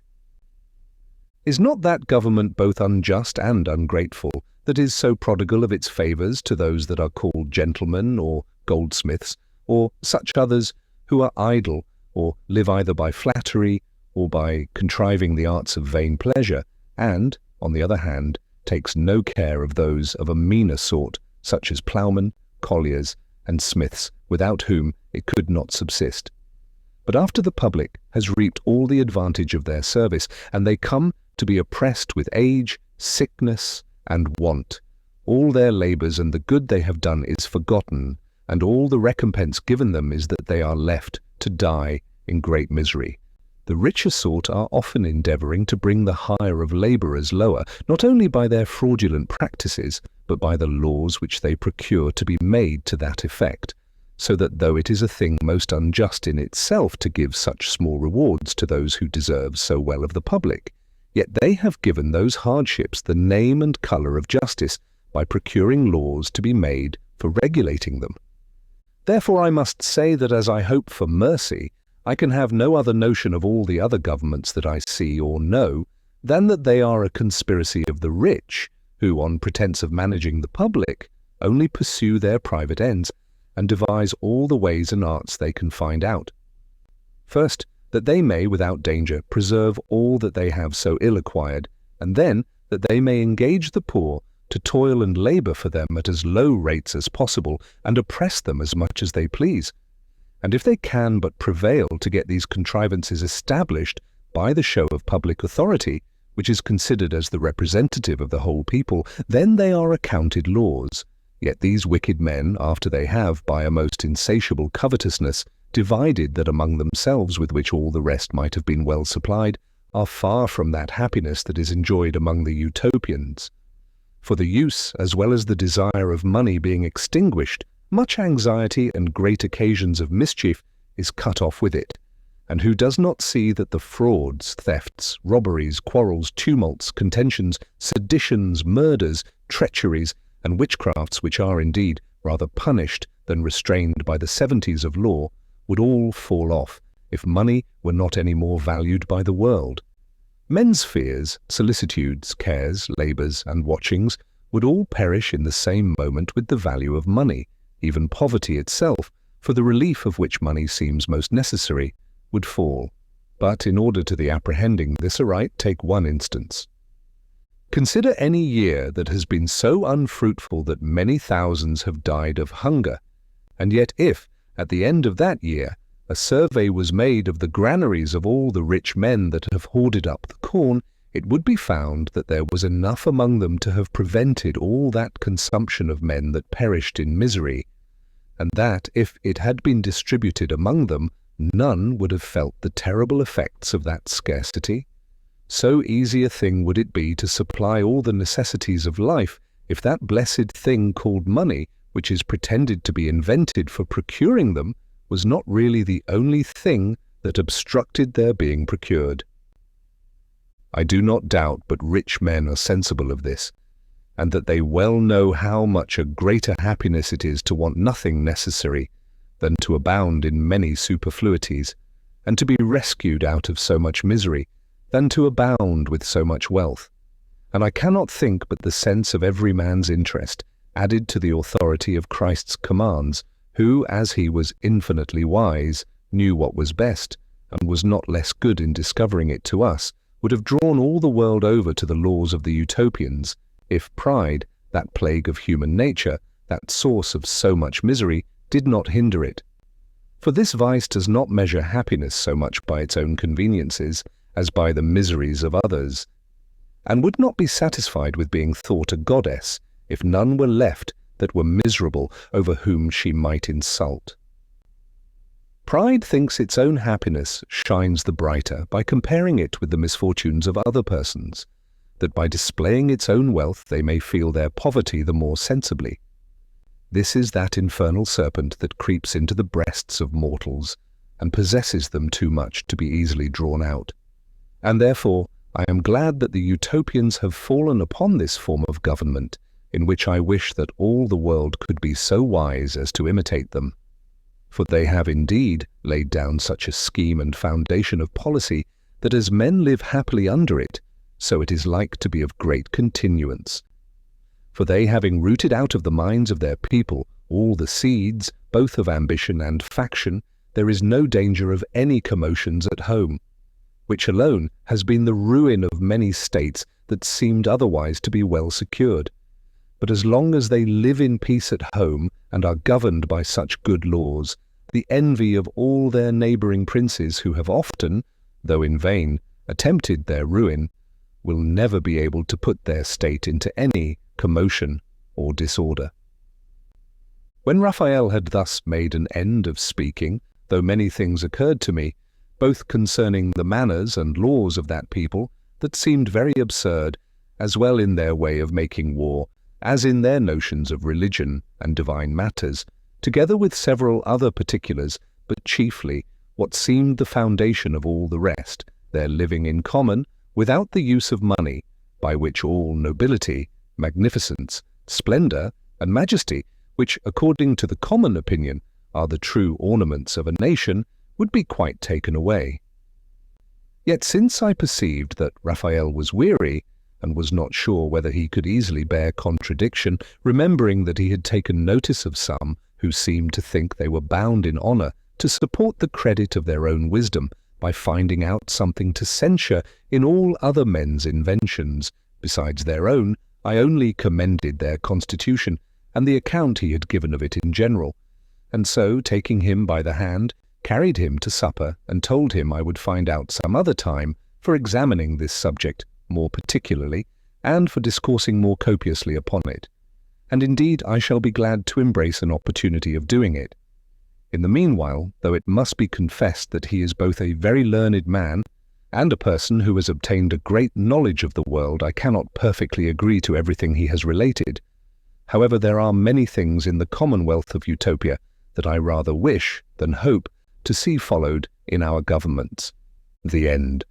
Is not that government both unjust and ungrateful, that is so prodigal of its favours to those that are called gentlemen or goldsmiths, or such others who are idle, or live either by flattery or by contriving the arts of vain pleasure, and, on the other hand, takes no care of those of a meaner sort, such as ploughmen, colliers, and smiths, without whom it could not subsist. But after the public has reaped all the advantage of their service, and they come to be oppressed with age, sickness, and want, all their labours and the good they have done is forgotten, and all the recompense given them is that they are left to die in great misery. The richer sort are often endeavouring to bring the hire of labourers lower, not only by their fraudulent practices, but by the laws which they procure to be made to that effect, so that though it is a thing most unjust in itself to give such small rewards to those who deserve so well of the public, yet they have given those hardships the name and colour of justice by procuring laws to be made for regulating them. Therefore I must say that as I hope for mercy, I can have no other notion of all the other governments that I see or know, than that they are a conspiracy of the rich, who, on pretence of managing the public, only pursue their private ends, and devise all the ways and arts they can find out. First, that they may, without danger, preserve all that they have so ill acquired, and then that they may engage the poor to toil and labour for them at as low rates as possible, and oppress them as much as they please. And if they can but prevail to get these contrivances established by the show of public authority, which is considered as the representative of the whole people, then they are accounted laws. Yet these wicked men, after they have, by a most insatiable covetousness, divided that among themselves with which all the rest might have been well supplied, are far from that happiness that is enjoyed among the Utopians. For the use as well as the desire of money being extinguished, much anxiety and great occasions of mischief is cut off with it, and who does not see that the frauds, thefts, robberies, quarrels, tumults, contentions, seditions, murders, treacheries, and witchcrafts, which are indeed rather punished than restrained by the 70s of law, would all fall off if money were not any more valued by the world. Men's fears, solicitudes, cares, labours, and watchings would all perish in the same moment with the value of money. Even poverty itself, for the relief of which money seems most necessary, would fall. But in order to the apprehending this aright, take one instance. Consider any year that has been so unfruitful that many thousands have died of hunger, and yet if, at the end of that year, a survey was made of the granaries of all the rich men that have hoarded up the corn, it would be found that there was enough among them to have prevented all that consumption of men that perished in misery, and that, if it had been distributed among them, none would have felt the terrible effects of that scarcity. So easy a thing would it be to supply all the necessities of life, if that blessed thing called money, which is pretended to be invented for procuring them, was not really the only thing that obstructed their being procured. I do not doubt but rich men are sensible of this, and that they well know how much a greater happiness it is to want nothing necessary than to abound in many superfluities, and to be rescued out of so much misery than to abound with so much wealth. And I cannot think but the sense of every man's interest, added to the authority of Christ's commands, who, as he was infinitely wise, knew what was best, and was not less good in discovering it to us, would have drawn all the world over to the laws of the Utopians, if pride, that plague of human nature, that source of so much misery, did not hinder it. For this vice does not measure happiness so much by its own conveniences as by the miseries of others, and would not be satisfied with being thought a goddess, if none were left that were miserable over whom she might insult. Pride thinks its own happiness shines the brighter by comparing it with the misfortunes of other persons, that by displaying its own wealth they may feel their poverty the more sensibly. This is that infernal serpent that creeps into the breasts of mortals, and possesses them too much to be easily drawn out. And therefore I am glad that the Utopians have fallen upon this form of government, in which I wish that all the world could be so wise as to imitate them. For they have indeed laid down such a scheme and foundation of policy that as men live happily under it, so it is like to be of great continuance. For they, having rooted out of the minds of their people all the seeds, both of ambition and faction, there is no danger of any commotions at home, which alone has been the ruin of many states that seemed otherwise to be well secured. But as long as they live in peace at home and are governed by such good laws, the envy of all their neighbouring princes who have often, though in vain, attempted their ruin, will never be able to put their state into any commotion or disorder. When Raphael had thus made an end of speaking, though many things occurred to me, both concerning the manners and laws of that people, that seemed very absurd, as well in their way of making war, as in their notions of religion and divine matters, together with several other particulars, but chiefly what seemed the foundation of all the rest, their living in common, without the use of money, by which all nobility, magnificence, splendour, and majesty, which, according to the common opinion, are the true ornaments of a nation, would be quite taken away. Yet since I perceived that Raphael was weary, and was not sure whether he could easily bear contradiction, remembering that he had taken notice of some who seemed to think they were bound in honour to support the credit of their own wisdom by finding out something to censure in all other men's inventions, besides their own, I only commended their constitution, and the account he had given of it in general, and so, taking him by the hand, carried him to supper, and told him I would find out some other time for examining this subject more particularly, and for discoursing more copiously upon it. And indeed I shall be glad to embrace an opportunity of doing it. In the meanwhile, though it must be confessed that he is both a very learned man, and a person who has obtained a great knowledge of the world, I cannot perfectly agree to everything he has related. However, there are many things in the commonwealth of Utopia that I rather wish than hope to see followed in our governments. The end.